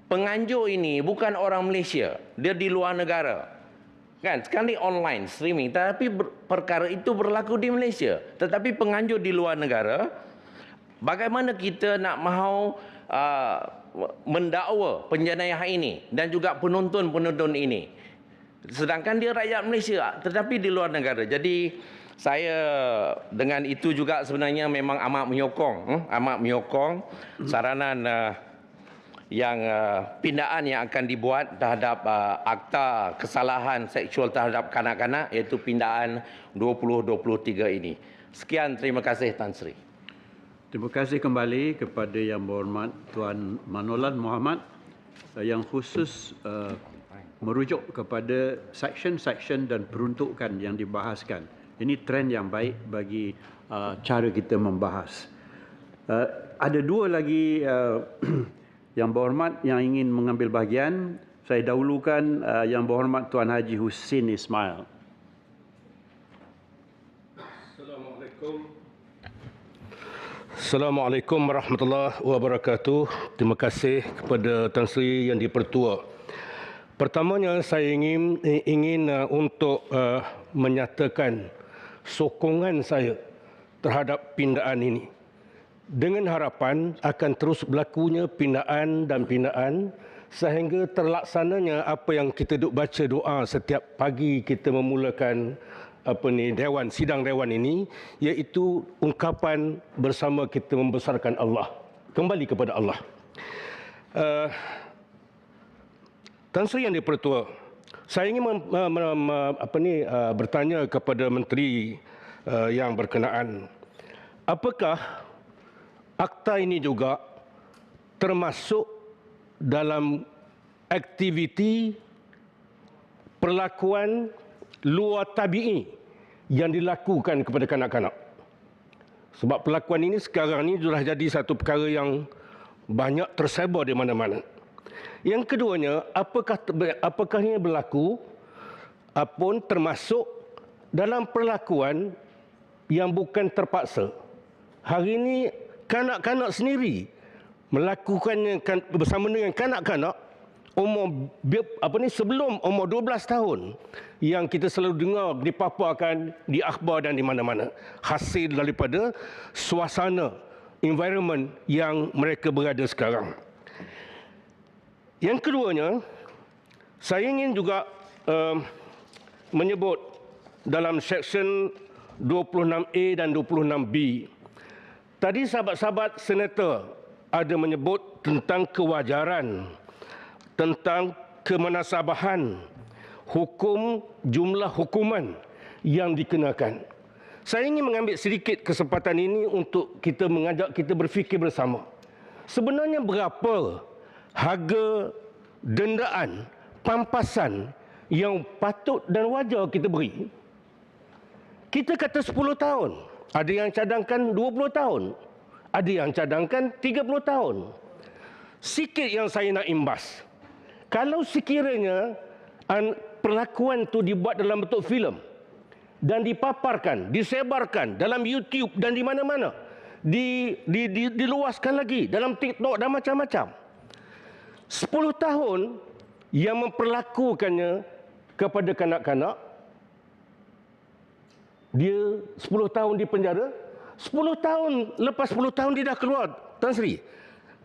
penganjur ini bukan orang Malaysia, dia di luar negara, kan, sekali online streaming, tetapi perkara itu berlaku di Malaysia, tetapi penganjur di luar negara, bagaimana kita nak mahu mendakwa penjenayah ini dan juga penonton-penonton ini, sedangkan dia rakyat Malaysia tetapi di luar negara. Jadi saya dengan itu juga sebenarnya memang amat menyokong saranan yang pindaan yang akan dibuat terhadap akta kesalahan seksual terhadap kanak-kanak, iaitu pindaan 2023 ini. Sekian, terima kasih Tan Sri. Terima kasih kembali kepada Yang Berhormat Tuan Manolan Mohamad yang khusus merujuk kepada seksyen-seksyen dan peruntukan yang dibahaskan. Ini trend yang baik bagi cara kita membahas. Ada dua lagi Yang Berhormat yang ingin mengambil bahagian. Saya dahulukan Yang Berhormat Tuan Haji Husin Ismail. Assalamualaikum warahmatullahi wabarakatuh. Terima kasih kepada Tan Sri Yang di-Pertua. Pertamanya saya ingin untuk menyatakan sokongan saya terhadap pindaan ini, dengan harapan akan terus berlakunya pindaan sehingga terlaksananya apa yang kita duk baca doa setiap pagi kita memulakan sidang dewan ini, iaitu ungkapan bersama kita membesarkan Allah, kembali kepada Allah. Tan Sri Yang di-Pertua, saya ingin bertanya kepada menteri yang berkenaan, apakah akta ini juga termasuk dalam aktiviti perlakuan luar tabi'i yang dilakukan kepada kanak-kanak? Sebab perlakuan ini sekarang ini sudah jadi satu perkara yang banyak tersebar di mana-mana. Yang keduanya, apakah ini berlaku pun termasuk dalam perlakuan yang bukan terpaksa? Hari ini kanak-kanak sendiri melakukannya bersama dengan kanak-kanak umur sebelum umur 12 tahun yang kita selalu dengar dipaparkan di akhbar dan di mana-mana, hasil daripada suasana environment yang mereka berada sekarang. Yang keduanya, saya ingin juga menyebut dalam seksyen 26A dan 26B. Tadi sahabat-sahabat senator ada menyebut tentang kewajaran, tentang kemunasabahan, hukum, jumlah hukuman yang dikenakan. Saya ingin mengambil sedikit kesempatan ini untuk kita mengajak kita berfikir bersama. Sebenarnya berapa harga dendaan, pampasan yang patut dan wajar kita beri? Kita kata 10 tahun. Ada yang cadangkan 20 tahun. Ada yang cadangkan 30 tahun. Sikit yang saya nak imbas. Kalau sekiranya perlakuan itu dibuat dalam bentuk filem dan dipaparkan, disebarkan dalam YouTube dan di mana-mana, diluaskan lagi dalam TikTok dan macam-macam. 10 tahun yang memperlakukannya kepada kanak-kanak, dia 10 tahun di penjara, 10 tahun, lepas 10 tahun dia dah keluar, Tan Sri.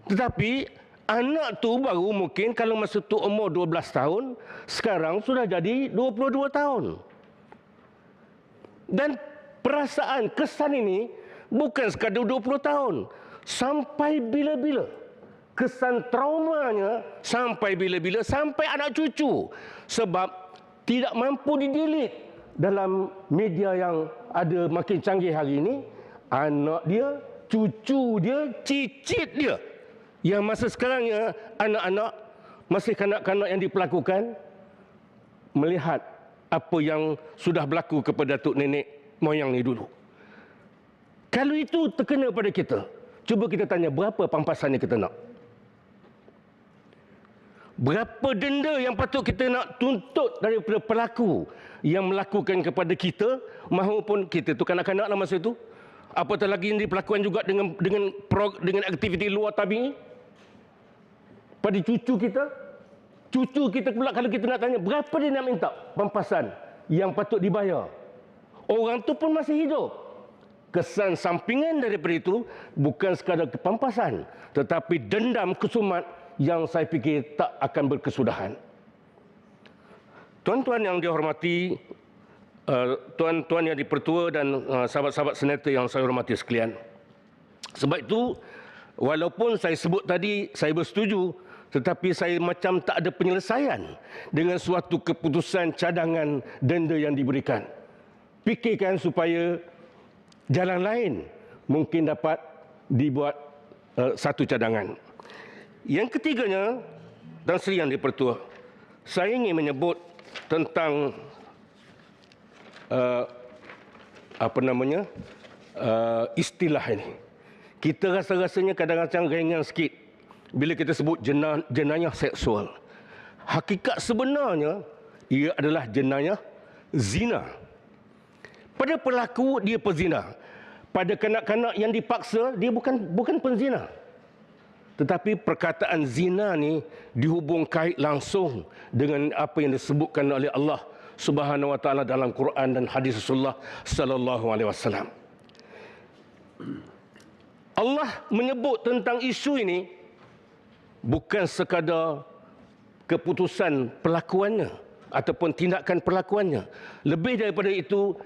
Tetapi anak tu baru mungkin kalau masa tu umur 12 tahun, sekarang sudah jadi 22 tahun. Dan perasaan, kesan ini bukan sekadar 20 tahun. Sampai bila-bila. Kesan traumanya sampai bila-bila, sampai anak cucu. Sebab tidak mampu didelete dalam media yang ada makin canggih hari ini. Anak dia, cucu dia, cicit dia, yang masa sekarangnya anak-anak, masih kanak-kanak yang diperlakukan, melihat apa yang sudah berlaku kepada tok nenek moyang ni dulu. Kalau itu terkena pada kita, cuba kita tanya berapa pampasan yang kita nak? Berapa denda yang patut kita nak tuntut daripada pelaku yang melakukan kepada kita, mahupun kita tu kanak-kanak lah masa itu. Apatah lagi yang diperlakukan juga dengan aktiviti luar tabi'i pada cucu kita. Cucu kita pula kalau kita nak tanya berapa dia nak minta pampasan yang patut dibayar, orang tu pun masih hidup. Kesan sampingan daripada itu bukan sekadar pampasan, tetapi dendam kesumat yang saya fikir tak akan berkesudahan. Tuan-tuan yang dihormati, tuan-tuan yang di-Pertua dan sahabat-sahabat senator yang saya hormati sekalian. Sebab itu, walaupun saya sebut tadi, saya bersetuju, tetapi saya macam tak ada penyelesaian dengan suatu keputusan cadangan denda yang diberikan. Fikirkan supaya jalan lain mungkin dapat dibuat satu cadangan. Yang ketiganya, Tan Sri Yang di-Pertua, saya ingin menyebut tentang istilah ini. Kita rasa-rasanya kadang-kadang ringan sikit bila kita sebut jenayah seksual. Hakikat sebenarnya ia adalah jenayah zina. Pada pelaku dia pezina. Pada kanak-kanak yang dipaksa dia bukan penzina. Tetapi perkataan zina ni dihubung kait langsung dengan apa yang disebutkan oleh Allah Subhanahu wa taala dalam Quran dan hadis Rasulullah sallallahu alaihi wasallam. Allah menyebut tentang isu ini bukan sekadar keputusan pelakuannya ataupun tindakan perlakuannya. Lebih daripada itu,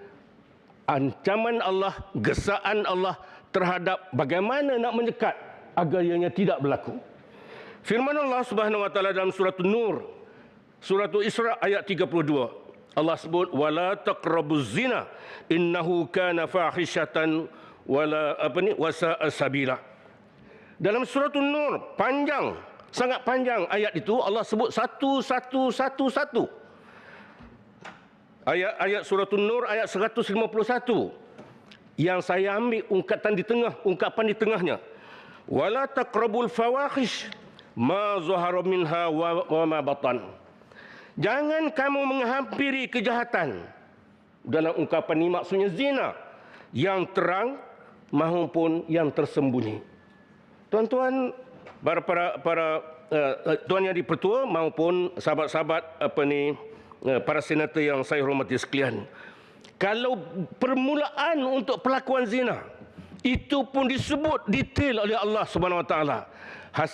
ancaman Allah, gesaan Allah terhadap bagaimana nak menyekat agar ianya tidak berlaku. Firman Allah Subhanahu wa taala dalam surah An-Nur, surah Isra ayat 32. Allah sebut wala taqrabuz zina innahu kana fahishatan wala wasa'a sabila. Dalam surah An-Nur panjang, sangat panjang ayat itu, Allah sebut satu. Ayat surah An-Nur ayat 151. Yang saya ambil ungkapan di tengahnya. Wala taqrabul fawahish ma zahara minha wa ma batan. Jangan kamu menghampiri kejahatan. Dalam ungkapan ini maksudnya zina yang terang maupun yang tersembunyi. Tuan-tuan, para tuan yang dipertua maupun sahabat-sahabat para senator yang saya hormati sekalian. Kalau permulaan untuk pelakuan zina itu pun disebut detail oleh Allah Subhanahu Wa Taala.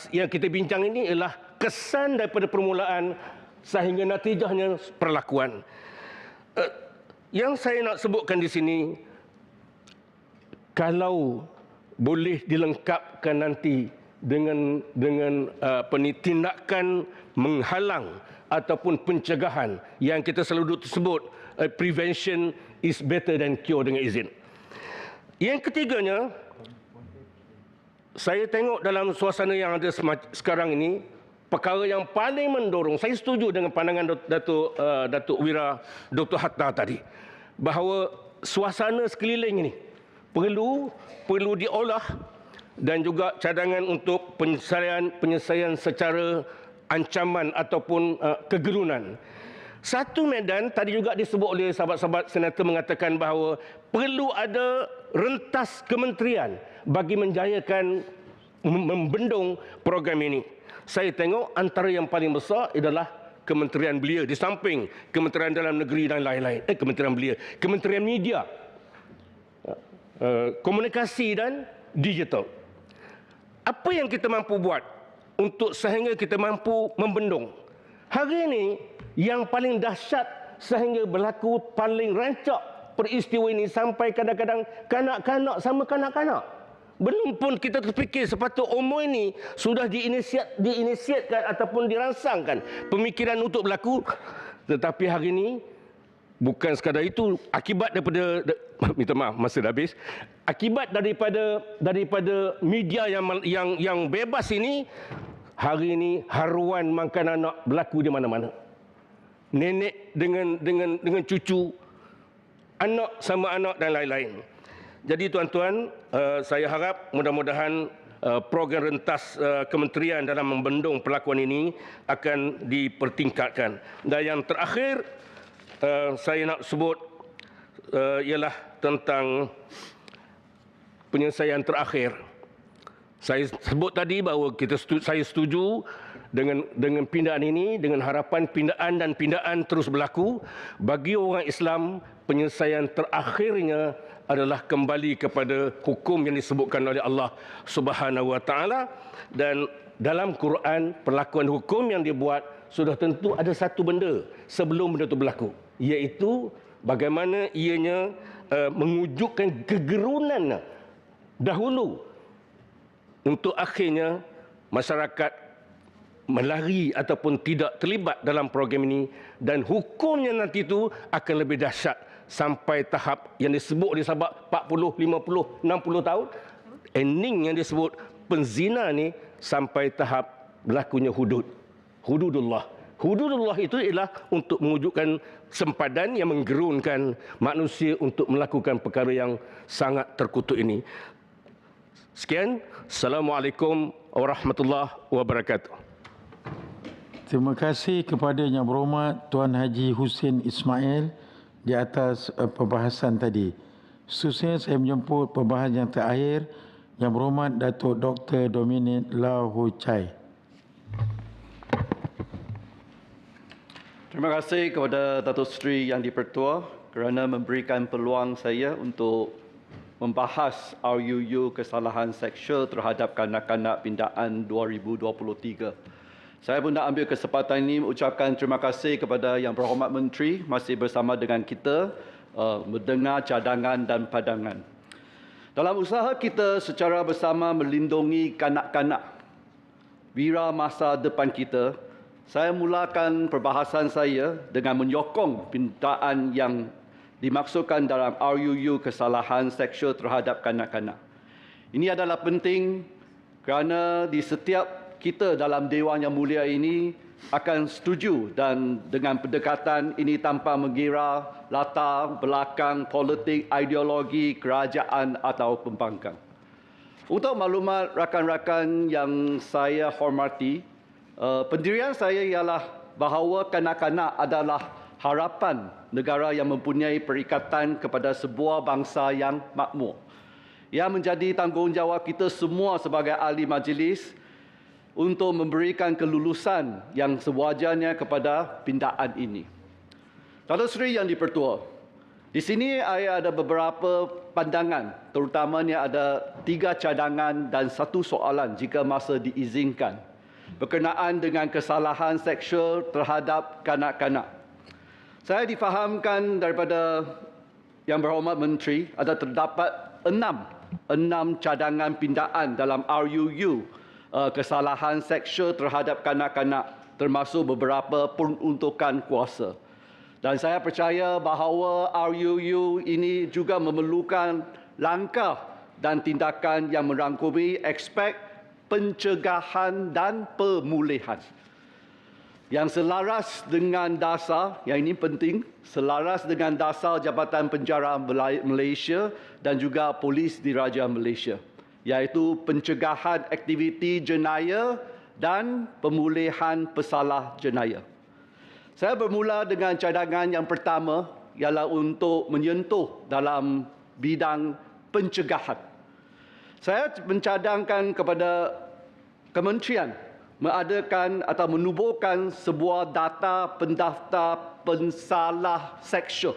Yang kita bincang ini ialah kesan daripada permulaan sehingga natijahnya perlakuan. Yang saya nak sebutkan di sini, kalau boleh dilengkapkan nanti dengan tindakan menghalang ataupun pencegahan yang kita selalu sebut prevention is better than cure dengan izin. Yang ketiganya, saya tengok dalam suasana yang ada sekarang ini, perkara yang paling mendorong, saya setuju dengan pandangan Datuk Wira Dr. Hatta tadi, bahawa suasana sekeliling ini perlu diolah dan juga cadangan untuk penyelesaian secara ancaman ataupun kegerunan. Satu medan tadi juga disebut oleh sahabat-sahabat senator mengatakan bahawa perlu ada rentas kementerian bagi menjayakan membendung program ini. Saya tengok antara yang paling besar adalah Kementerian Belia di samping Kementerian Dalam Negeri dan lain-lain. Kementerian Belia, Kementerian Media, Komunikasi dan Digital. Apa yang kita mampu buat untuk sehingga kita mampu membendung? Hari ini yang paling dahsyat sehingga berlaku paling rancak peristiwa ini sampai kadang-kadang kanak-kanak sama kanak-kanak. Belum pun kita terfikir sepatut umur ini sudah diinisiatkan ataupun dirangsangkan pemikiran untuk berlaku. Tetapi hari ini bukan sekadar itu, akibat daripada minta maaf masa dah habis. Akibat daripada media yang bebas ini, hari ini haruan makan anak berlaku di mana-mana. Nenek dengan cucu, anak sama anak dan lain-lain. Jadi tuan-tuan, saya harap mudah-mudahan program rentas kementerian dalam membendung perlakuan ini akan dipertingkatkan. Dan yang terakhir saya nak sebut ialah tentang penyelesaian terakhir. Saya sebut tadi bahawa saya setuju dengan pindaan ini, dengan harapan pindaan terus berlaku. Bagi orang Islam, penyelesaian terakhirnya adalah kembali kepada hukum yang disebutkan oleh Allah Subhanahu Wa Taala, dan dalam Quran perlakuan hukum yang dibuat sudah tentu ada satu benda sebelum benda itu berlaku, iaitu bagaimana ianya mewujudkan kegerunan dahulu untuk akhirnya masyarakat melari ataupun tidak terlibat dalam program ini, dan hukumnya nanti itu akan lebih dahsyat sampai tahap yang disebut oleh sahabat 40, 50, 60 tahun. Ending yang disebut penzina ni sampai tahap berlakunya hududullah. Hududullah itu ialah untuk mewujudkan sempadan yang menggerunkan manusia untuk melakukan perkara yang sangat terkutuk ini. Sekian. Assalamualaikum warahmatullahi wabarakatuh. Terima kasih kepada Yang Berhormat Tuan Haji Hussein Ismail di atas pembahasan tadi. Seterusnya saya menjemput pembahasan yang terakhir, Yang Berhormat Datuk Dr. Dominic Lau Ho Chai. Terima kasih kepada Datuk Seri Yang Dipertua kerana memberikan peluang saya untuk membahas RUU kesalahan seksual terhadap kanak-kanak pindaan 2023. Saya pun nak ambil kesempatan ini mengucapkan terima kasih kepada Yang Berhormat Menteri masih bersama dengan kita mendengar cadangan dan pandangan. Dalam usaha kita secara bersama melindungi kanak-kanak wira masa depan kita, saya mulakan perbahasan saya dengan menyokong pindaan yang dimaksudkan dalam RUU kesalahan seksual terhadap kanak-kanak. Ini adalah penting kerana di setiap kita dalam Dewan Yang Mulia ini akan setuju dan dengan pendekatan ini tanpa mengira latar belakang politik, ideologi, kerajaan atau pembangkang. Untuk maklumat rakan-rakan yang saya hormati, pendirian saya ialah bahawa kanak-kanak adalah harapan negara yang mempunyai perikatan kepada sebuah bangsa yang makmur. Ia menjadi tanggungjawab kita semua sebagai ahli majlis untuk memberikan kelulusan yang sewajarnya kepada pindaan ini. Datuk Seri Yang Dipertua, di sini saya ada beberapa pandangan, terutamanya ada 3 cadangan dan 1 soalan jika masa diizinkan, berkenaan dengan kesalahan seksual terhadap kanak-kanak. Saya difahamkan daripada Yang Berhormat Menteri ada terdapat 6 cadangan pindaan dalam RUU kesalahan seksual terhadap kanak-kanak, termasuk beberapa peruntukan kuasa. Dan saya percaya bahawa RUU ini juga memerlukan langkah dan tindakan yang merangkumi aspek pencegahan dan pemulihan yang selaras dengan dasar, yang ini penting, selaras dengan dasar Jabatan Penjara Malaysia dan juga Polis Diraja Malaysia, iaitu pencegahan aktiviti jenayah dan pemulihan pesalah jenayah. Saya bermula dengan cadangan yang pertama, ialah untuk menyentuh dalam bidang pencegahan. Saya mencadangkan kepada kementerian mengadakan atau menubuhkan sebuah data pendaftar pensalah seksual,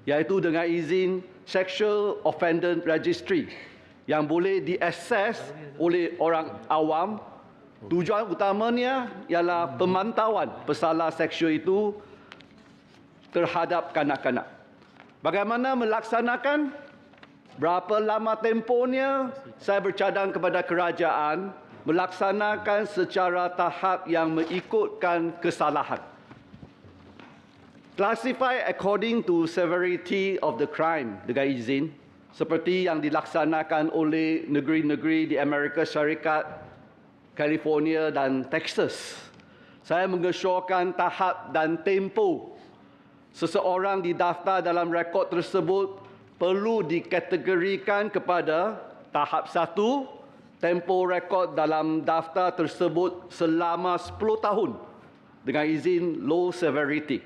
iaitu dengan izin Sexual Offender Registry, yang boleh diakses oleh orang awam. Tujuan utamanya ialah pemantauan pesalah seksual itu terhadap kanak-kanak. Bagaimana melaksanakan? Berapa lama tempohnya? Saya bercadang kepada kerajaan melaksanakan secara tahap yang mengikutkan kesalahan. Classify according to severity of the crime dengan izin, seperti yang dilaksanakan oleh negeri-negeri di Amerika Syarikat, California dan Texas. Saya mengesyorkan tahap dan tempo seseorang didaftar dalam rekod tersebut perlu dikategorikan kepada tahap 1, tempo rekod dalam daftar tersebut selama 10 tahun dengan izin low severity.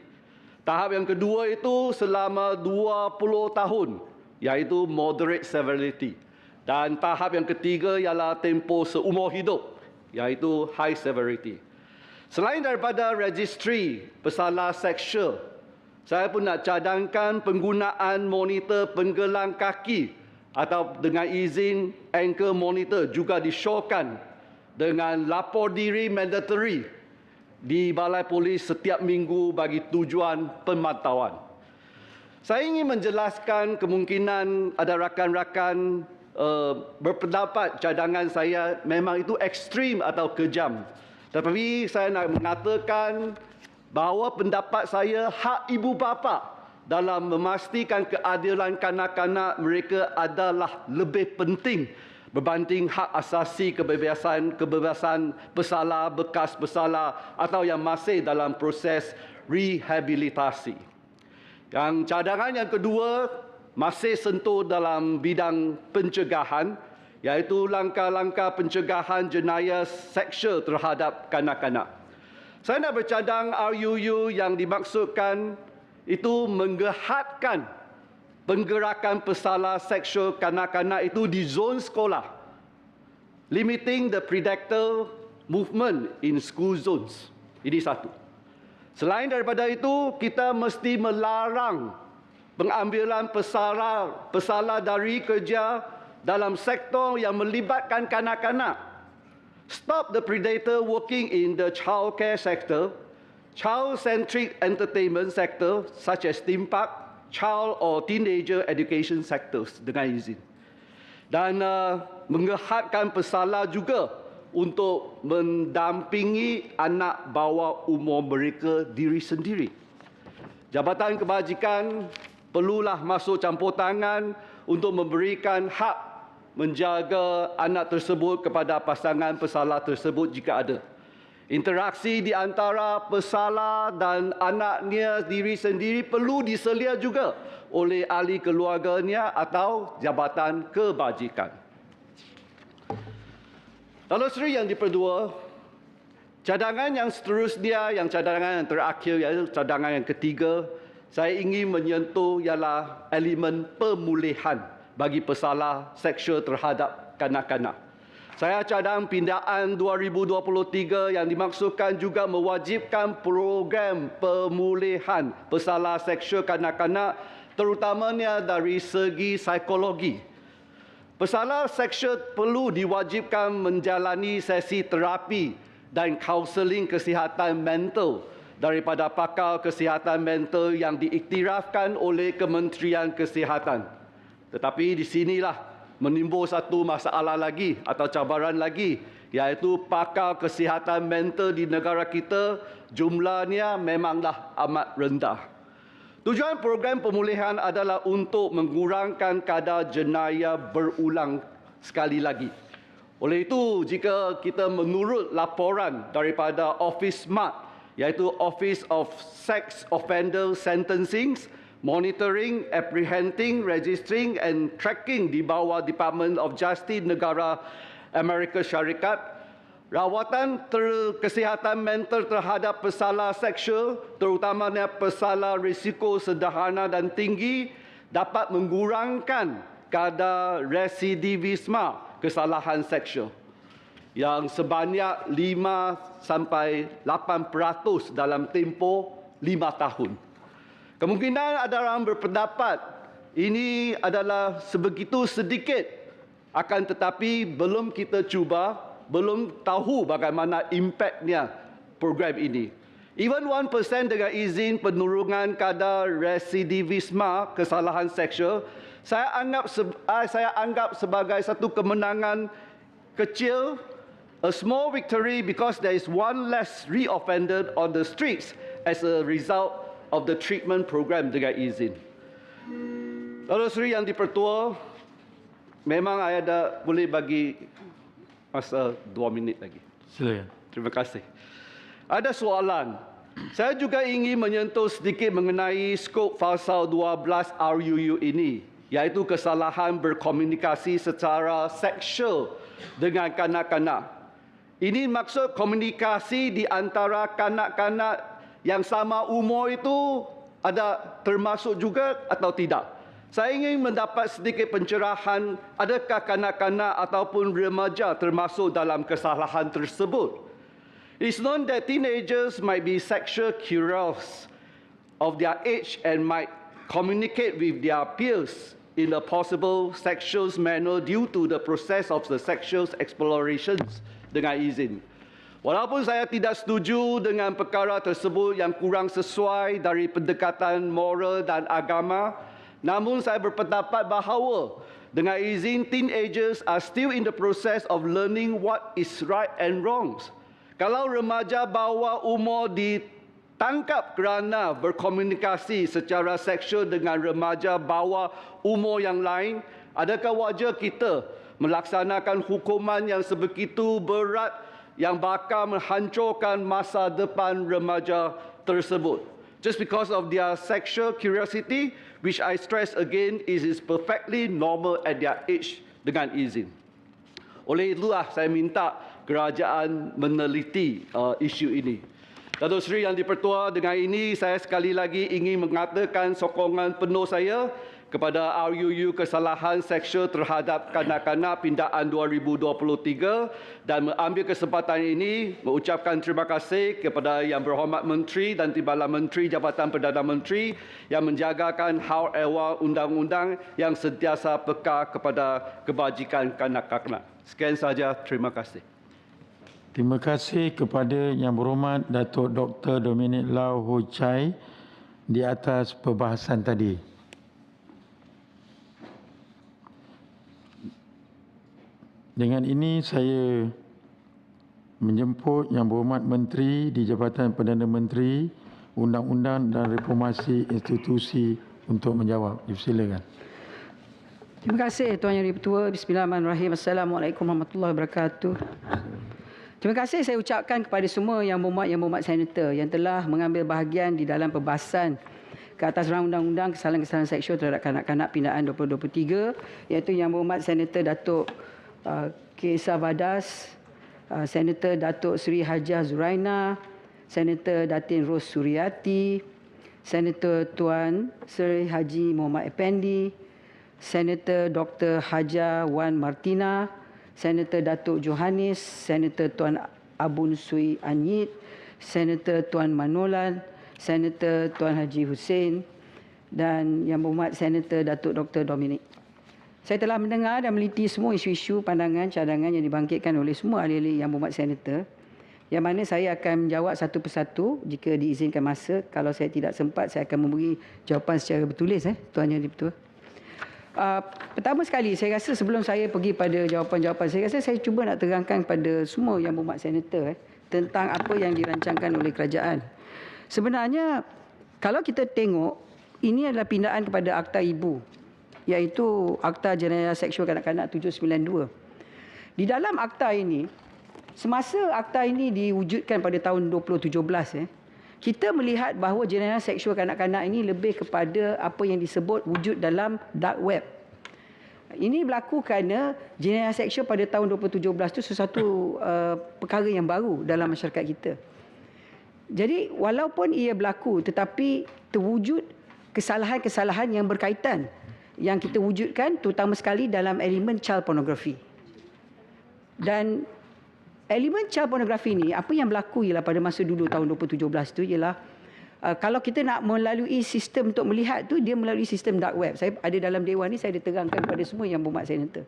Tahap yang kedua itu selama 20 tahun, iaitu moderate severity. Dan tahap yang ketiga ialah tempo seumur hidup, iaitu high severity. Selain daripada registry pesalah seksual, saya pun nak cadangkan penggunaan monitor penggelang kaki atau dengan izin ankle monitor juga disyorkan dengan lapor diri mandatory di Balai Polis setiap minggu bagi tujuan pemantauan. Saya ingin menjelaskan kemungkinan ada rakan-rakan berpendapat cadangan saya memang itu ekstrim atau kejam. Tetapi saya nak mengatakan bahawa pendapat saya hak ibu bapa dalam memastikan keadilan kanak-kanak mereka adalah lebih penting berbanding hak asasi kebebasan pesalah, bekas pesalah atau yang masih dalam proses rehabilitasi. Yang cadangan yang kedua masih sentuh dalam bidang pencegahan, iaitu langkah-langkah pencegahan jenayah seksual terhadap kanak-kanak. Saya nak bercadang RUU yang dimaksudkan itu menggehatkan penggerakan pesalah seksual kanak-kanak itu di zon sekolah, limiting the predator movement in school zones. Ini satu. Selain daripada itu, kita mesti melarang pengambilan pesalah dari kerja dalam sektor yang melibatkan kanak-kanak. Stop the predator working in the childcare sector, child-centric entertainment sector such as theme park, child or teenager education sectors dengan izin. Dan menghadkan pesalah juga untuk mendampingi anak bawah umur mereka diri sendiri. Jabatan Kebajikan perlulah masuk campur tangan untuk memberikan hak menjaga anak tersebut kepada pasangan pesalah tersebut jika ada. Interaksi di antara pesalah dan anaknya diri sendiri perlu diselia juga oleh ahli keluarganya atau Jabatan Kebajikan. Lalu Seri yang di-kedua, cadangan yang seterusnya, cadangan yang terakhir iaitu cadangan yang ketiga, saya ingin menyentuh ialah elemen pemulihan bagi pesalah seksual terhadap kanak-kanak. Saya cadang pindaan 2023 yang dimaksudkan juga mewajibkan program pemulihan pesalah seksual kanak-kanak terutamanya dari segi psikologi. Pesalah seksual perlu diwajibkan menjalani sesi terapi dan kaunseling kesihatan mental daripada pakar kesihatan mental yang diiktirafkan oleh Kementerian Kesihatan. Tetapi di sinilah menimbul satu masalah lagi atau cabaran lagi, iaitu pakar kesihatan mental di negara kita jumlahnya memanglah amat rendah. Tujuan program pemulihan adalah untuk mengurangkan kadar jenayah berulang sekali lagi. Oleh itu, jika kita menurut laporan daripada Office SMART, iaitu Office of Sex Offender Sentencing, Monitoring, Apprehending, Registering and Tracking di bawah Department of Justice negara Amerika Syarikat, rawatan kesihatan mental terhadap pesalah seksual, terutamanya pesalah risiko sederhana dan tinggi, dapat mengurangkan kadar residivisme kesalahan seksual yang sebanyak 5 sampai 8% dalam tempoh 5 tahun. Kemungkinan ada orang berpendapat ini adalah sebegitu sedikit, akan tetapi belum kita cuba, belum tahu bagaimana impaknya program ini. Even 1% dengan izin penurungan kadar residivisme kesalahan seksual, saya anggap sebagai satu kemenangan kecil, a small victory because there is one less reoffender on the streets as a result of the treatment program dengan izin. Lalu Seri yang di-Pertua, memang saya ada boleh bagi masa 2 minit lagi. Silakan. Terima kasih. Ada soalan. Saya juga ingin menyentuh sedikit mengenai skop pasal 12 RUU ini, iaitu kesalahan berkomunikasi secara seksual dengan kanak-kanak. Ini maksud komunikasi di antara kanak-kanak yang sama umur itu ada termasuk juga atau tidak. Saya ingin mendapat sedikit pencerahan, adakah kanak-kanak ataupun remaja termasuk dalam kesalahan tersebut. It's known that teenagers might be sexual curious of their age and might communicate with their peers in a possible sexual manner due to the process of the sexual explorations dengan izin. Walaupun saya tidak setuju dengan perkara tersebut yang kurang sesuai dari pendekatan moral dan agama, namun saya berpendapat bahawa dengan izin teenagers are still in the process of learning what is right and wrong. Kalau remaja bawah umur ditangkap kerana berkomunikasi secara seksual dengan remaja bawah umur yang lain, adakah wajar kita melaksanakan hukuman yang sebegitu berat yang bakal menghancurkan masa depan remaja tersebut? Just because of their sexual curiosity, which I stress again is perfectly normal at their age dengan izin. Oleh itulah saya minta kerajaan meneliti isu ini. Datuk Seri Yang di-Pertua, dengan ini saya sekali lagi ingin mengatakan sokongan penuh saya kepada RUU kesalahan seksual terhadap kanak-kanak pindaan 2023 dan mengambil kesempatan ini mengucapkan terima kasih kepada Yang Berhormat Menteri dan Timbalan Menteri Jabatan Perdana Menteri yang menjagakan hal ehwal undang-undang yang sentiasa peka kepada kebajikan kanak-kanak. Sekian saja, terima kasih. Terima kasih kepada Yang Berhormat Datuk Dr. Dominic Lau Ho Chai di atas perbahasan tadi. Dengan ini saya menjemput Yang Berhormat Menteri di Jabatan Perdana Menteri, Undang-Undang dan Reformasi Institusi untuk menjawab. Dipersilakan. Terima kasih Tuan Yang Di-Pertua. Bismillahirrahmanirrahim. Assalamualaikum warahmatullahi wabarakatuh. Terima kasih saya ucapkan kepada semua Yang Berhormat Senator yang telah mengambil bahagian di dalam perbahasan ke atas rancangan undang-undang kesalahan-kesalahan seksual terhadap kanak-kanak pindaan 2023, iaitu Yang Berhormat Senator Datuk Kesar Vadas, Senator Datuk Seri Hajah Zuraina, Senator Datin Ros Suryati, Senator Tuan Seri Haji Muhammad Effendi, Senator Dr. Haja Wan Martina, Senator Datuk Johannes, Senator Tuan Abun Sui Anyit, Senator Tuan Manolan, Senator Tuan Haji Hussein dan Yang Berhormat Senator Datuk Dr. Dominic. Saya telah mendengar dan meliti semua isu-isu, pandangan, cadangan yang dibangkitkan oleh semua ahli-ahli Yang Berhormat Senator, yang mana saya akan menjawab satu persatu jika diizinkan masa. Kalau saya tidak sempat, saya akan memberi jawapan secara bertulis, Tuan Yang Di-Pertua. Pertama sekali, saya rasa sebelum saya pergi pada jawapan-jawapan, saya cuba nak terangkan kepada semua Yang Berhormat Senator tentang apa yang dirancangkan oleh kerajaan. Sebenarnya, kalau kita tengok, ini adalah pindaan kepada Akta Ibu, iaitu Akta Jenayah Seksual Kanak-Kanak 792. Di dalam akta ini, semasa akta ini diwujudkan pada tahun 2017, kita melihat bahawa jenayah seksual kanak-kanak ini lebih kepada apa yang disebut wujud dalam dark web. Ini berlaku kerana jenayah seksual pada tahun 2017 itu sesuatu perkara yang baru dalam masyarakat kita. Jadi walaupun ia berlaku, tetapi terwujud kesalahan-kesalahan yang berkaitan yang kita wujudkan, terutama sekali dalam elemen child pornography. Dan elemen child pornography ni, apa yang berlaku ialah pada masa dulu tahun 2017 tu ialah kalau kita nak melalui sistem untuk melihat tu, dia melalui sistem dark web. Saya ada dalam dewan ni, saya diterangkan kepada semua Yang Berhormat Senator.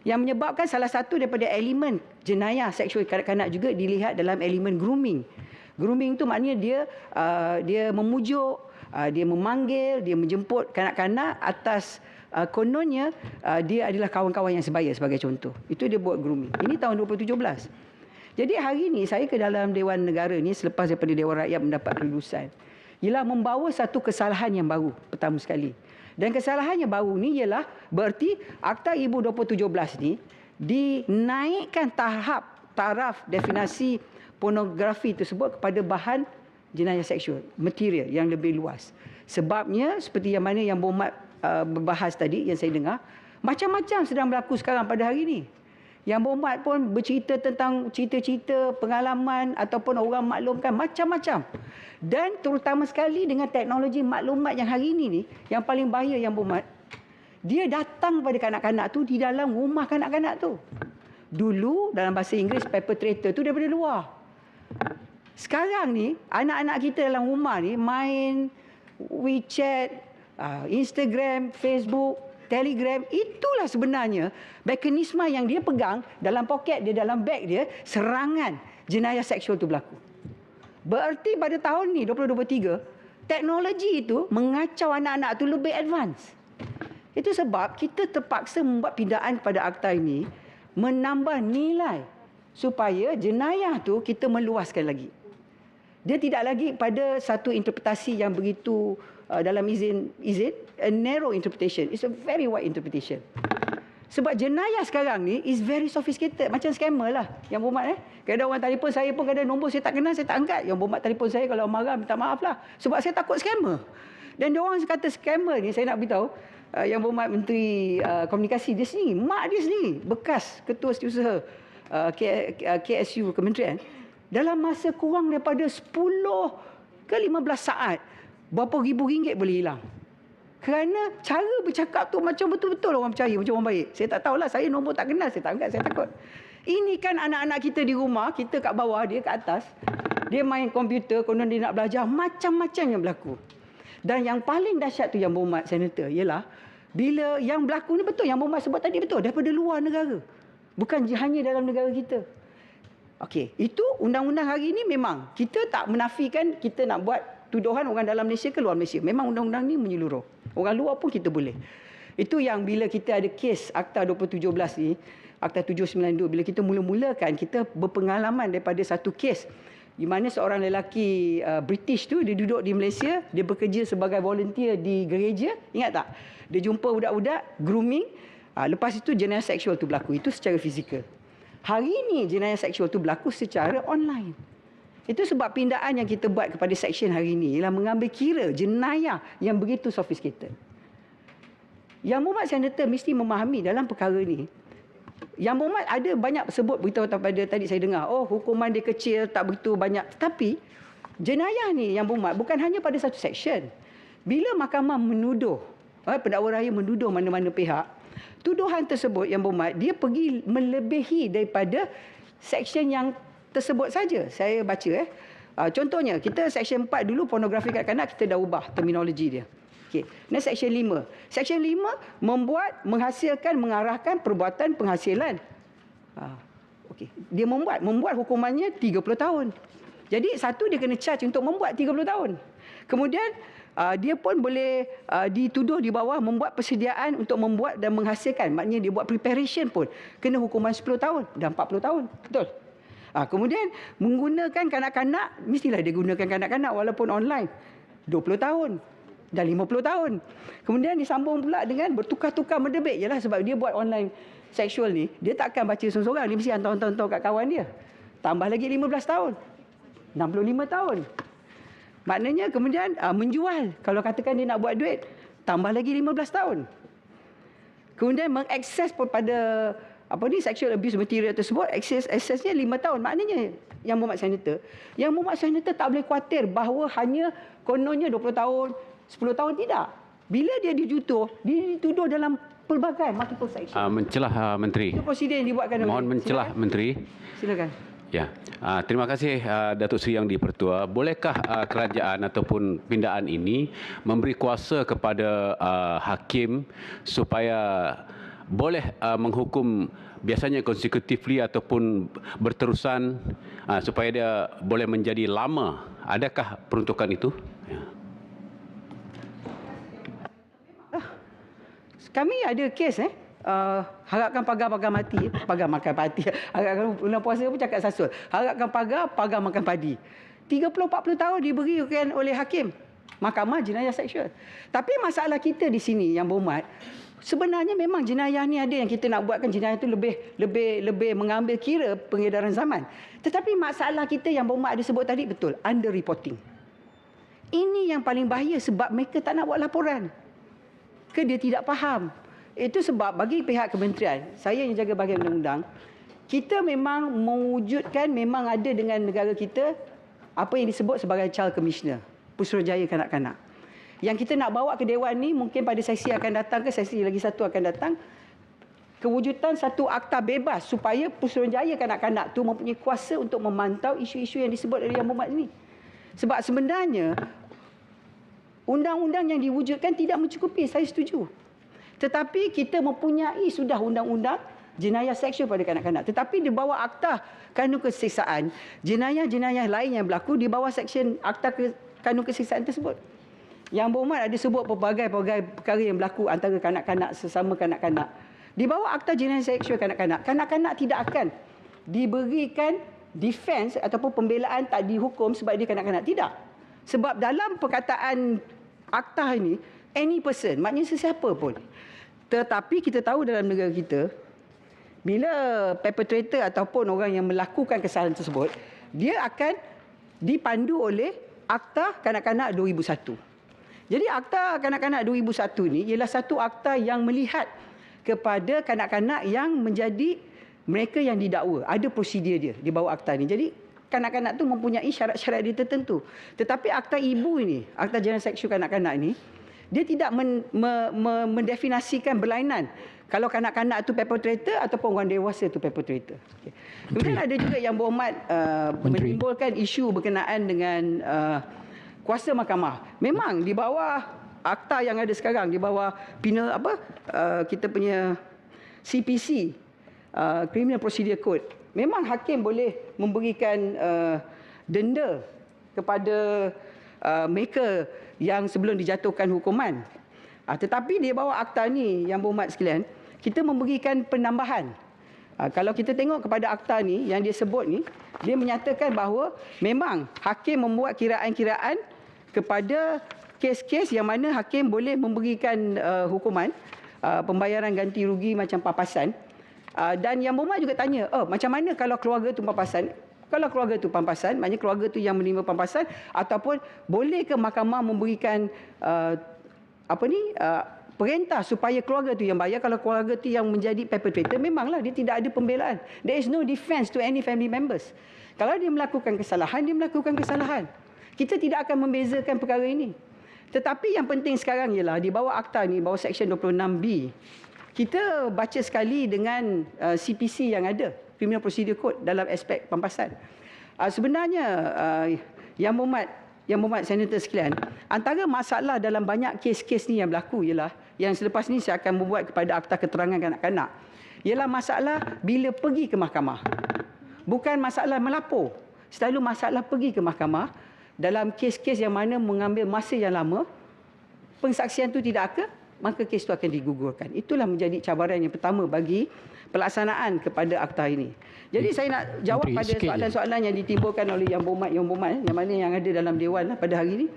Yang menyebabkan salah satu daripada elemen jenayah seksual kanak-kanak juga dilihat dalam elemen grooming. Grooming tu maknanya dia memujuk, dia memanggil, dia menjemput kanak-kanak atas kononnya dia adalah kawan-kawan yang sebaya sebagai contoh. Itu dia buat grooming. Ini tahun 2017. Jadi hari ini saya ke dalam Dewan Negara ni selepas daripada Dewan Rakyat mendapat kelulusan, ialah membawa satu kesalahan yang baru pertama sekali. Dan kesalahan yang baru ni ialah bererti Akta Ibu 2017 ni dinaikkan taraf definisi pornografi tersebut kepada bahan jenayah seksual, material yang lebih luas. Sebabnya seperti yang mana Yang Berhormat berbahas tadi yang saya dengar, macam-macam sedang berlaku sekarang pada hari ini. Yang Berhormat pun bercerita tentang cerita-cerita pengalaman ataupun orang maklumkan macam-macam. Dan terutama sekali dengan teknologi maklumat yang hari ini ni, yang paling bahaya Yang Berhormat, dia datang pada kanak-kanak tu di dalam rumah kanak-kanak tu. Dulu dalam bahasa Inggeris perpetrator tu daripada luar. Sekarang ni anak-anak kita dalam rumah ni main WeChat, Instagram, Facebook, Telegram. Itulah sebenarnya mekanisme yang dia pegang dalam poket dia, dalam beg dia, serangan jenayah seksual itu berlaku. Bererti pada tahun ni 2023, teknologi itu mengacau anak-anak itu lebih advance. Itu sebab kita terpaksa membuat pindaan kepada akta ini, menambah nilai supaya jenayah itu kita meluaskan lagi. Dia tidak lagi pada satu interpretasi yang begitu dalam izin, a narrow interpretation. It's a very wide interpretation. Sebab jenayah sekarang ni is very sophisticated. Macam scammer lah Yang Berhormat. Kadang orang telefon saya pun, kadang nombor saya tak kenal, saya tak angkat. Yang Berhormat telefon saya, kalau marah minta maaf lah. Sebab saya takut scammer. Dan dia orang kata scammer ni, saya nak beritahu, Yang Berhormat Menteri Komunikasi dia sendiri, mak dia sendiri, bekas Ketua Setiausaha KSU Kementerian, dalam masa kurang daripada 10 ke 15 saat, berapa ribu ringgit boleh hilang. Kerana cara bercakap tu macam betul-betul orang percaya, macam orang baik. Saya tak tahulah, saya nombor tak kenal, saya tak angkat, saya takut. Ini kan anak-anak kita di rumah, kita kat bawah, dia kat atas. Dia main komputer, konon dia nak belajar, macam-macam yang berlaku. Dan yang paling dahsyat tu Yang Berhormat Senator ialah, bila yang berlaku ni betul, Yang Berhormat sebut tadi betul, daripada luar negara. Bukan hanya dalam negara kita. Okey, itu undang-undang hari ini memang kita tak menafikan kita nak buat tuduhan orang dalam Malaysia ke luar Malaysia. Memang undang-undang ni menyeluruh. Orang luar pun kita boleh. Itu yang bila kita ada kes Akta 2017 ni, Akta 792, bila kita mula-mulakan, kita berpengalaman daripada satu kes di mana seorang lelaki British tu, dia duduk di Malaysia, dia bekerja sebagai volunteer di gereja, ingat tak? Dia jumpa budak-budak, grooming, lepas itu jenayah seksual tu berlaku, itu secara fizikal. Hari ini jenayah seksual tu berlaku secara online. Itu sebab pindaan yang kita buat kepada seksyen hari ini ialah mengambil kira jenayah yang begitu sophisticated. Yang Muhammad Senator mesti memahami dalam perkara ni. Yang Muhammad ada banyak sebut beritahu pada tadi saya dengar, oh hukuman dia kecil, tak begitu banyak. Tetapi jenayah ni yang Muhammad bukan hanya pada satu seksyen. Bila mahkamah menuduh, pendakwa raya menuduh mana-mana pihak, tuduhan tersebut yang Muhammad dia pergi melebihi daripada seksyen yang tersebut saja. Saya baca contohnya kita seksyen 4 dulu pornografi kanak-kanak kita dah ubah terminologi dia. Okey, ini seksyen 5. Seksyen 5 membuat, menghasilkan, mengarahkan perbuatan penghasilan. Okey, dia membuat hukumannya 30 tahun. Jadi satu dia kena charge untuk membuat 30 tahun. Kemudian dia pun boleh dituduh di bawah membuat persediaan untuk membuat dan menghasilkan. Maknanya dia buat preparation pun kena hukuman 10 tahun dan 40 tahun. Betul? Kemudian menggunakan kanak-kanak, mestilah dia gunakan kanak-kanak walaupun online. 20 tahun dan 50 tahun. Kemudian disambung pula dengan bertukar-tukar mendebik. Yalah sebab dia buat online seksual ni, dia takkan baca seorang-seorang. Dia mesti hantar-hantar kat kawan dia. Tambah lagi 15 tahun. 65 tahun. Maknanya kemudian menjual. Kalau katakan dia nak buat duit, tambah lagi 15 tahun. Kemudian mengakses pada sexual abuse material tersebut, aksesnya 5 tahun. Maknanya yang Muhammad Senator tak boleh khawatir bahawa hanya kononnya 20 tahun, 10 tahun, tidak. Bila dia dituduh dalam pelbagai multiple section. Mencelah Menteri. Itu prosedur yang dibuatkan oleh. Mohon mencelah Menteri. Silakan. Ya, terima kasih Datuk Seri Yang di-Pertua. Bolehkah kerajaan ataupun pindaan ini memberi kuasa kepada hakim supaya boleh menghukum biasanya consecutively ataupun berterusan supaya dia boleh menjadi lama? Adakah peruntukan itu? Ya. Kami ada kes harapkan pagar mati, pagar makan padi. Harapkan bulan puasa pun cakap sasul. Harapkan pagar makan padi. 30-40 tahun diberikan oleh hakim mahkamah jenayah seksual. Tapi masalah kita di sini yang berhormat, sebenarnya memang jenayah ni ada yang kita nak buatkan jenayah itu lebih mengambil kira pengedaran zaman. Tetapi masalah kita yang berhormat ada sebut tadi betul, under reporting. Ini yang paling bahaya sebab mereka tak nak buat laporan. Dia tidak faham. Itu sebab bagi pihak kementerian, saya yang jaga bahagian undang-undang, kita memang mewujudkan, memang ada dengan negara kita apa yang disebut sebagai Child Commissioner, Pusurujaya Kanak-Kanak. Yang kita nak bawa ke Dewan ni mungkin pada sesi akan datang ke sesi lagi satu akan datang, kewujudan satu akta bebas supaya Pusurujaya Kanak-Kanak tu mempunyai kuasa untuk memantau isu-isu yang disebut oleh Yang Berhormat ini. Sebab sebenarnya undang-undang yang diwujudkan tidak mencukupi, saya setuju. Tetapi kita mempunyai sudah undang-undang jenayah seksual pada kanak-kanak. Tetapi di bawah Akta Kanun Keseksaan, jenayah-jenayah lain yang berlaku di bawah seksyen Akta Kanun Keseksaan tersebut. Yang Berhormat ada sebut pelbagai perkara yang berlaku antara kanak-kanak sesama kanak-kanak. Di bawah Akta Jenayah Seksual Kanak-Kanak, kanak-kanak tidak akan diberikan defense ataupun pembelaan tak dihukum sebab dia kanak-kanak. Tidak. Sebab dalam perkataan akta ini, any person, maknanya sesiapa pun. Tetapi kita tahu dalam negara kita, bila perpetrator ataupun orang yang melakukan kesalahan tersebut, dia akan dipandu oleh Akta Kanak-Kanak 2001. Jadi Akta Kanak-Kanak 2001 ni ialah satu akta yang melihat kepada kanak-kanak yang menjadi mereka yang didakwa. Ada prosedur dia di bawah akta ni. Jadi kanak-kanak tu mempunyai syarat-syarat dia tertentu. Tetapi akta ibu ini, Akta Jenayah Seksual Kanak-Kanak ini, dia tidak mendefinisikan berlainan. Kalau kanak-kanak tu perpetrator ataupun orang dewasa tu perpetrator. Okay. Kemudian ada juga Yang Berhormat menimbulkan isu berkenaan dengan kuasa mahkamah. Memang di bawah akta yang ada sekarang, di bawah kita punya CPC, Criminal Procedure Code, memang hakim boleh memberikan denda kepada mereka yang sebelum dijatuhkan hukuman. Tetapi di bawah akta ni, Yang Berhormat sekalian, kita memberikan penambahan. Kalau kita tengok kepada akta ni, yang dia sebut ni, dia menyatakan bahawa memang hakim membuat kiraan-kiraan kepada kes-kes yang mana hakim boleh memberikan hukuman, pembayaran ganti rugi macam pampasan. Dan Yang Berhormat juga tanya, macam mana kalau keluarga tu pampasan? Kalau keluarga tu pampasan, maknanya keluarga tu yang menerima pampasan, ataupun boleh ke mahkamah memberikan perintah supaya keluarga tu yang bayar. Kalau keluarga tu yang menjadi perpetrator, memanglah dia tidak ada pembelaan. There is no defense to any family members. Kalau dia melakukan kesalahan, dia melakukan kesalahan. Kita tidak akan membezakan perkara ini. Tetapi yang penting sekarang ialah di bawah akta ni, bawah Seksyen 26B, kita baca sekali dengan CPC yang ada, Criminal Procedure Code, dalam aspek pampasan. Sebenarnya Yang Berhormat Senator sekalian, antara masalah dalam banyak kes-kes ni yang berlaku ialah, yang selepas ni saya akan membuat kepada akta keterangan kanak-kanak, ialah masalah bila pergi ke mahkamah. Bukan masalah melapor. Selalu masalah pergi ke mahkamah dalam kes-kes yang mana mengambil masa yang lama, pensaksian tu tidak ada, maka kes itu akan digugurkan. Itulah menjadi cabaran yang pertama bagi pelaksanaan kepada akta ini. Jadi saya nak jawab pada soalan-soalan yang ditimbulkan oleh Yang Berhormat, yang mana yang ada dalam Dewan pada hari ini.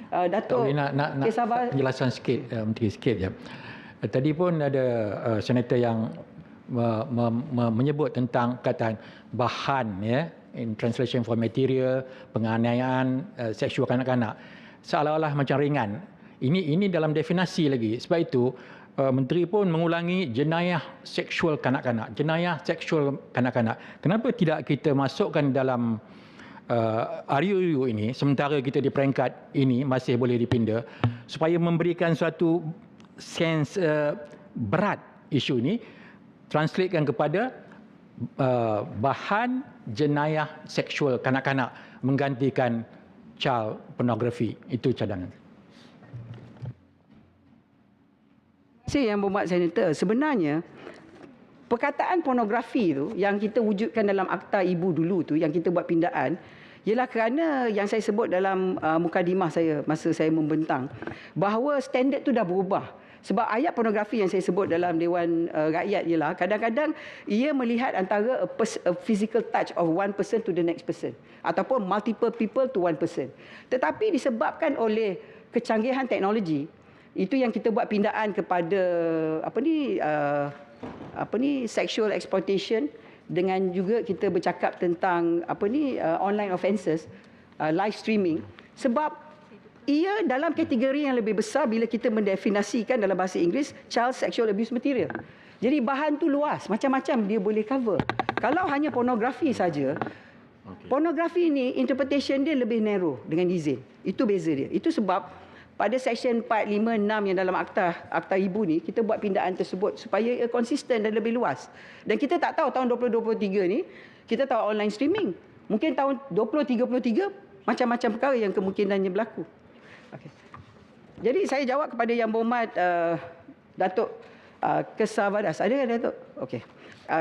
Datuk nak penjelasan sikit, Menteri sikit je. Tadi pun ada senator yang menyebut tentang kataan bahan, ya, in translation for material, penganiayaan seksual kanak-kanak, seolah-olah macam ringan. Ini dalam definisi lagi. Sebab itu Menteri pun mengulangi jenayah seksual kanak-kanak. Jenayah seksual kanak-kanak. Kenapa tidak kita masukkan dalam RUU ini, sementara kita di peringkat ini masih boleh dipinda, supaya memberikan suatu sense berat isu ini, translatekan kepada bahan jenayah seksual kanak-kanak, menggantikan child pornography. Itu cadangan. Yang Berhormat Senator, sebenarnya perkataan pornografi tu yang kita wujudkan dalam akta ibu dulu tu, yang kita buat pindaan, ialah kerana yang saya sebut dalam mukadimah saya masa saya membentang, bahawa standard tu dah berubah. Sebab ayat pornografi yang saya sebut dalam Dewan Rakyat ialah kadang-kadang ia melihat antara a physical touch of one person to the next person, ataupun multiple people to one person. Tetapi disebabkan oleh kecanggihan teknologi, itu yang kita buat pindaan kepada sexual exploitation, dengan juga kita bercakap tentang online offences, live streaming, sebab ia dalam kategori yang lebih besar bila kita mendefinisikan dalam bahasa Inggeris child sexual abuse material. Jadi bahan tu luas, macam-macam dia boleh cover. Kalau hanya pornografi saja, pornografi ni interpretation dia lebih narrow dengan izin. Itu beza dia. Itu sebab pada Seksyen 4, 5, 6 yang dalam akta ibu ni, kita buat pindaan tersebut supaya ia konsisten dan lebih luas. Dan kita tak tahu tahun 2023 ni, kita tahu online streaming. Mungkin tahun 2033, macam-macam perkara yang kemungkinannya berlaku. Okay. Jadi saya jawab kepada Yang Berhormat Datuk Kesavadas. Ada kan Datuk? Okey.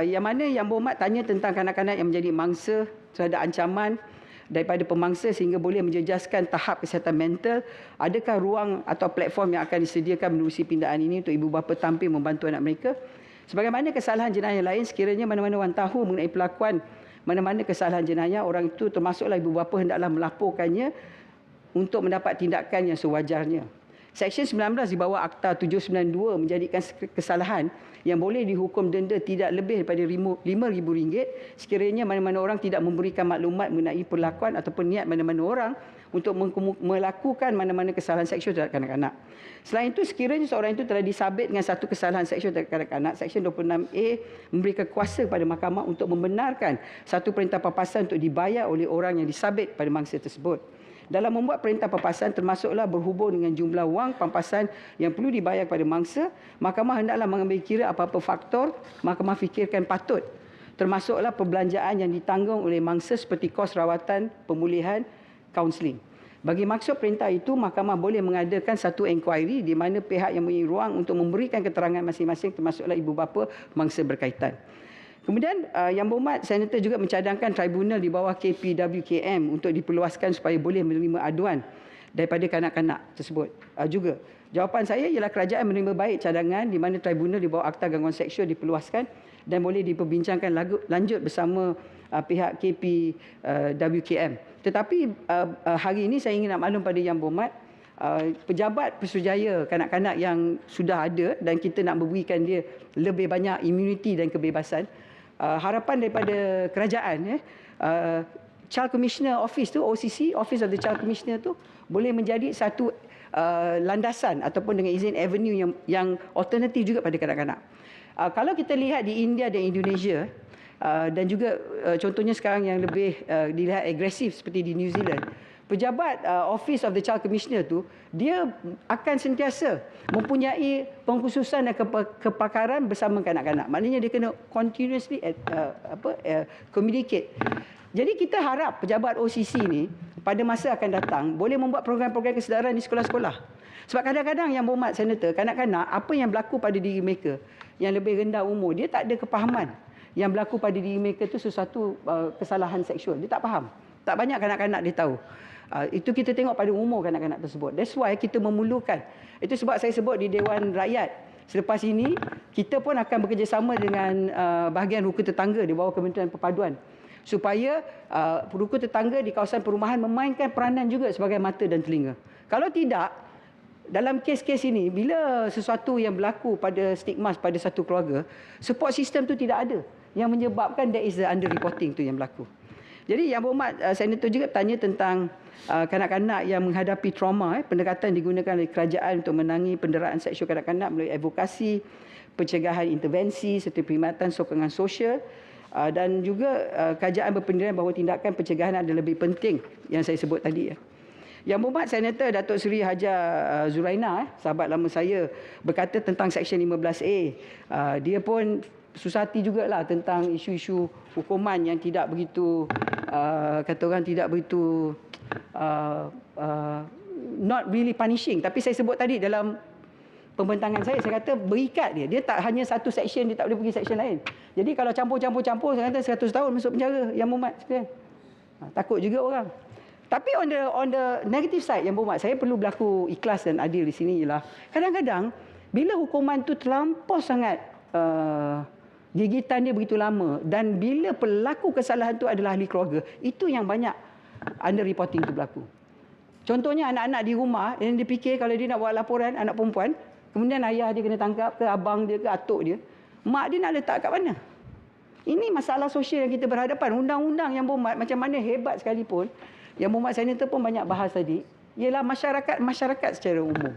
Yang mana Yang Berhormat tanya tentang kanak-kanak yang menjadi mangsa terhadap ancaman daripada pemangsa sehingga boleh menjejaskan tahap kesihatan mental. Adakah ruang atau platform yang akan disediakan menerusi pindaan ini untuk ibu bapa tampil membantu anak mereka? Sebagaimana kesalahan jenayah lain, sekiranya mana-mana orang tahu mengenai pelakuan mana-mana kesalahan jenayah, orang itu termasuklah ibu bapa hendaklah melaporkannya untuk mendapat tindakan yang sewajarnya. Seksyen 19 di bawah Akta 792 menjadikan kesalahan yang boleh dihukum denda tidak lebih daripada RM5,000 sekiranya mana-mana orang tidak memberikan maklumat mengenai perlakuan ataupun niat mana-mana orang untuk melakukan mana-mana kesalahan seksual terhadap kanak-kanak. Selain itu, sekiranya seorang itu telah disabit dengan satu kesalahan seksual terhadap kanak-kanak, Seksyen 26A memberikan kuasa kepada mahkamah untuk membenarkan satu perintah pampasan untuk dibayar oleh orang yang disabit pada mangsa tersebut. Dalam membuat perintah pampasan termasuklah berhubung dengan jumlah wang pampasan yang perlu dibayar kepada mangsa, mahkamah hendaklah mengambil kira apa-apa faktor mahkamah fikirkan patut, termasuklah perbelanjaan yang ditanggung oleh mangsa seperti kos rawatan, pemulihan, kaunseling. Bagi maksud perintah itu, mahkamah boleh mengadakan satu inquiry di mana pihak yang mempunyai ruang untuk memberikan keterangan masing-masing termasuklah ibu bapa mangsa berkaitan. Kemudian Yang Berhormat Senator juga mencadangkan tribunal di bawah KPWKM untuk diperluaskan supaya boleh menerima aduan daripada kanak-kanak tersebut. Juga jawapan saya ialah kerajaan menerima baik cadangan di mana tribunal di bawah Akta Gangguan Seksual diperluaskan dan boleh diperbincangkan lanjut bersama pihak KPWKM. Tetapi hari ini saya ingin nak maklum pada Yang Berhormat, pejabat Pesuruhjaya kanak-kanak yang sudah ada dan kita nak memberikan dia lebih banyak immunity dan kebebasan. Harapan daripada kerajaan, Child Commissioner Office tu, OCC, Office of the Child Commissioner tu boleh menjadi satu landasan ataupun dengan izin avenue yang alternatif juga pada kanak-kanak. Kalau kita lihat di India dan Indonesia, dan juga contohnya sekarang yang lebih dilihat agresif seperti di New Zealand, pejabat Office of the Child Commissioner tu dia akan sentiasa mempunyai pengkhususan dan kepakaran bersama kanak-kanak. Maknanya dia kena continuously communicate. Jadi kita harap pejabat OCC ni pada masa akan datang boleh membuat program-program kesedaran di sekolah-sekolah. Sebab kadang-kadang Yang Berhormat Senator, kanak-kanak apa yang berlaku pada diri mereka yang lebih rendah umur, dia tak ada kepahaman yang berlaku pada diri mereka tu sesuatu kesalahan seksual. Dia tak faham. Tak banyak kanak-kanak dia tahu. Itu kita tengok pada umur kanak-kanak tersebut. That's why kita memerlukan. Itu sebab saya sebut di Dewan Rakyat, selepas ini kita pun akan bekerjasama dengan bahagian ruka tetangga di bawah Kementerian Perpaduan supaya ruka tetangga di kawasan perumahan memainkan peranan juga sebagai mata dan telinga. Kalau tidak, dalam kes-kes ini, bila sesuatu yang berlaku pada stigma pada satu keluarga, support system tu tidak ada yang menyebabkan there is the under-reporting tu yang berlaku. Jadi Yang Berhormat Senator juga tanya tentang kanak-kanak yang menghadapi trauma. Pendekatan digunakan oleh kerajaan untuk menangi penderaan seksual kanak-kanak melalui advokasi, pencegahan intervensi serta perkhidmatan sokongan sosial. Dan juga kerajaan berpendirian bahawa tindakan pencegahan adalah lebih penting yang saya sebut tadi. Yang Berhormat Senator Datuk Seri Haja Zuraina, sahabat lama saya, berkata tentang Seksyen 15A. Dia pun susah hati jugalah tentang isu-isu hukuman yang tidak begitu, kata orang tidak begitu, not really punishing. Tapi saya sebut tadi dalam pembentangan saya kata berikat dia. Dia tak hanya satu seksyen, dia tak boleh pergi seksyen lain. Jadi kalau campur-campur, saya kata 100 tahun masuk penjara Yang Berhormat sekalian. Takut juga orang. Tapi on the negative side, Yang Berhormat, saya perlu berlaku ikhlas dan adil di sini ialah kadang-kadang bila hukuman tu terlampau sangat gigitan dia begitu lama dan bila pelaku kesalahan tu adalah ahli keluarga, itu yang banyak under reporting tu berlaku. Contohnya anak-anak di rumah yang dia fikir kalau dia nak buat laporan anak perempuan, kemudian ayah dia kena tangkap ke abang dia ke atuk dia, mak dia nak letak kat mana? Ini masalah sosial yang kita berhadapan. Undang-undang Yang Berhormat macam mana hebat sekalipun, Yang Berhormat Senator pun banyak bahas tadi, ialah masyarakat secara umum.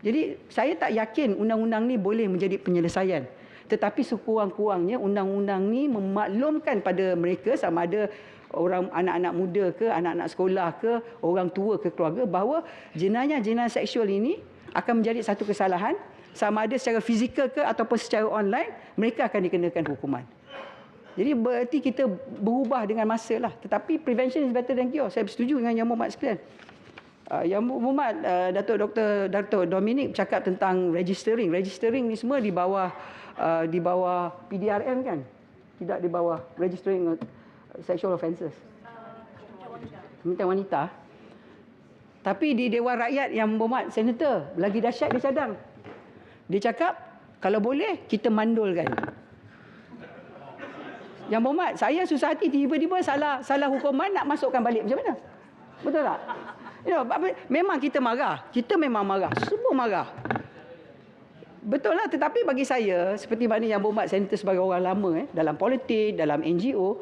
Jadi saya tak yakin undang-undang ni boleh menjadi penyelesaian. Tetapi sekurang-kurangnya undang-undang ni memaklumkan pada mereka, sama ada orang anak-anak muda ke, anak-anak sekolah ke, orang tua ke keluarga, bahawa jenayah-jenayah seksual ini akan menjadi satu kesalahan, sama ada secara fizikal ke ataupun secara online, mereka akan dikenakan hukuman. Jadi berarti kita berubah dengan masa lah. Tetapi prevention is better than cure. Saya bersetuju dengan Yang Berhormat sekalian. Yang Berhormat Dato' Dominic cakap tentang registering. Registering ni semua di bawah PDRM kan? Tidak di bawah registering sexual offences. Kementerian Wanita. Tapi di Dewan Rakyat Yang Berhormat Senator lagi dahsyat dia cadang. Dia cakap kalau boleh kita mandulkan. Yang Berhormat, saya susah hati tiba-tiba salah hukuman nak masukkan balik. Macam mana? Betul tak? Memang kita marah. Kita memang marah. Semua marah. Betul lah. Tetapi bagi saya, seperti mana Yang Berhormat Senator sebagai orang lama dalam politik, dalam NGO,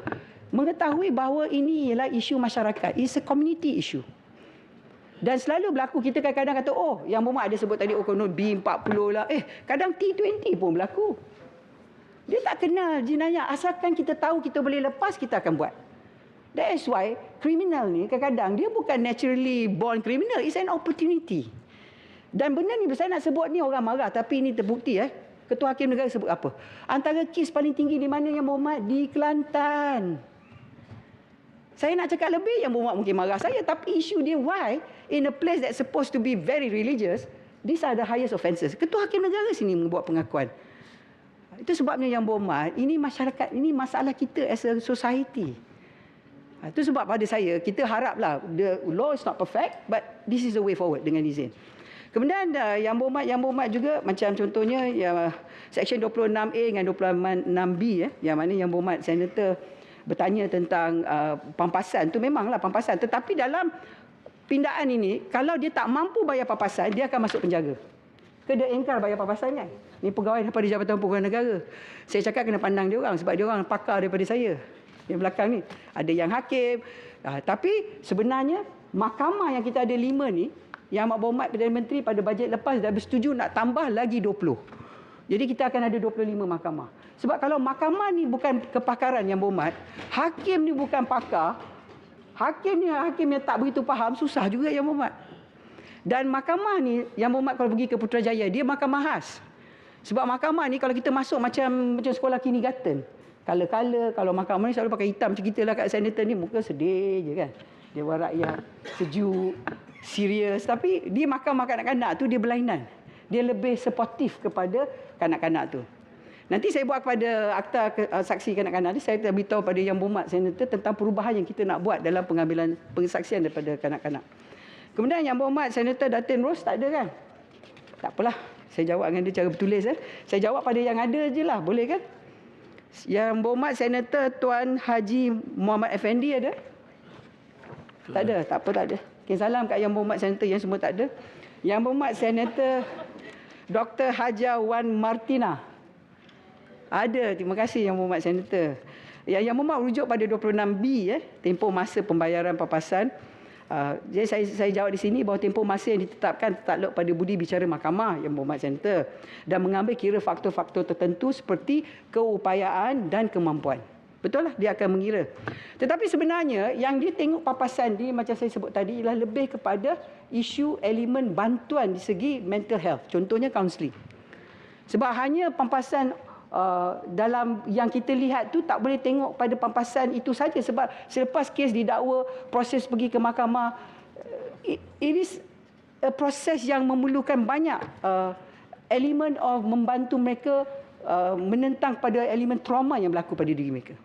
mengetahui bahawa ini ialah isu masyarakat. It's a community issue. Dan selalu berlaku, kita kadang-kadang kata, oh, Yang Berhormat ada sebut tadi, konon B40 lah. Kadang T20 pun berlaku. Dia tak kenal jenayah. Asalkan kita tahu kita boleh lepas, kita akan buat. That is why kriminal ni kadang-kadang dia bukan naturally born criminal. It's an opportunity. Dan benda ni saya nak sebut ni orang marah. Tapi ini terbukti. Ketua Hakim Negara sebut apa? Antara kes paling tinggi di mana Yang Berhormat? Di Kelantan. Saya nak cakap lebih, Yang Berhormat mungkin marah saya. Tapi isu dia why in a place that's supposed to be very religious, these are the highest offences. Ketua Hakim Negara sini membuat pengakuan. Itu sebabnya Yang Berhormat, ini masyarakat, ini masalah kita as a society. Itu sebab pada saya, kita haraplah, the law is not perfect, but this is the way forward dengan izin. Kemudian Yang Berhormat juga, macam contohnya Seksyen 26A dengan 26B, yang mana Yang Berhormat Senator bertanya tentang pampasan, itu memanglah pampasan. Tetapi dalam pindaan ini, kalau dia tak mampu bayar pampasan, dia akan masuk penjara. Dia engkar bayar pampasan kan? Ini pegawai daripada Jabatan Pegawai Negara. Saya cakap kena pandang dia orang, sebab dia orang pakar daripada saya. Yang belakang ni ada yang hakim, tapi sebenarnya mahkamah yang kita ada 5 ni, yang Amat Berhormat Perdana Menteri pada bajet lepas dah bersetuju nak tambah lagi 20. Jadi kita akan ada 25 mahkamah. Sebab kalau mahkamah ni bukan kepakaran Yang Berhormat, hakim ni bukan pakar, hakim yang tak begitu faham, susah juga Yang Berhormat. Dan mahkamah ni Yang Berhormat kalau pergi ke Putrajaya, dia mahkamah khas. Sebab mahkamah ni kalau kita masuk macam sekolah kindergarten, kala-kala kalau mahkamah ni selalu pakai hitam macam kita lah kat senator ni, muka sedih je kan. Dia buat rakyat sejuk, serius. Tapi di mahkamah kanak-kanak tu dia berlainan. Dia lebih supportif kepada kanak-kanak tu. Nanti saya buat kepada akta saksi kanak-kanak ni, saya beritahu pada Yang Berhormat Senator tentang perubahan yang kita nak buat dalam pengambilan pensaksian daripada kanak-kanak. Kemudian Yang Berhormat Senator Datin Ros tak ada kan? Tak apalah, saya jawab dengan dia cara bertulis. Saya jawab pada yang ada je lah, boleh kan? Yang Berhormat Senator Tuan Haji Muhammad Effendi ada? Tak ada, tak apa, tak ada. Okay, salam kat Yang Berhormat Senator yang semua tak ada. Yang Berhormat Senator Dr. Haja Wan Martina. Ada, terima kasih Yang Berhormat Senator. Yang Berhormat rujuk pada 26B, tempoh masa pembayaran pampasan. Jadi saya jawab di sini bahawa tempoh masa yang ditetapkan tertakluk pada budi bicara mahkamah Yang Berhormat Senator dan mengambil kira faktor-faktor tertentu seperti keupayaan dan kemampuan. Betul lah, dia akan mengira. Tetapi sebenarnya yang dia tengok papasan dia macam saya sebut tadi ialah lebih kepada isu elemen bantuan di segi mental health. Contohnya counselling. Sebab hanya pampasan dalam yang kita lihat tu tak boleh tengok pada pampasan itu saja, sebab selepas kes didakwa, proses pergi ke mahkamah, it is a proses yang memerlukan banyak elemen of membantu mereka menentang pada elemen trauma yang berlaku pada diri mereka.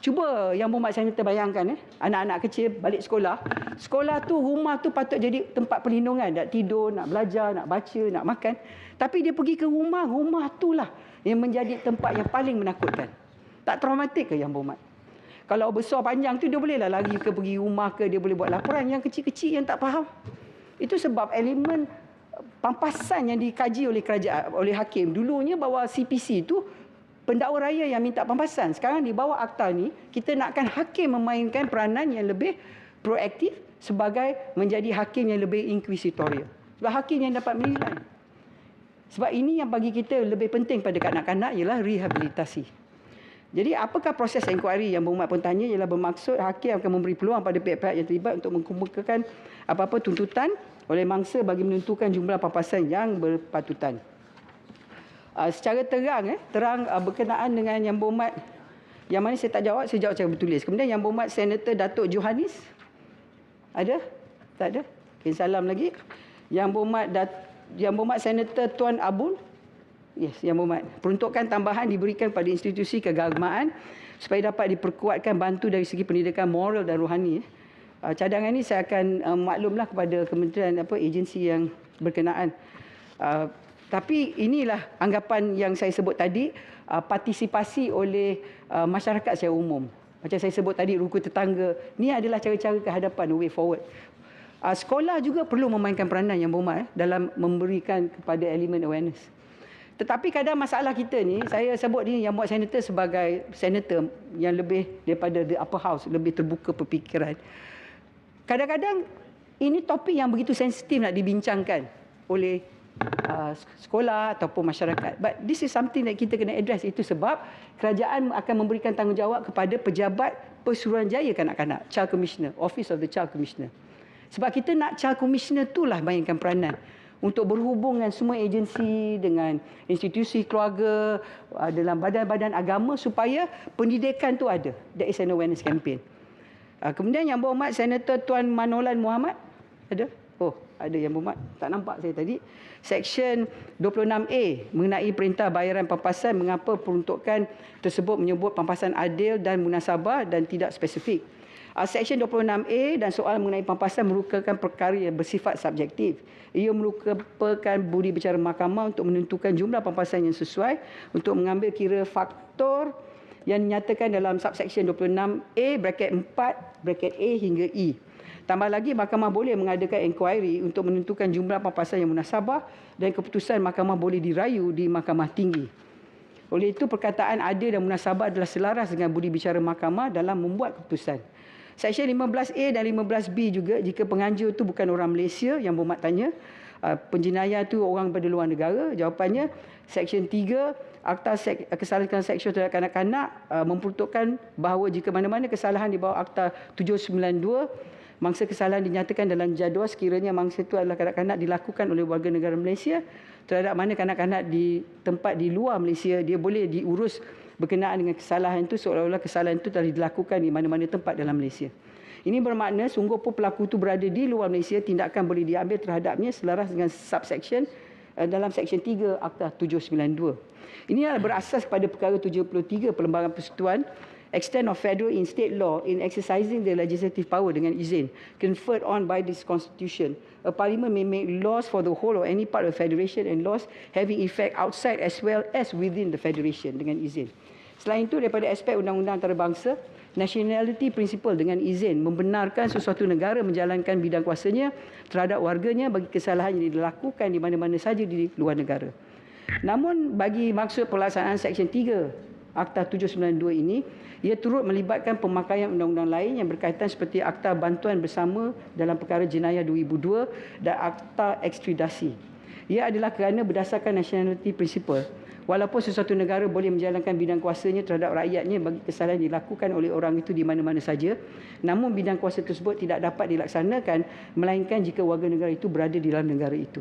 Cuba Yang Berhormat Senator bayangkan, anak-anak kecil balik sekolah. Sekolah tu, rumah tu patut jadi tempat perlindungan. Nak tidur, nak belajar, nak baca, nak makan. Tapi dia pergi ke rumah, rumah tu lah yang menjadi tempat yang paling menakutkan. Tak traumatik ke Yang Berhormat? Kalau besar panjang tu dia bolehlah lari ke pergi rumah ke, dia boleh buat laporan. Yang kecil-kecil yang tak faham. Itu sebab elemen pampasan yang dikaji oleh kerajaan, oleh hakim. Dulunya bahawa CPC tu pendakwa raya yang minta pampasan. Sekarang di bawah akta ni, kita nakkan hakim memainkan peranan yang lebih proaktif sebagai menjadi hakim yang lebih inquisitorial. Sebab hakim yang dapat menilai. Sebab ini yang bagi kita lebih penting pada kanak-kanak ialah rehabilitasi. Jadi apakah proses inkuari Yang Berhormat pun tanya ialah bermaksud hakim akan memberi peluang pada pihak-pihak yang terlibat untuk mengemukakan apa-apa tuntutan oleh mangsa bagi menentukan jumlah pampasan yang berpatutan. Secara terang berkenaan dengan Yang Berhormat, yang mana saya tak jawab, saya jawab secara bertulis. Kemudian Yang Berhormat Senator Datuk Johannes, ada? Tak ada? Okay, salam lagi. Yang Berhormat Senator Tuan Abun, yes, Yang Berhormat. Peruntukan tambahan diberikan pada institusi keagamaan supaya dapat diperkuatkan bantu dari segi pendidikan moral dan rohani. Cadangan ini saya akan maklumlah kepada kementerian agensi yang berkenaan. Tapi inilah anggapan yang saya sebut tadi, partisipasi oleh masyarakat secara umum. Macam saya sebut tadi, rukun tetangga. Ini adalah cara-cara kehadapan, way forward. Sekolah juga perlu memainkan peranan Yang Berhormat dalam memberikan kepada elemen awareness. Tetapi kadang masalah kita ni, saya sebut ni Yang Berhormat Senator sebagai senator yang lebih daripada the upper house, lebih terbuka berfikiran. Kadang-kadang ini topik yang begitu sensitif nak dibincangkan oleh sekolah ataupun masyarakat. But this is something that kita kena address. Itu sebab kerajaan akan memberikan tanggungjawab kepada pejabat Pesuruhanjaya Kanak-kanak, Child Commissioner, Office of the Child Commissioner. Sebab kita nak Child Commissioner itulah mainkan peranan untuk berhubung dengan semua agensi, dengan institusi keluarga, dalam badan-badan agama supaya pendidikan tu ada. That is an awareness campaign. Kemudian Yang Berhormat Senator Tuan Manolan Muhammad, ada? Oh, ada Yang Berhormat tak nampak saya tadi. Seksyen 26A mengenai perintah bayaran pampasan, mengapa peruntukan tersebut menyebut pampasan adil dan munasabah dan tidak spesifik. Seksyen 26A dan soal mengenai pampasan merupakan perkara yang bersifat subjektif. Ia merupakan budi bicara mahkamah untuk menentukan jumlah pampasan yang sesuai untuk mengambil kira faktor yang dinyatakan dalam subseksyen 26A braket 4 braket A hingga E. Tambah lagi, mahkamah boleh mengadakan inquiry untuk menentukan jumlah pampasan yang munasabah dan keputusan mahkamah boleh dirayu di mahkamah tinggi. Oleh itu, perkataan adil dan munasabah adalah selaras dengan budi bicara mahkamah dalam membuat keputusan. Seksyen 15A dan 15B juga, jika penganjur itu bukan orang Malaysia, Yang Berhormat tanya, penjenayah itu orang dari luar negara. Jawapannya, Seksyen 3, Akta Kesalahan Seksual terhadap kanak-kanak memperuntukkan bahawa jika mana-mana kesalahan di bawah Akta 792, mangsa kesalahan dinyatakan dalam jadual sekiranya mangsa itu adalah kanak-kanak dilakukan oleh warga negara Malaysia, terhadap mana kanak-kanak di tempat di luar Malaysia, dia boleh diurus berkenaan dengan kesalahan itu seolah-olah kesalahan itu telah dilakukan di mana-mana tempat dalam Malaysia. Ini bermakna sungguh pun pelaku itu berada di luar Malaysia, tindakan boleh diambil terhadapnya selaras dengan subsection dalam Seksyen 3 Akta 792. Ini adalah berasas pada perkara 73 Perlembagaan Persekutuan, extent of federal in state law in exercising the legislative power dengan izin conferred on by this constitution. A parliament may make laws for the whole or any part of federation and laws having effect outside as well as within the federation dengan izin. Selain itu, daripada aspek undang-undang antarabangsa, nationality principle dengan izin membenarkan sesuatu negara menjalankan bidang kuasanya terhadap warganya bagi kesalahan yang dilakukan di mana-mana saja di luar negara. Namun bagi maksud pelaksanaan Seksyen 3 Akta 792 ini, ia turut melibatkan pemakaian undang-undang lain yang berkaitan seperti Akta Bantuan Bersama dalam Perkara Jenayah 2002 dan Akta Ekstradisi. Ia adalah kerana berdasarkan nationality principle, walaupun sesuatu negara boleh menjalankan bidang kuasanya terhadap rakyatnya bagi kesalahan yang dilakukan oleh orang itu di mana-mana saja, namun bidang kuasa tersebut tidak dapat dilaksanakan melainkan jika warga negara itu berada di dalam negara itu.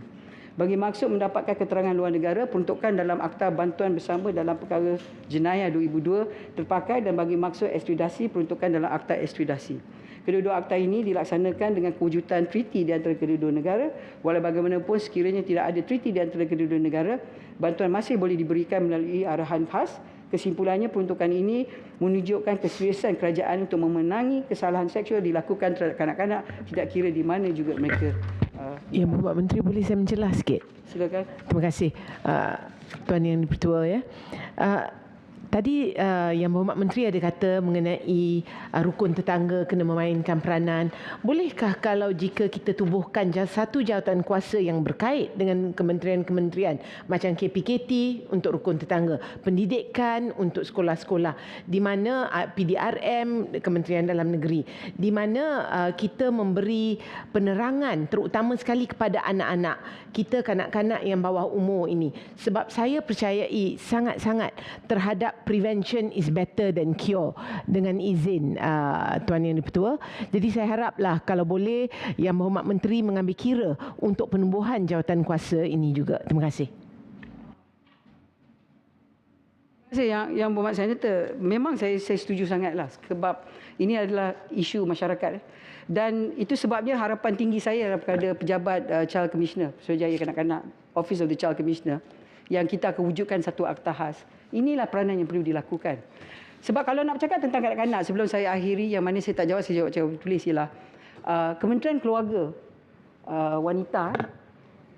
Bagi maksud mendapatkan keterangan luar negara, peruntukan dalam Akta Bantuan Bersama dalam Perkara Jenayah 2002 terpakai, dan bagi maksud ekstradisi, peruntukan dalam Akta Ekstradisi. Kedua-dua akta ini dilaksanakan dengan kewujudan treaty di antara kedua-dua negara. Walau bagaimanapun sekiranya tidak ada treaty di antara kedua-dua negara, bantuan masih boleh diberikan melalui arahan khas. Kesimpulannya, peruntukan ini menunjukkan keseriusan kerajaan untuk memenangi kesalahan seksual dilakukan terhadap kanak-kanak, tidak kira di mana juga mereka. Yang Berhormat Menteri, boleh saya menjelas sikit? Silakan. Terima kasih Tuan Yang Dipertua ya. Tadi Yang Berhormat Menteri ada kata mengenai rukun tetangga kena memainkan peranan. Bolehkah kalau jika kita tubuhkan satu jawatan kuasa yang berkait dengan kementerian-kementerian macam KPKT untuk rukun tetangga, pendidikan untuk sekolah-sekolah, di mana PDRM Kementerian Dalam Negeri, di mana kita memberi penerangan terutama sekali kepada anak-anak kita, kanak-kanak yang bawah umur ini. Sebab saya percayai sangat-sangat terhadap prevention is better than cure, dengan izin Tuan Yang Dipertua. Jadi saya haraplah kalau boleh Yang Berhormat Menteri mengambil kira untuk penubuhan jawatan kuasa ini juga. Terima kasih. Terima kasih Yang Berhormat Senator. Memang saya setuju sangatlah sebab ini adalah isu masyarakat. Dan itu sebabnya harapan tinggi saya kepada pejabat Child Commissioner, Suruhanjaya Kanak-kanak, Office of the Child Commissioner, yang kita akan wujudkan satu akta khas. Inilah peranan yang perlu dilakukan. Sebab kalau nak bercakap tentang kanak-kanak, sebelum saya akhiri, yang mana saya tak jawab, saya jawab tulis ialah Kementerian Keluarga, wanita,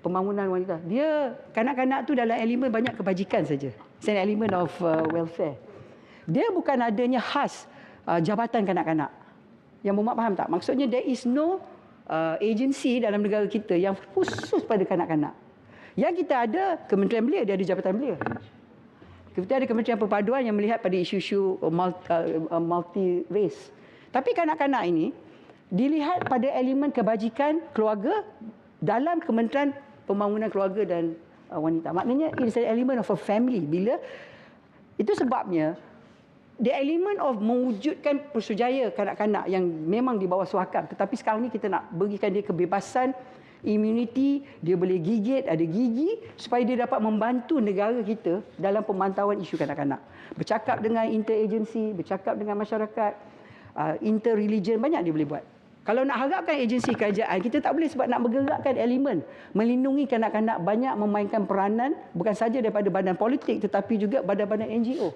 pembangunan wanita, dia kanak-kanak tu dalam elemen banyak kebajikan saja. It's an element of welfare. Dia bukan adanya khas jabatan kanak-kanak. Yang Berhormat faham tak? Maksudnya there is no agency dalam negara kita yang khusus pada kanak-kanak. Yang kita ada, Kementerian Belia, dia ada jabatan belia. Kita ada Kementerian Perpaduan yang melihat pada isu-isu multi-race. Tapi kanak-kanak ini dilihat pada elemen kebajikan keluarga dalam Kementerian Pembangunan Keluarga dan Wanita. Maknanya, it's an element of a family. Bila itu sebabnya, the element of mewujudkan persujaya kanak-kanak yang memang di bawah suakan. Tetapi sekarang ni kita nak berikan dia kebebasan, immunity, dia boleh gigit, ada gigi, supaya dia dapat membantu negara kita dalam pemantauan isu kanak-kanak. Bercakap dengan interagency, bercakap dengan masyarakat, interreligion, banyak dia boleh buat. Kalau nak harapkan agensi kerajaan, kita tak boleh sebab nak bergerakkan elemen melindungi kanak-kanak banyak memainkan peranan bukan saja daripada badan politik tetapi juga badan-badan NGO.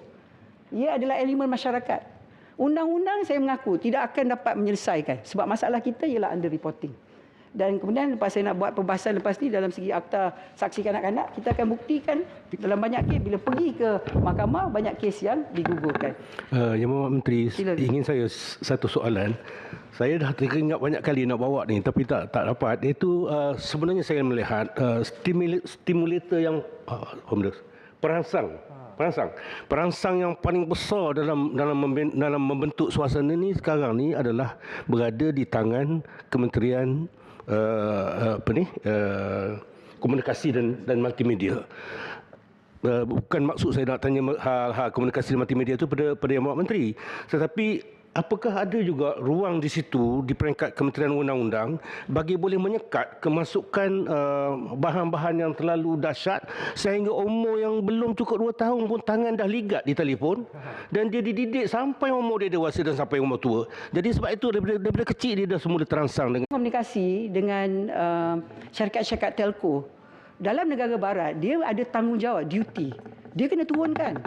Ia adalah elemen masyarakat. Undang-undang saya mengaku tidak akan dapat menyelesaikan sebab masalah kita ialah under reporting. Dan kemudian lepas saya nak buat perbahasan lepas ni dalam segi akta saksi kanak-kanak, kita akan buktikan dalam banyak kes bila pergi ke mahkamah banyak kes yang digugurkan. Yang Berhormat Menteri, Silakan. ingin saya satu soalan. Saya dah teringat banyak kali nak bawa ni tapi tak dapat. Itu sebenarnya saya melihat stimulator yang perangsang yang paling besar dalam membentuk suasana ni sekarang ni adalah berada di tangan Kementerian Komunikasi dan Multimedia. Bukan maksud saya nak tanya hal-hal komunikasi dan multimedia itu pada Yang Berhormat Menteri, tetapi apakah ada juga ruang di situ di peringkat Kementerian Undang-Undang bagi boleh menyekat kemasukan bahan-bahan yang terlalu dahsyat sehingga umur yang belum cukup 2 tahun pun tangan dah ligat di telefon dan dia dididik sampai umur dia dewasa dan sampai umur tua. Jadi sebab itu daripada kecil dia dah semula terangsang dengan Komunikasi dengan syarikat-syarikat telco dalam negara barat, dia ada tanggungjawab, duty. Dia kena turunkan.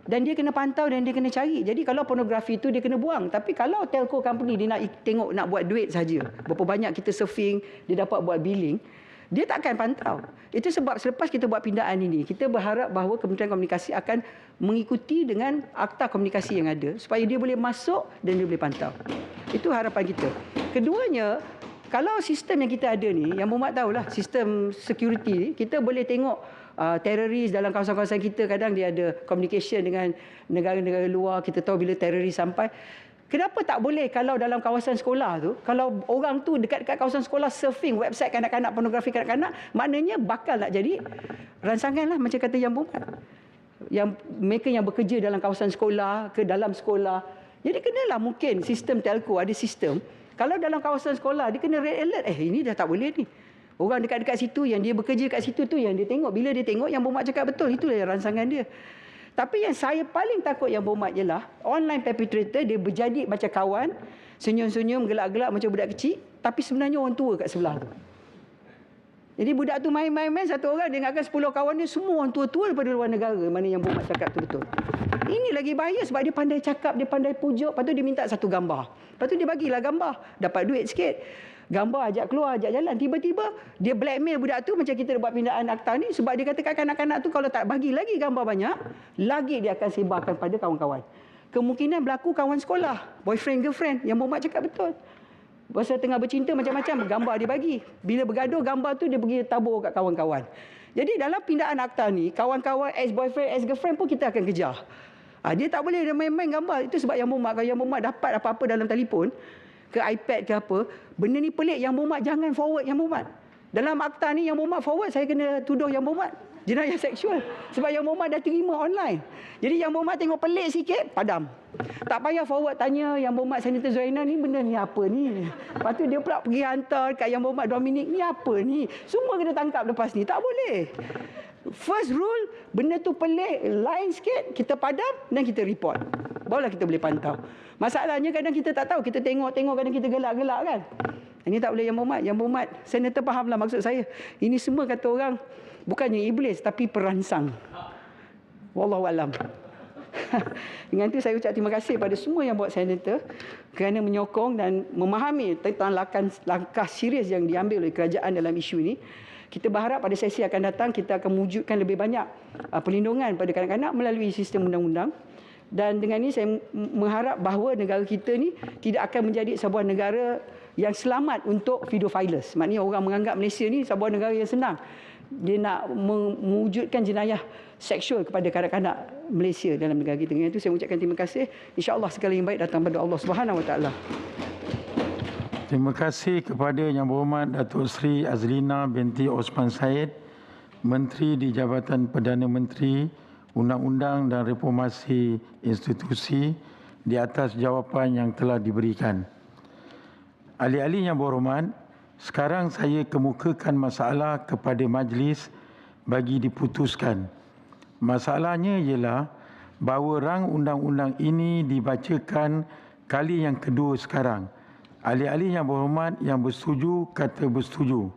Dan dia kena pantau dan dia kena cari. Jadi kalau pornografi itu dia kena buang. Tapi kalau telco company dia nak tengok, nak buat duit saja, berapa banyak kita surfing, dia dapat buat billing, dia tak akan pantau. Itu sebab selepas kita buat pindaan ini, kita berharap bahawa Kementerian Komunikasi akan mengikuti dengan akta komunikasi yang ada supaya dia boleh masuk dan dia boleh pantau. Itu harapan kita. Keduanya, kalau sistem yang kita ada ni, yang Muhammad tahulah, sistem security, kita boleh tengok teroris dalam kawasan-kawasan kita, kadang dia ada communication dengan negara-negara luar, kita tahu bila teroris sampai. Kenapa tak boleh kalau dalam kawasan sekolah tu, kalau orang tu dekat-dekat kawasan sekolah surfing website kanak-kanak, pornografi kanak-kanak, maknanya bakal nak jadi ransangan lah macam kata Yang Berhormat. Yang mereka yang bekerja dalam kawasan sekolah, ke dalam sekolah. Jadi kenalah mungkin sistem telco ada sistem. Kalau dalam kawasan sekolah, dia kena red alert. Ini dah tak boleh ni. Orang dekat-dekat situ, yang dia bekerja kat situ tu, yang dia tengok. Bila dia tengok, Yang Berhormat cakap betul. Itulah yang ransangan dia. Tapi yang saya paling takut Yang Berhormat ialah online perpetrator, dia berjadi macam kawan, senyum-senyum, gelak-gelak macam budak kecil, tapi sebenarnya orang tua kat sebelah tu. Jadi budak tu main-main, satu orang dia ingatkan 10 kawan dia semua orang tua-tua daripada luar negara. Mana Yang Berhormat cakap tu betul. Ini lagi bahaya sebab dia pandai cakap, dia pandai pujuk. Lepas tu dia minta satu gambar. Lepas tu dia bagilah gambar. Dapat duit sikit. Gambar ajak keluar, ajak jalan. Tiba-tiba dia blackmail budak tu macam kita buat pindaan akta ni. Sebab dia kata kat kanak-kanak tu kalau tak bagi lagi gambar banyak, lagi dia akan sebarkan pada kawan-kawan. Kemungkinan berlaku kawan sekolah. Boyfriend, girlfriend. Yang Berhormat cakap betul. Masa tengah bercinta macam-macam, gambar dia bagi. Bila bergaduh, gambar tu dia pergi tabur kat kawan-kawan. Jadi dalam pindaan akta ni, kawan-kawan, ex-boyfriend, ex-girlfriend pun kita akan kejar. Dia tak boleh main-main gambar. Itu sebab Yang Berhormat, kalau Yang Berhormat dapat apa-apa dalam telefon, ke iPad ke apa, benda ni pelik, Yang Berhormat jangan forward Yang Berhormat. Dalam akta ni Yang Berhormat forward, saya kena tuduh Yang Berhormat jenayah seksual. Sebab Yang Berhormat dah terima online. Jadi Yang Berhormat tengok pelik sikit, padam. Tak payah forward tanya Yang Berhormat Senator Zuhairina, ni benda ni apa ni? Lepas tu dia pula pergi hantar kat Yang Berhormat Dominic, ni apa ni? Semua kena tangkap lepas ni. Tak boleh. First rule, benda tu pelik, lain sikit, kita padam dan kita report. Barulah kita boleh pantau. Masalahnya kadang kita tak tahu, kita tengok-tengok, kadang kita gelak-gelak kan. Ini tak boleh Yang Berhormat. Yang Berhormat, Senator fahamlah maksud saya. Ini semua kata orang, bukannya iblis tapi perangsang. Wallahualam. Dengan itu saya ucap terima kasih pada semua yang buat senator kerana menyokong dan memahami tentang langkah serius yang diambil oleh kerajaan dalam isu ini. Kita berharap pada sesi akan datang kita akan mewujudkan lebih banyak perlindungan pada kanak-kanak melalui sistem undang-undang. Dan dengan ini saya mengharap bahawa negara kita ni tidak akan menjadi sebuah negara yang selamat untuk pedofilers. Maknanya orang menganggap Malaysia ni sebuah negara yang senang. Dia nak mewujudkan jenayah seksual kepada kanak-kanak Malaysia dalam negara kita. Dengan itu saya mengucapkan terima kasih. InsyaAllah segala yang baik datang pada Allah Subhanahu Wa Taala. Terima kasih kepada Yang Berhormat Datuk Seri Azlina binti Osman Said, Menteri di Jabatan Perdana Menteri, Undang-Undang dan Reformasi Institusi, di atas jawapan yang telah diberikan. Ahli-ahli Yang Berhormat, sekarang saya kemukakan masalah kepada majlis bagi diputuskan. Masalahnya ialah bahawa rang undang-undang ini dibacakan kali yang kedua sekarang. Ahli-ahli yang berhormat yang bersetuju kata bersetuju.